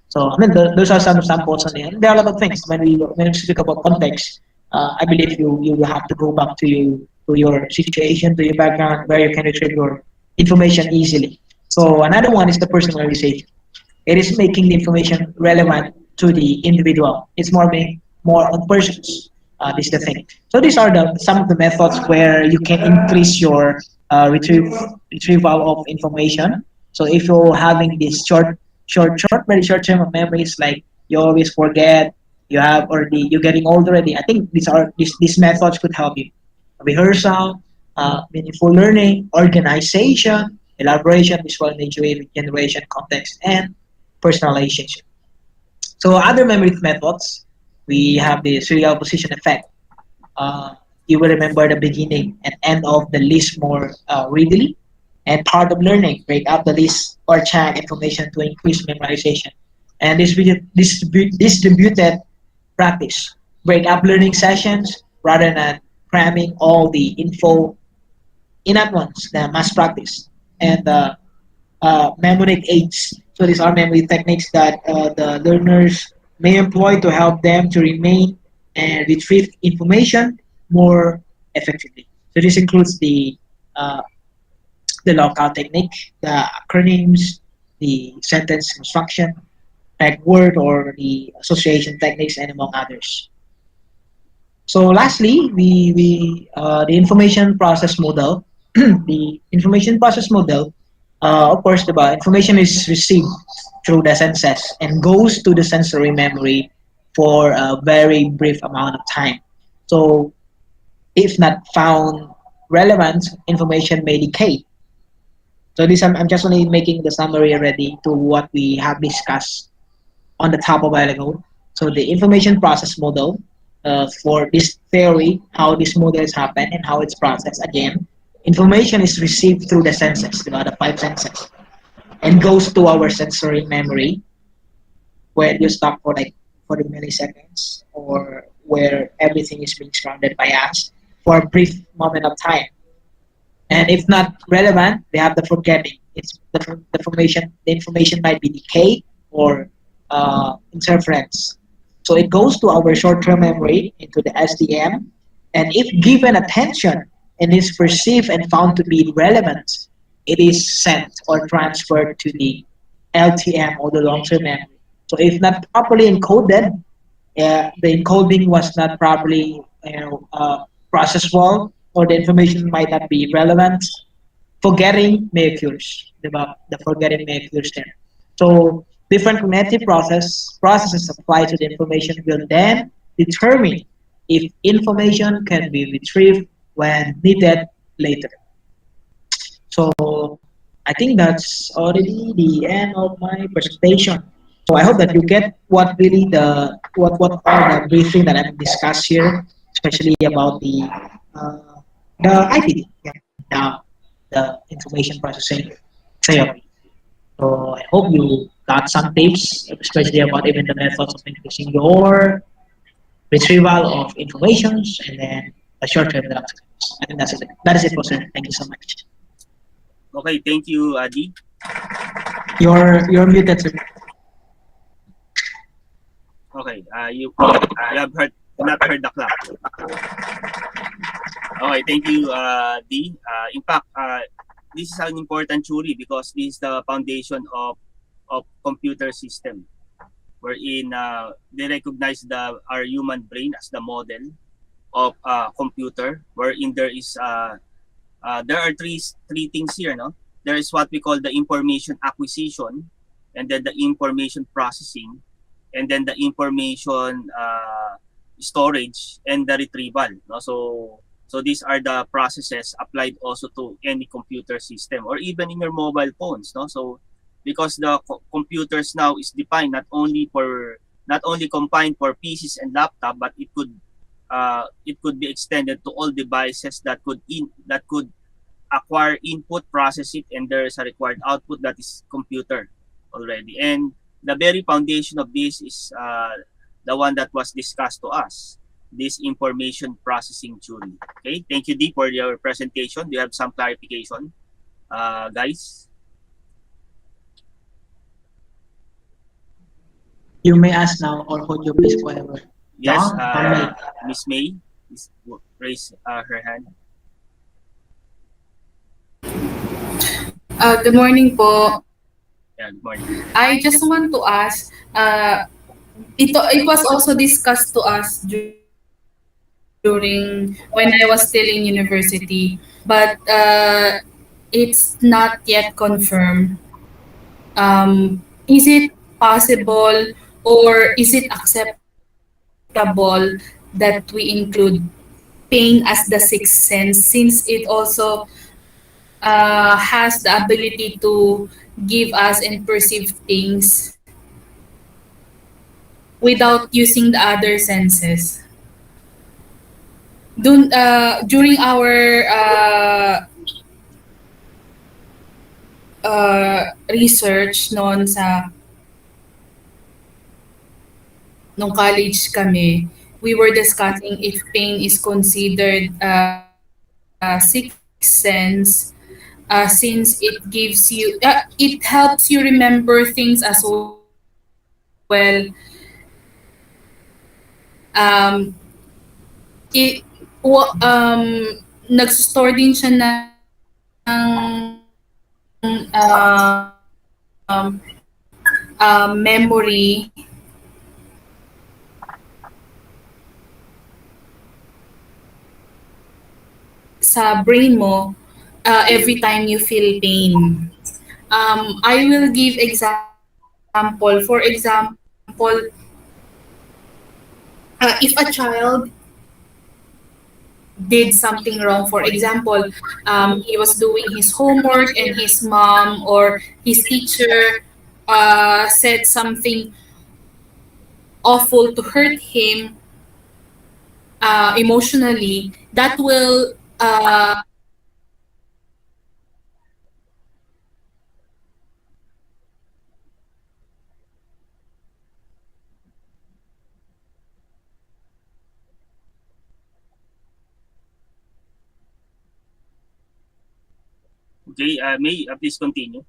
So I mean, those are some samples on it. There are a lot of things when we speak about context. I believe you will have to go back to your situation, to your background, where you can retrieve your information easily. So another one is the personalization. It is making the information relevant to the individual. It's more on persons. This is the thing. So these are some of the methods where you can increase your retrieval of information. So if you're having this very short term of memories, like you always forget, you have already you're getting old already. I think these methods could help you. Rehearsal, meaningful learning, organization, elaboration, visual imagery, generation, context, and personalization. So other memory methods, we have the serial position effect. You will remember the beginning and end of the list more readily. And part of learning, break up the list or chunk information to increase memorization. And distributed practice, break up learning sessions rather than cramming all the info in at once, the mass practice. And mnemonic aids. So these are memory techniques that the learners may employ to help them to remain and retrieve information more effectively. So this includes uh, the lockout technique, the acronyms, the sentence construction, peg word or the association techniques, and among others. So lastly, the information process model. The information process model, of course, the information is received through the senses and goes to the sensory memory for a very brief amount of time. So if not found relevant, information may decay. So this I'm just only making the summary already to what we have discussed on the top of a while ago. So the information process model for this theory, how these models happen and how it's processed again. Information is received through the senses, the five senses, and goes to our sensory memory where you stop for like 40 milliseconds or where everything is being surrounded by us for a brief moment of time. And if not relevant, they have the forgetting. It's the information. The information might be decayed or interference. So it goes to our short-term memory into the SDM, and if given attention and is perceived and found to be relevant, it is sent or transferred to the LTM or the long-term memory. So if not properly encoded, the encoding was not properly processed well, or the information might not be relevant, forgetting may occur. The forgetting may occur there. So different cognitive processes applied to the information will then determine if information can be retrieved when needed later. So I think that's already the end of my presentation. So I hope that you get what really what are the briefing that I've discussed here, especially about the IPD, the information processing theory. So I hope you got some tips, especially about even the methods of increasing your retrieval of information and then a short-term and long-term. I think that's it. That is it, for sir. Thank you so much. Okay, thank you, Adi. You're muted, sir. Okay, you have not heard the clap. Okay, thank you, D. In fact, this is an important theory because this is the foundation of computer system, wherein they recognize our human brain as the model of computer, wherein there are three things here. No, there is what we call the information acquisition, and then the information processing, and then the information storage and the retrieval. No? So these are the processes applied also to any computer system or even in your mobile phones. No? So because the computers now is defined not only confined for PCs and laptop, but it could be extended to all devices that could acquire input, process it, and there is a required output that is computer already. And the very foundation of this is the one that was discussed to us, this information processing theory. Okay, thank you, Dee, for your presentation. Do you have some clarification, guys? You may ask now, or could you please whatever. Yes, John, Miss May, raise her hand. Good morning po. Yeah, good morning. I just want to ask, it was also discussed to us during when I was still in university, but it's not yet confirmed. Is it possible or is it acceptable that we include pain as the sixth sense, since it also has the ability to give us and perceive things without using the other senses? During our research noon nung college kami, we were discussing if pain is considered sixth sense, since it helps you remember things as well. Um, Nag-store din siya ng memory sa brain mo every time you feel pain. I will give example. For example, if a child did something wrong, for example, he was doing his homework and his mom or his teacher said something awful to hurt him emotionally, that will Okay, May, please continue.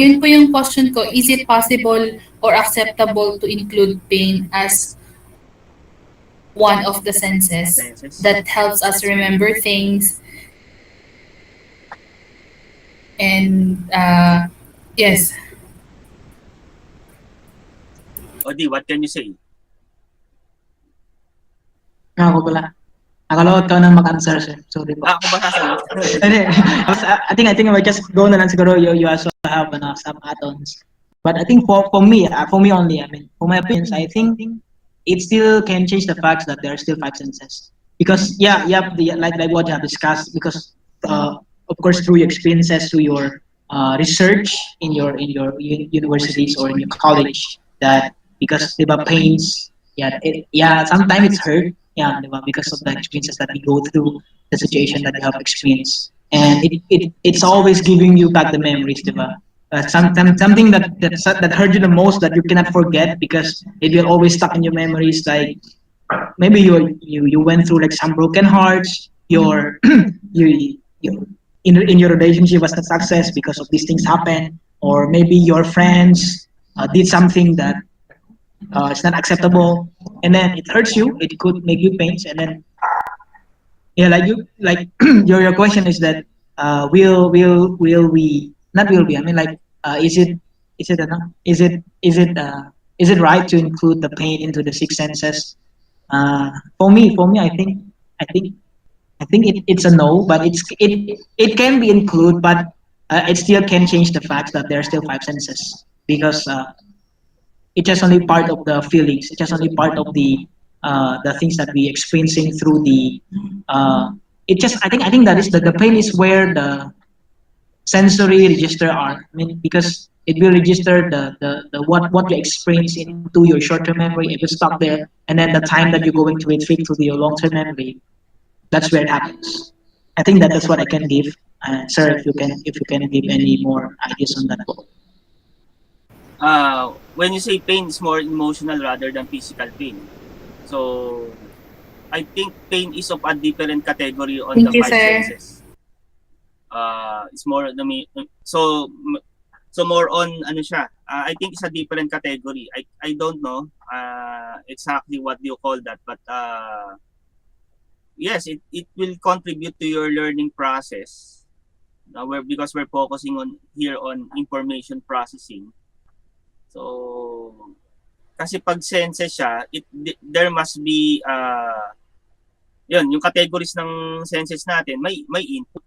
yun po yung question ko, is it possible or acceptable to include pain as one of the senses that helps us remember things? And yes. Odi, what can you say? Ako pala. Akala ko ikaw na mag-answer, sir. Sorry po. Ako ba sasagot? I think I might just go na lang siguro. You also have some add-ons. But I think for me only, I mean, for my opinions, I think it still can change the facts that there are still 5 senses. Because like what you have discussed, because of course through your experiences, through your research in your universities or in your college, that because diba pains, sometimes it's hurt, diba, because of the experiences that we go through, the situation that you have experienced, and it's always giving you back the memories, diba. Something that hurt you the most, that you cannot forget because it will always stuck in your memories. Like maybe you went through like some broken hearts, your you in your relationship was not success because of these things happen, or maybe your friends did something that it's not acceptable, and then it hurts you. It could make you pains, and then your question is that will we not will we? I mean, like is it right to include the pain into the 6 senses? For me, I think it's a no, but it can be included, but it still can change the fact that there are still 5 senses, because it's just only part of the feelings. It's just only part of the things that we experiencing through the. I think that is the pain is where the sensory register are. I mean, because it will register the what you experience into your short-term memory. It will stop there, and then the time that you're going to retrieve to your long-term memory, that's where it happens. I think that's what I can give, sir. If you can give any more ideas on that. When you say pain is more emotional rather than physical pain, so I think pain is of a different category on Thank the you, 5 sir. senses. It's more so more on ano siya. I think it's a different category. I don't know exactly what you call that, but yes, it will contribute to your learning process. Because we're focusing on information processing. So kasi pag senses siya, there must be yung categories ng senses natin, may input,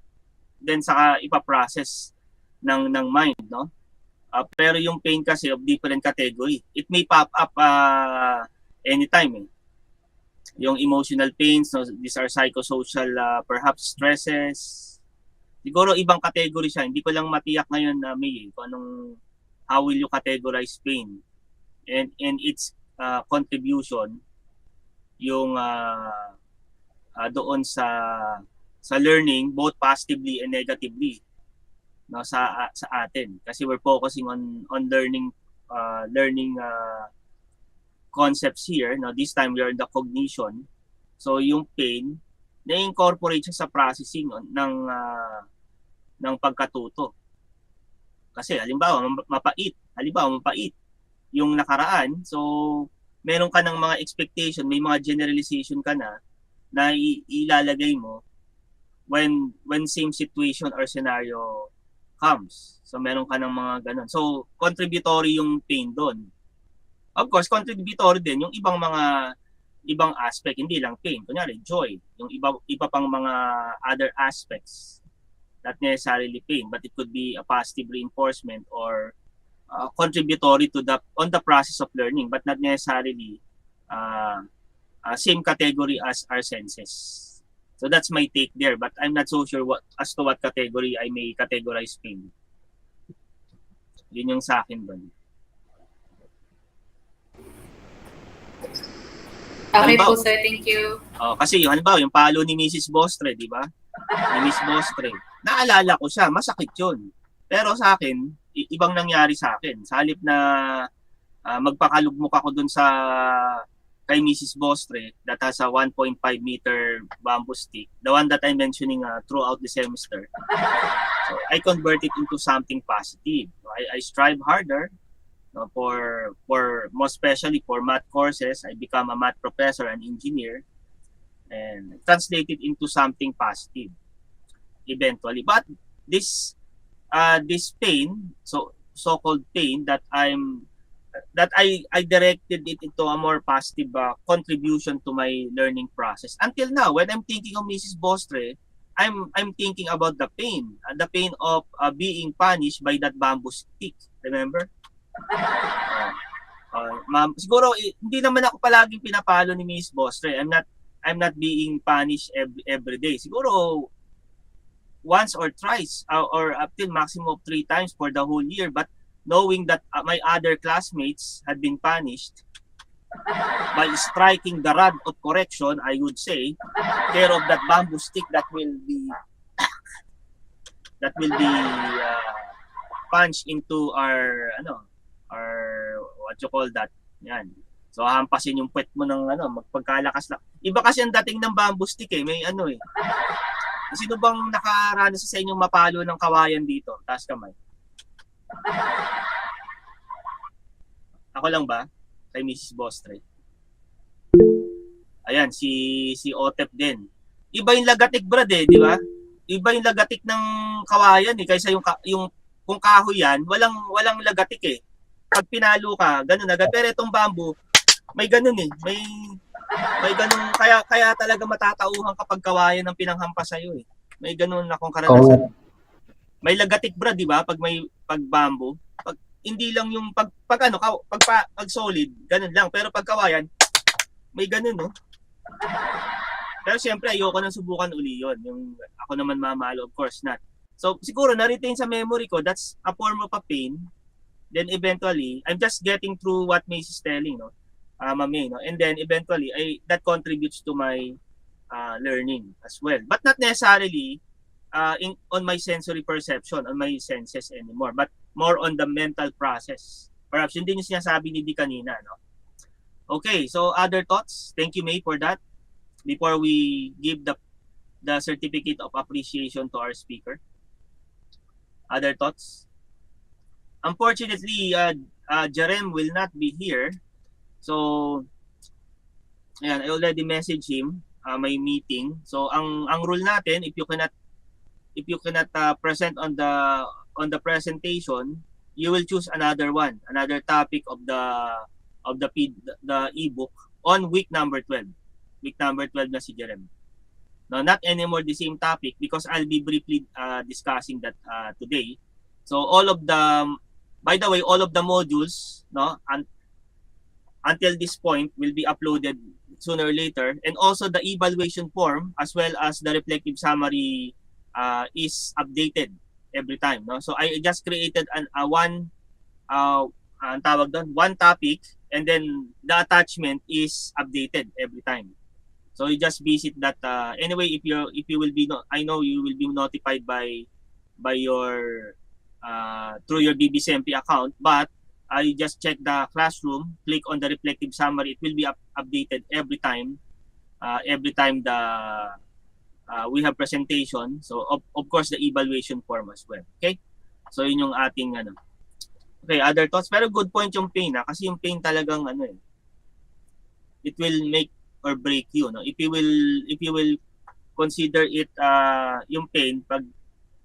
then saka ipa-process ng mind, no? Pero yung pain kasi of different category. It may pop up anytime. Yung emotional pains, no? These are psychosocial perhaps stresses. Siguro ibang category siya. Hindi ko lang matiyak ngayon na may kung anong how will you categorize pain and its contribution yung doon sa learning, both positively and negatively, no, sa atin, kasi we're focusing on learning concepts here, no. This time we are in the cognition. So yung pain na-incorporate siya sa processing ng pagkatuto. Kasi halimbawa mapait yung nakaraan, so meron ka ng mga expectation, may mga generalization ka na ilalagay mo when same situation or scenario comes. So meron ka ng mga ganun. So contributory yung pain doon. Of course, contributory din yung ibang aspect, hindi lang pain. Kunyari, joy, yung iba pang mga other aspects, not necessarily pain, but it could be a positive reinforcement or contributory to on the process of learning, but not necessarily same category as our senses. So that's my take there, but I'm not so sure as to what category I may categorize pain. Yun yung sa akin doon. Okay po, sir. Thank you. Kasi halimbawa, yung palo ni Mrs. Bostre, di ba? Ni Miss Bostre. Naalala ko siya, masakit yun. Pero sa akin, ibang nangyari sa akin. Sa halip na magpakalugmok ako dun kay Mrs. Bostre that has a 1.5 meter bamboo stick, the one that I'm mentioning throughout the semester. So I convert it into something positive. I strive harder. No, for most especially for math courses, I become a math professor and engineer and translate it into something positive eventually. But this pain, so-called pain that I directed it into a more positive contribution to my learning process. Until now, when I'm thinking of Mrs. Bostre, I'm thinking about the pain of being punished by that bamboo stick. Remember? Ma'am, siguro hindi naman ako palaging pinapalo ni Miss Bostre. I'm not being punished every day. Siguro once or twice or up till maximum of 3 times for the whole year, but knowing that my other classmates had been punished by striking the rod of correction, I would say, care of that bamboo stick that will be punched into our what you call that. Yan. So hampasin yung puwet mo ng magpagkalakas lang. Iba kasi ang dating ng bamboo stick may Sino bang nakaranas sa inyong mapalo ng kawayan dito? Taas kamay. Ako lang ba? Kay Mrs. Bostre. Ayan, si Otep din. Iba yung lagatik, brad, di ba? Iba yung lagatik ng kawayan kaysa yung kung kahoy yan, walang lagatik Pag pinalo ka, ganun agad. Pero itong bamboo, may ganun may ganun, kaya talaga matatauhan kapag kawayan ng pinanghampas sa'yo May ganun akong karanasan. May lagatik, brad, di ba? Pag bamboo, hindi lang yung pag solid, ganun lang. Pero pag kawayan, may ganun, no? Pero siyempre, ayoko nang subukan uli yun. Yung ako naman mamalo, of course not. So, siguro, na-retain sa memory ko, that's a form of a pain. Then eventually, I'm just getting through what Mace is telling, no? Mame, no? And then eventually, that contributes to my learning as well. But not necessarily on my sensory perception, on my senses anymore, but more on the mental process. Perhaps yun din yung sinasabi ni Di kanina, no? Okay, so other thoughts? Thank you, May, for that. Before we give the certificate of appreciation to our speaker. Other thoughts? Unfortunately, Jerem will not be here. So, ayan, I already messaged him, may meeting. So, ang rule natin, if you cannot present on the presentation, you will choose another topic of the ebook on week number 12. Week number 12 na si Jerem. No, not anymore the same topic because I'll be briefly discussing that today. So by the way, all of the modules, no, until this point will be uploaded sooner or later, and also the evaluation form as well as the reflective summary is updated every time, no. So I just created one topic, and then the attachment is updated every time. So you just visit that. Anyway, if you will be, I know you will be notified by your through your BBCMP account. But you just check the classroom, click on the reflective summary. It will be updated every time. Every time we have presentation. So of course the evaluation form as well. Okay. So yun yung ating ano. Okay, other thoughts. Pero good point yung pain kasi yung pain talagang ano it will make or break you, no? If you will consider it yung pain pag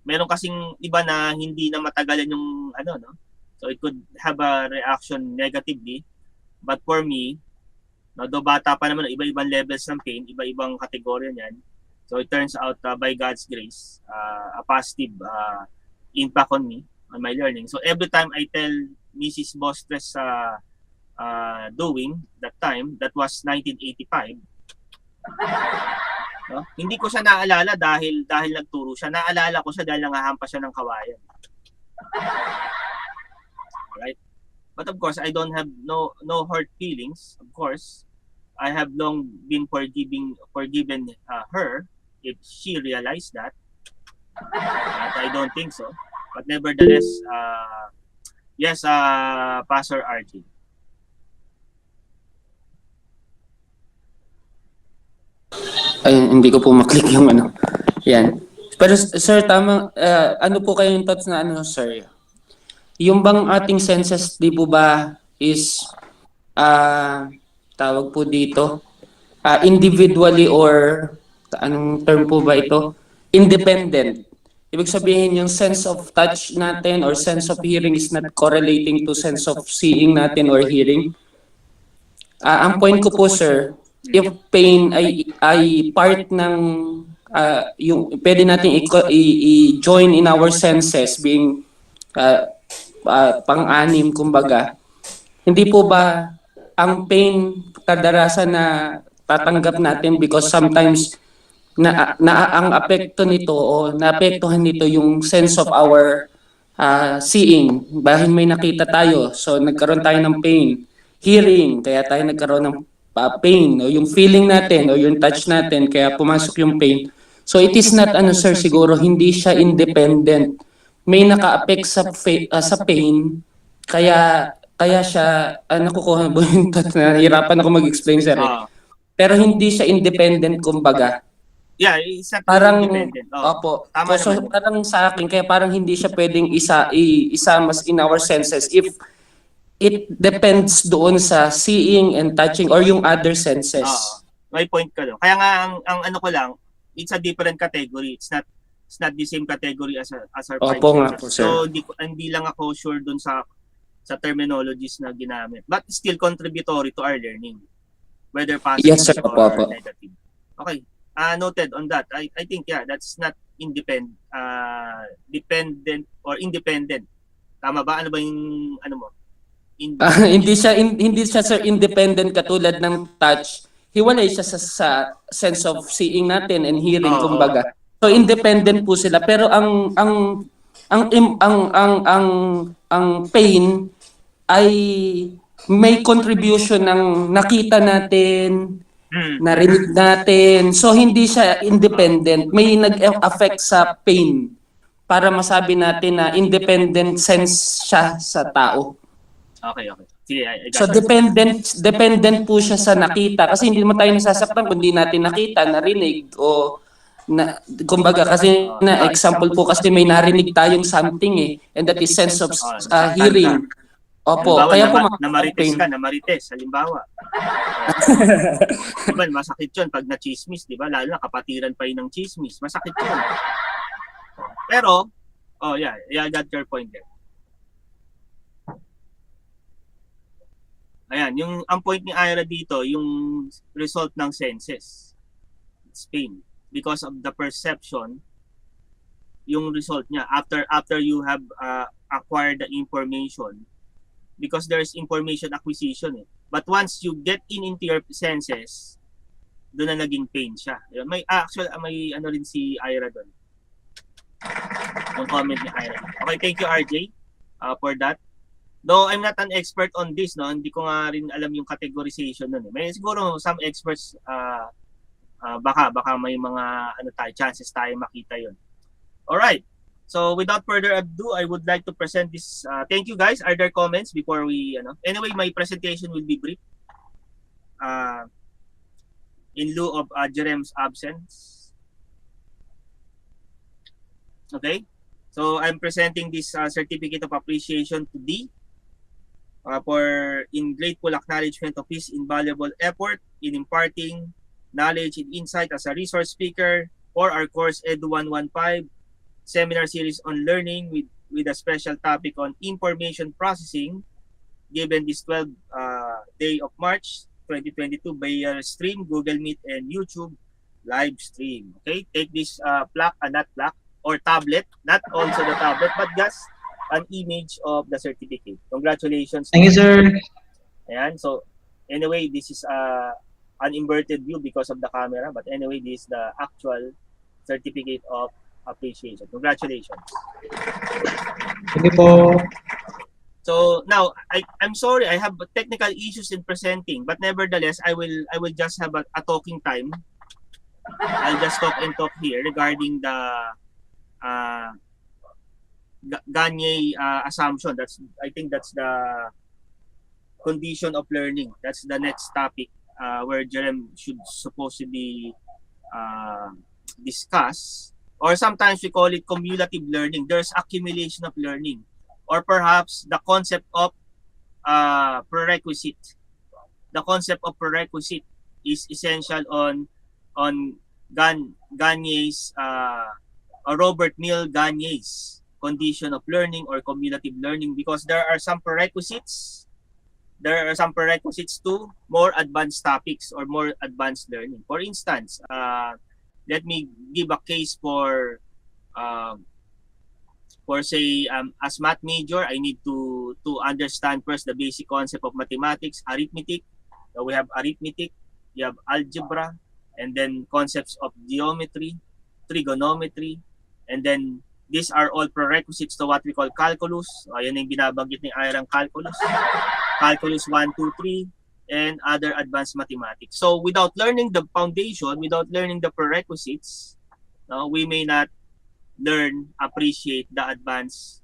meron kasing iba na hindi na matagalan yung ano, no? So it could have a reaction negatively. But for me, no, do bata pa naman, iba-ibang levels ng pain, iba-ibang kategorya niyan. So it turns out by God's grace, a positive impact on me, on my learning. So every time I tell Mrs. Bostres doing that time, that was 1985. No? Hindi ko siya naalala dahil nagturo siya. Naalala ko siya dahil nangahampas siya ng kawayan. Right? But of course, I don't have no hurt feelings. Of course, I have long been forgiven her if she realized that. But I don't think so. But nevertheless, yes, Pastor RJ. Ay, hindi ko po maklik yung ano. Yan. Pero sir, tama, ano po kayong thoughts na ano, sir? Yung bang ating senses, di po ba, is, tawag po dito, individually or, anong term po ba ito? Independent. Ibig sabihin yung sense of touch natin or sense of hearing is not correlating to sense of seeing natin or hearing. Ang point ko po, sir, if pain ay part ng yung pwede natin i-join in our senses being pang-anim kumbaga, hindi po ba ang pain kadalasan na tatanggap natin because sometimes ang apekto nito o naapektuhan nito yung sense of our seeing, dahil may nakita tayo so nagkaroon tayo ng pain. Hearing, kaya tayo nagkaroon ng pain, o yung feeling natin, o yung touch natin, kaya pumasok yung pain. So it is not, ano sir, siguro hindi siya independent. May naka-affect sa pain, kaya siya, nakukuha mo yung touch, nahihirapan ako mag-explain sir. Pero hindi siya independent, kumbaga. Yeah, it's not parang, independent. Opo. So, parang sa akin, kaya parang hindi siya pwedeng isama in our senses if it depends doon sa seeing and touching or yung other senses. May point ka doon. Kaya nga ang ano ko lang, it's a different category. It's not the same category as our five senses. So hindi lang ako sure doon sa terminologies na ginamit. But still contributory to our learning. Whether positive or negative. Okay. Noted on that. I think that's not dependent or independent. Tama ba? Ano ba yung ano mo? Hindi siya sir independent katulad ng touch. Hiwalay siya sa sense of seeing natin and hearing kumbaga. So independent po sila pero ang pain ay may contribution ng nakita natin, narinig natin. So hindi siya independent, may nag-affect sa pain para masabi natin na independent sense siya sa tao. Okay. Sige, I got so dependent po siya sa nakita kasi hindi naman tayo nasasaktan kung hindi natin nakita, narinig o kumbaga kasi na example po kasi may narinig tayong something and that is sense of hearing. Opo, kaya po namarites halimbawa. Diba, masakit 'yun pag na-chismis, 'di ba? Lalo na kapatiran pa 'yung ng chismis, masakit 'yun. Pero I got your point there. Ayan, ang point ni Ira dito, yung result ng senses. It's pain. Because of the perception, yung result niya, after you have acquired the information, because there's information acquisition. But once you get into your senses, doon na naging pain siya. May ano rin si Ira doon. Yung comment ni Ira. Okay, thank you RJ for that. Though I'm not an expert on this, no, hindi ko nga rin alam yung categorization nun. May siguro some experts baka may mga chances tayo makita yon. All right. So without further ado, I would like to present this. Thank you guys. Are there comments before we Anyway, my presentation will be brief. In lieu of Jerem's absence. Okay? So I'm presenting this certificate of appreciation to D for in grateful acknowledgement of his invaluable effort in imparting knowledge and insight as a resource speaker for our course EDU115 seminar series on learning with a special topic on information processing given this 12th day of March 2022 by stream, Google Meet, and YouTube live stream. Okay, take this plaque, not plaque, or tablet, not also the tablet, but just an image of the certificate. Congratulations. Thank you, sir. Ayan, so anyway, this is an inverted view because of the camera, but anyway, this is the actual certificate of appreciation. Congratulations. Thank you po. So now I'm sorry I have technical issues in presenting, but nevertheless I will just have a talking time. I'll just talk and talk here regarding the Gagne assumption. I think that's the condition of learning. That's the next topic where Jerem should supposedly discuss, or sometimes we call it cumulative learning. There's accumulation of learning, or perhaps the concept of prerequisite. The concept of prerequisite is essential on Gagne's Robert Neil Gagne's condition of learning or cumulative learning, because there are some prerequisites. There are some prerequisites to more advanced topics or more advanced learning. For instance, let me give a case for say as math major, I need to understand first the basic concept of mathematics, arithmetic. So we have arithmetic, you have algebra, and then concepts of geometry, trigonometry, and then these are all prerequisites to what we call calculus. Ayan yung binabanggit ni Irang calculus. Calculus 1, 2, 3, and other advanced mathematics. So without learning the foundation, without learning the prerequisites, we may not appreciate the advanced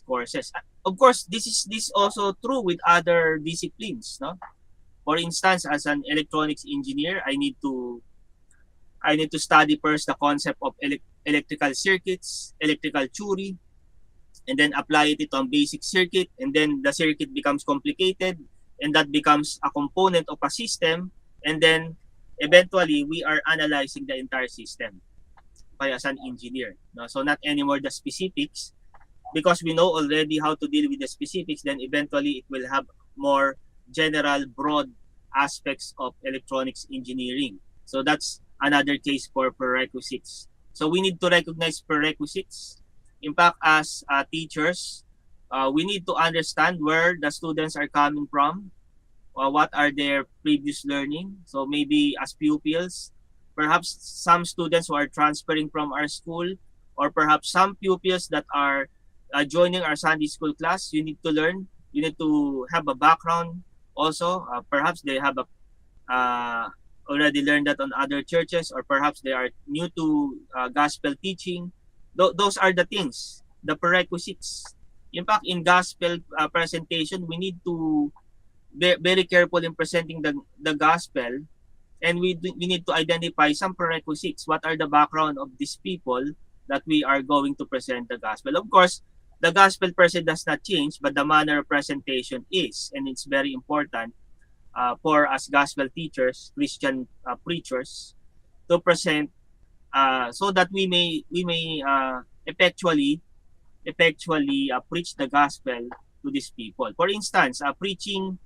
courses. Of course, this is also true with other disciplines. No? For instance, as an electronics engineer, I need to study first the concept of electrical circuits, electrical theory, and then apply it on basic circuit, and then the circuit becomes complicated, and that becomes a component of a system, and then eventually we are analyzing the entire system as an engineer. No? So not anymore the specifics, because we know already how to deal with the specifics, then eventually it will have more general, broad aspects of electronics engineering. So that's another case for prerequisites. So we need to recognize prerequisites. In fact, as teachers, we need to understand where the students are coming from, what are their previous learning. So maybe as pupils, perhaps some students who are transferring from our school, or perhaps some pupils that are joining our Sunday school class, you need to learn. You need to have a background also. Perhaps they have already learned that on other churches, or perhaps they are new to gospel teaching. Those are the things, the prerequisites. In fact, in gospel presentation, we need to be very careful in presenting the gospel, and we need to identify some prerequisites. What are the background of these people that we are going to present the gospel? Of course, the gospel per se does not change, but the manner of presentation is, and it's very important for us gospel teachers, Christian preachers, to present so that we may effectually preach the gospel to these people. For instance, preaching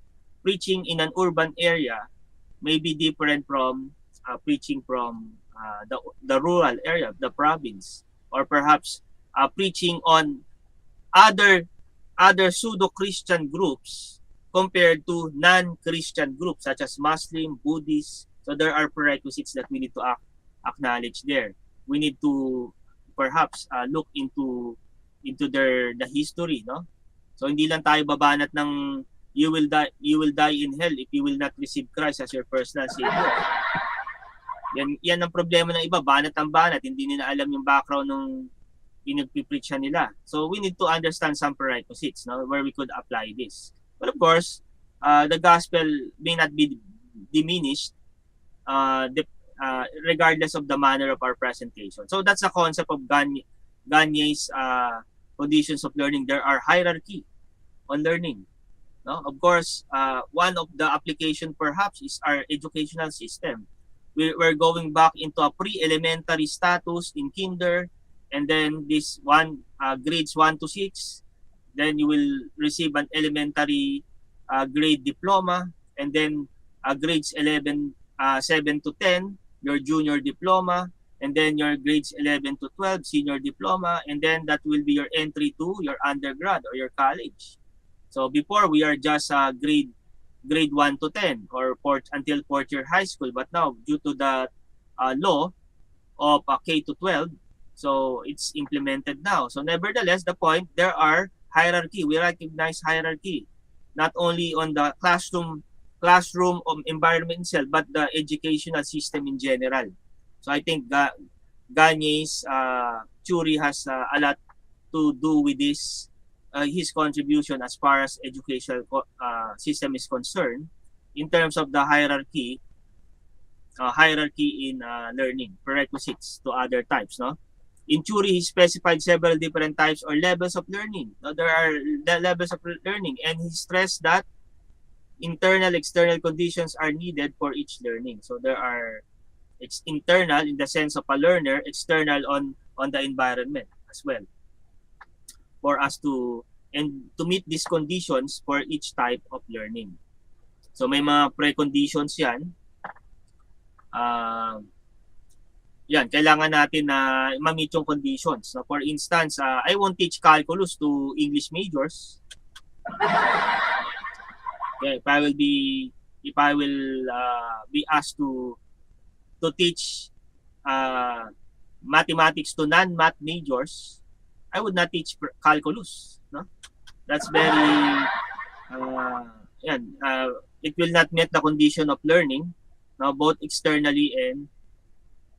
in an urban area may be different from preaching from the rural area, the province, or perhaps preaching on other pseudo-Christian groups compared to non-Christian groups such as Muslim, Buddhist. So there are prerequisites that we need to acknowledge there. We need to perhaps look into the history, no? So hindi lang tayo babanat ng you will die in hell if you will not receive Christ as your personal savior. Yan ang problema ng iba, banat ang banat, hindi nila alam yung background ng pinagpipreach nila. So we need to understand some prerequisites, no, where we could apply this. But of course, the gospel may not be diminished regardless of the manner of our presentation. So that's the concept of Gagne's conditions of learning, there are hierarchy on learning. No? Of course, one of the application perhaps is our educational system. We're going back into a pre-elementary status in kinder, and then this one grades 1 to 6. Then you will receive an elementary grade diploma, and then grades 11, 7 to 10, your junior diploma, and then your grades 11 to 12, senior diploma, and then that will be your entry to your undergrad or your college. So before, we are just grade 1 to 10 or until 4th year high school, but now due to the law of K to 12, so it's implemented now. So nevertheless, the point, there are hierarchy. We recognize hierarchy, not only on the classroom environment itself, but the educational system in general. So I think Gagne's theory has a lot to do with this, his contribution as far as educational system is concerned, in terms of the hierarchy in learning, prerequisites to other types. No? In theory, he specified several different types or levels of learning. Now, there are the levels of learning, and he stressed that internal, external conditions are needed for each learning. So there are internal in the sense of a learner, external on the environment as well, for us to meet these conditions for each type of learning. So may mga preconditions yan. Yan, kailangan natin na ma-meet yung conditions. So for instance, I won't teach calculus to English majors. Yeah, if I will be asked to teach mathematics to non-math majors, I would not teach calculus. No, that's very it will not meet the condition of learning, no, both externally and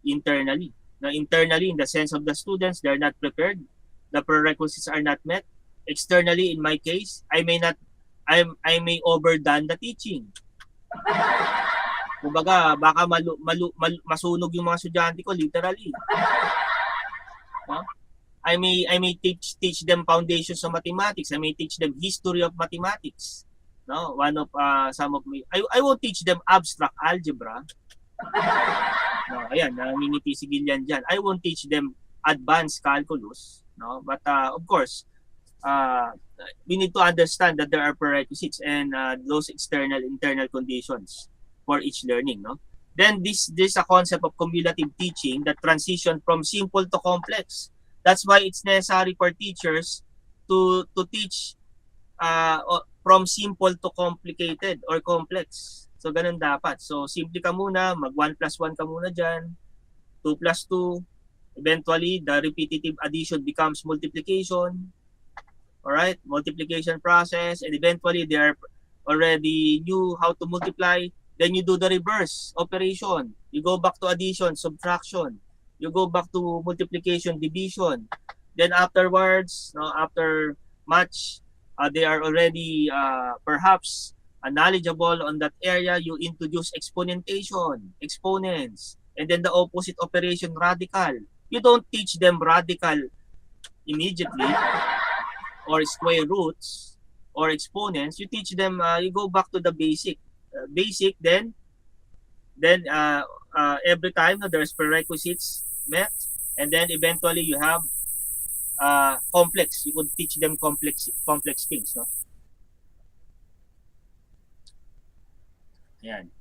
internally. Now, internally, in the sense of the students, they're not prepared. The prerequisites are not met. Externally, in my case, I may overdone the teaching. Kumbaga, baka masunog yung mga estudyante ko, literally. No? I may teach them foundations of mathematics. I may teach them history of mathematics. No, some of me, I won't teach them abstract algebra. No, ayan, namingiti si Gillian dyan. I won't teach them advanced calculus. No, but of course, we need to understand that there are prerequisites and those external, internal conditions for each learning. No, then this a concept of cumulative teaching that transition from simple to complex. That's why it's necessary for teachers to teach from simple to complicated or complex. So, ganun dapat. So, simple ka muna, mag 1 plus 1 ka muna dyan, 2 plus 2. Eventually, the repetitive addition becomes multiplication. Alright? Multiplication process. And eventually, they are already knew how to multiply. Then you do the reverse operation. You go back to addition, subtraction. You go back to multiplication, division. Then afterwards, after much, they are already perhaps knowledgeable on that area. You introduce exponentation, exponents, and then the opposite operation, radical. You don't teach them radical immediately or square roots or exponents. You teach them, you go back to the basic. Then every time there's prerequisites met, and then eventually you have complex. You could teach them complex things. No? Yan.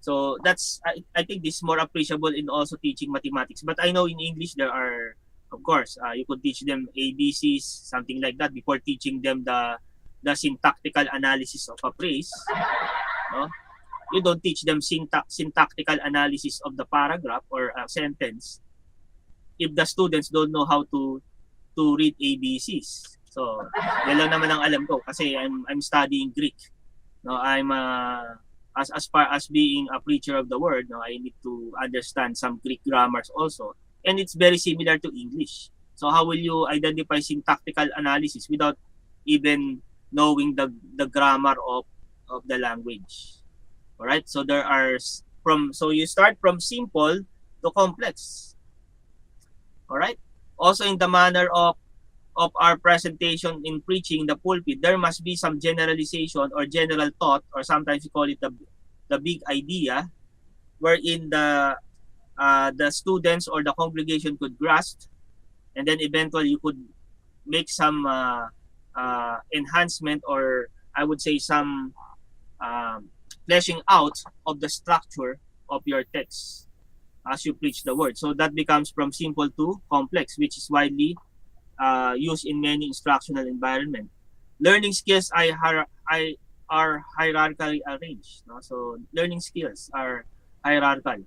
So that's I think this is more appreciable in also teaching mathematics. But I know in English there are, of course, you could teach them ABCs, something like that, before teaching them the syntactical analysis of a phrase. No? You don't teach them syntactical analysis of the paragraph or a sentence if the students don't know how to read ABCs. So, yan lang naman ang alam ko kasi I'm studying Greek. No, I'm as far as being a preacher of the word, no, I need to understand some Greek grammars also, and it's very similar to English. So how will you identify syntactical analysis without even knowing the grammar of the language? All right, so there are so you start from simple to complex. All right, Also in the manner of our presentation in preaching the pulpit, there must be some generalization or general thought, or sometimes we call it the big idea, wherein the students or the congregation could grasp, and then eventually you could make some enhancement, or I would say some fleshing out of the structure of your text as you preach the word. So that becomes from simple to complex, which is widely used in many instructional environments. Learning skills are hierarchically arranged. No? So learning skills are hierarchical.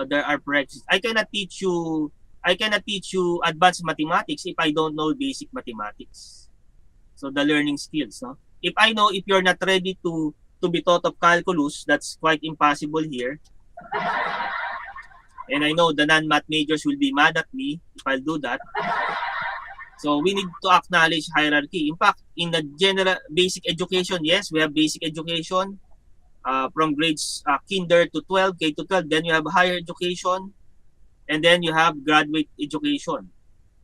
There are prerequisites. I cannot teach you advanced mathematics if I don't know basic mathematics. So the learning skills, no? If you're not ready to be taught of calculus, that's quite impossible here. And I know the non-math majors will be mad at me if I'll do that. So we need to acknowledge hierarchy. In fact, in the general basic education, yes, we have basic education from grades kinder to 12, K to 12. Then you have higher education, and then you have graduate education.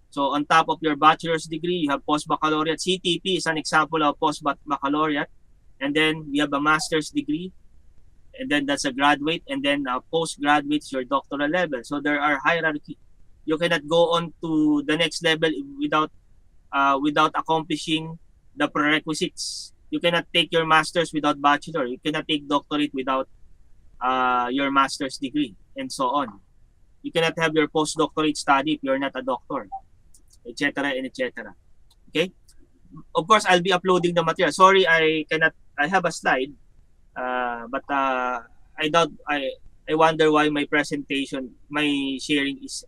So on top of your bachelor's degree, you have post-baccalaureate. CTP is an example of post-baccalaureate. And then we have a master's degree, and then that's a graduate, and then postgraduate is your doctoral level. So there are hierarchy. You cannot go on to the next level without accomplishing the prerequisites. You cannot take your master's without bachelor. You cannot take doctorate without your master's degree, and so on. You cannot have your postdoctorate study if you're not a doctor, etc. and etc. Okay? Of course, I'll be uploading the material. Sorry, I have a slide, but I wonder why my sharing is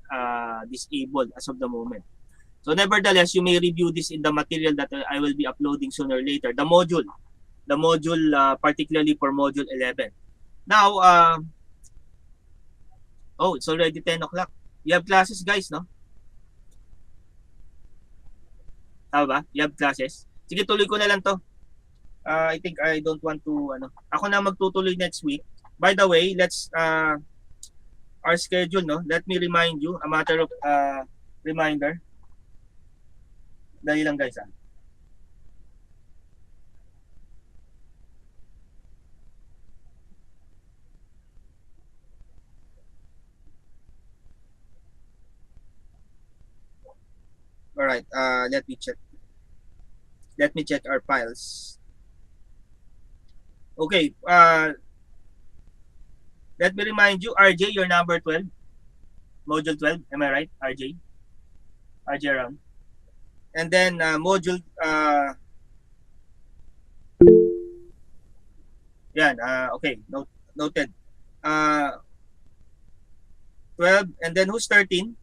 disabled as of the moment. So nevertheless, you may review this in the material that I will be uploading sooner or later. The module particularly for module 11. Now, oh, it's already 10 o'clock. You have classes, guys, no? Tama ba? You have classes? Sige, tuloy ko na lang to. I think I don't want to, ako na magtutuloy next week. By the way, let's, our schedule, no? Let me remind you, a matter of reminder. Dali lang, guys, All right, let me check. Let me check our files. Okay, let me remind you, RJ, you're number 12. Module 12, am I right, RJ? RJ around. And then module, yan, okay, noted. 12, and then who's 13?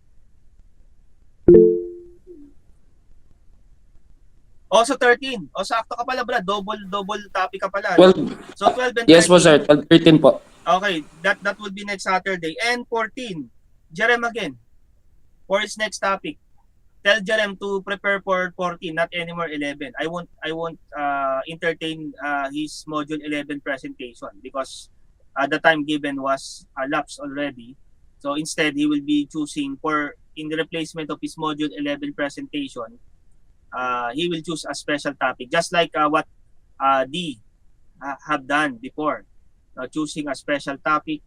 Also 13. O sakto ka pala, Brad. Double topic ka pala. 12. So 12 and 13. Yes po, sir. 13 po. Okay, that will be next Saturday. And 14. Jerem again. For his next topic. Tell Jerem to prepare for 14, not anymore 11. I won't entertain his module 11 presentation because the time given was lapsed already. So instead, he will be choosing in the replacement of his module 11 presentation, he will choose a special topic, just like what D have done before, choosing a special topic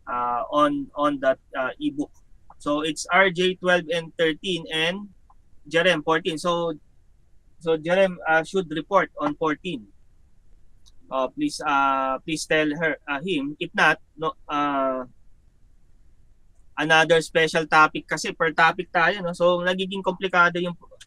on that ebook. So it's RJ 12 and 13 and Jerem 14. So Jerem should report on 14. Please tell him. If not, no, another special topic kasi per topic tayo, no? So nagiging komplikado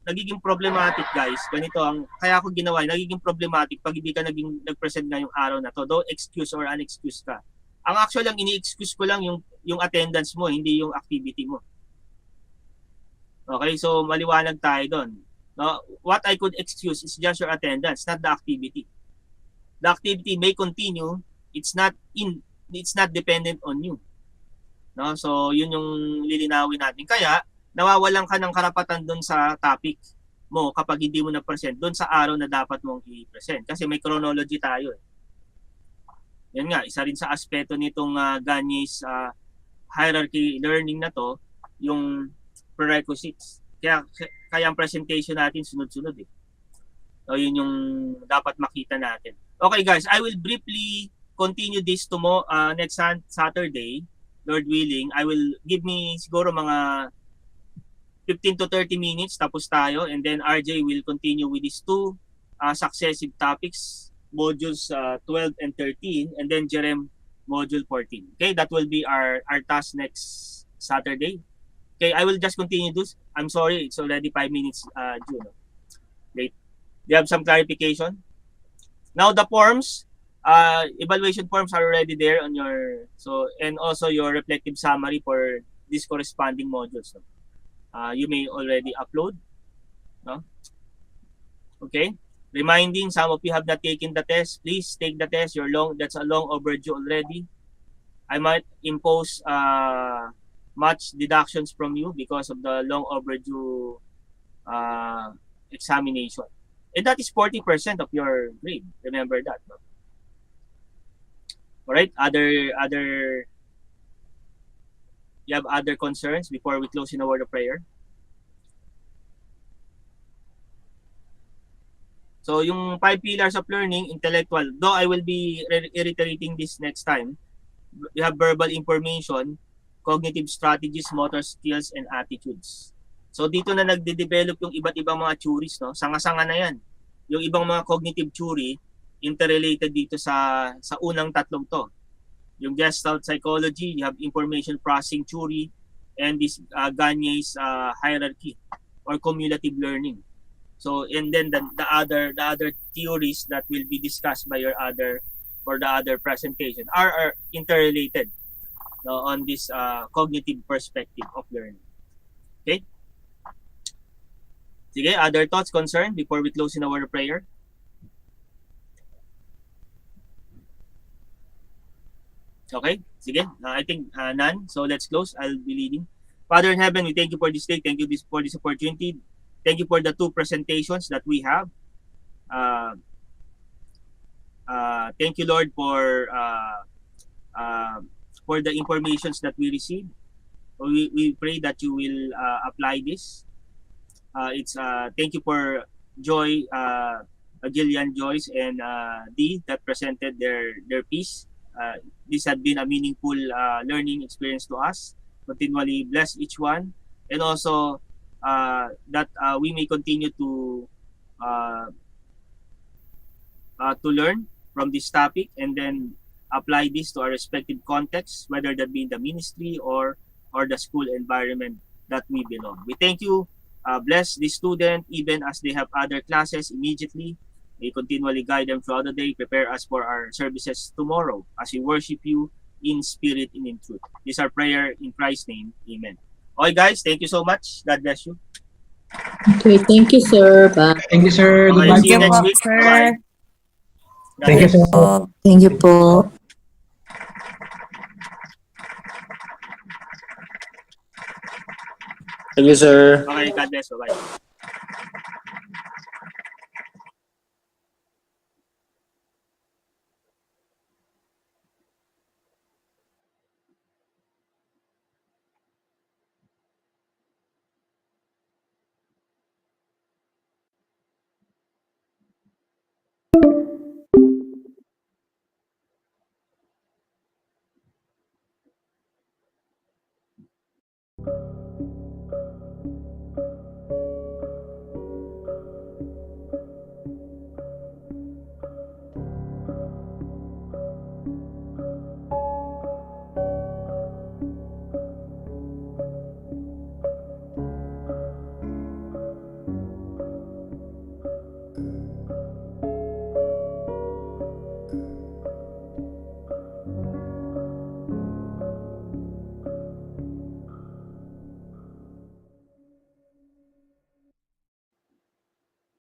nagiging problematic, guys. Ganito kaya ako ginawa, nagiging problematic pag hindi ka nag-present ngayong araw na to. Don't excuse or unexcuse ka. Ang actual lang ini-excuse ko lang yung attendance mo, hindi yung activity mo. Okay, so maliwanag tayo doon. No, what I could excuse is just your attendance, not the activity. The activity may continue, it's not dependent on you. No, so yun yung lilinawin natin. Kaya nawawalan ka ng karapatan doon sa topic mo kapag hindi mo na-present doon sa araw na dapat mong i-present kasi may chronology tayo. Yan nga, isa rin sa aspeto nitong Gagne's hierarchy learning na to, yung prerequisites. Kaya ang presentation natin sunod-sunod eh. So yun yung dapat makita natin. Okay guys, I will briefly continue this tomorrow, next Saturday, Lord willing. I will give me siguro mga 15 to 30 minutes tapos tayo, and then RJ will continue with these two successive topics, modules 12 and 13, and then Jerem module 14. Okay, that will be our task next Saturday. Okay, I will just continue this. I'm sorry, it's already 5 minutes due. No? Wait. Do you have some clarification? Now the forms, evaluation forms are already there on your, so, and also your reflective summary for these corresponding modules. No? You may already upload. No? Okay. Reminding some of you have not taken the test, please take the test. That's a long overdue already. I might impose much deductions from you because of the long overdue examination. And that is 40% of your grade. Remember that. No? All right. You have other concerns before we close in a word of prayer? So yung 5 pillars of learning, intellectual, though I will be reiterating this next time, you have verbal information, cognitive strategies, motor skills, and attitudes. So dito na nagde-develop yung iba't ibang mga theories, no? Sanga-sanga na yan. Yung ibang mga cognitive theory, interrelated dito sa unang tatlong to. Yung Gestalt Psychology, you have information processing theory, and this Gagne's hierarchy or cumulative learning. So, and then the other theories that will be discussed by the other presentation are interrelated, no, on this cognitive perspective of learning. Okay? Sige, other thoughts, concern before we close in a word of prayer? Okay, sige. I think none. So let's close. I'll be leading. Father in heaven, we thank you for this day. Thank you for this opportunity. Thank you for the two presentations that we have. Thank you, Lord, for the informations that we received. We pray that you will apply this. Thank you for Joy, Gillian, Joyce, and Dee that presented their piece. This had been a meaningful learning experience to us. Continually bless each one, and also that we may continue to learn from this topic and then apply this to our respective contexts, whether that be in the ministry or the school environment that we belong. We thank you. Bless the student even as they have other classes immediately. May continually guide them throughout the day. Prepare us for our services tomorrow as we worship you in spirit and in truth. This is our prayer in Christ's name. Amen. Okay, guys, thank you so much. God bless you. Okay, thank you, sir. Bye. Thank you, sir. Okay, Goodbye see you po. next week. Bye-bye. God Thank you, bless. sir. Thank you po. Thank you, sir. Okay, God bless. Bye-bye.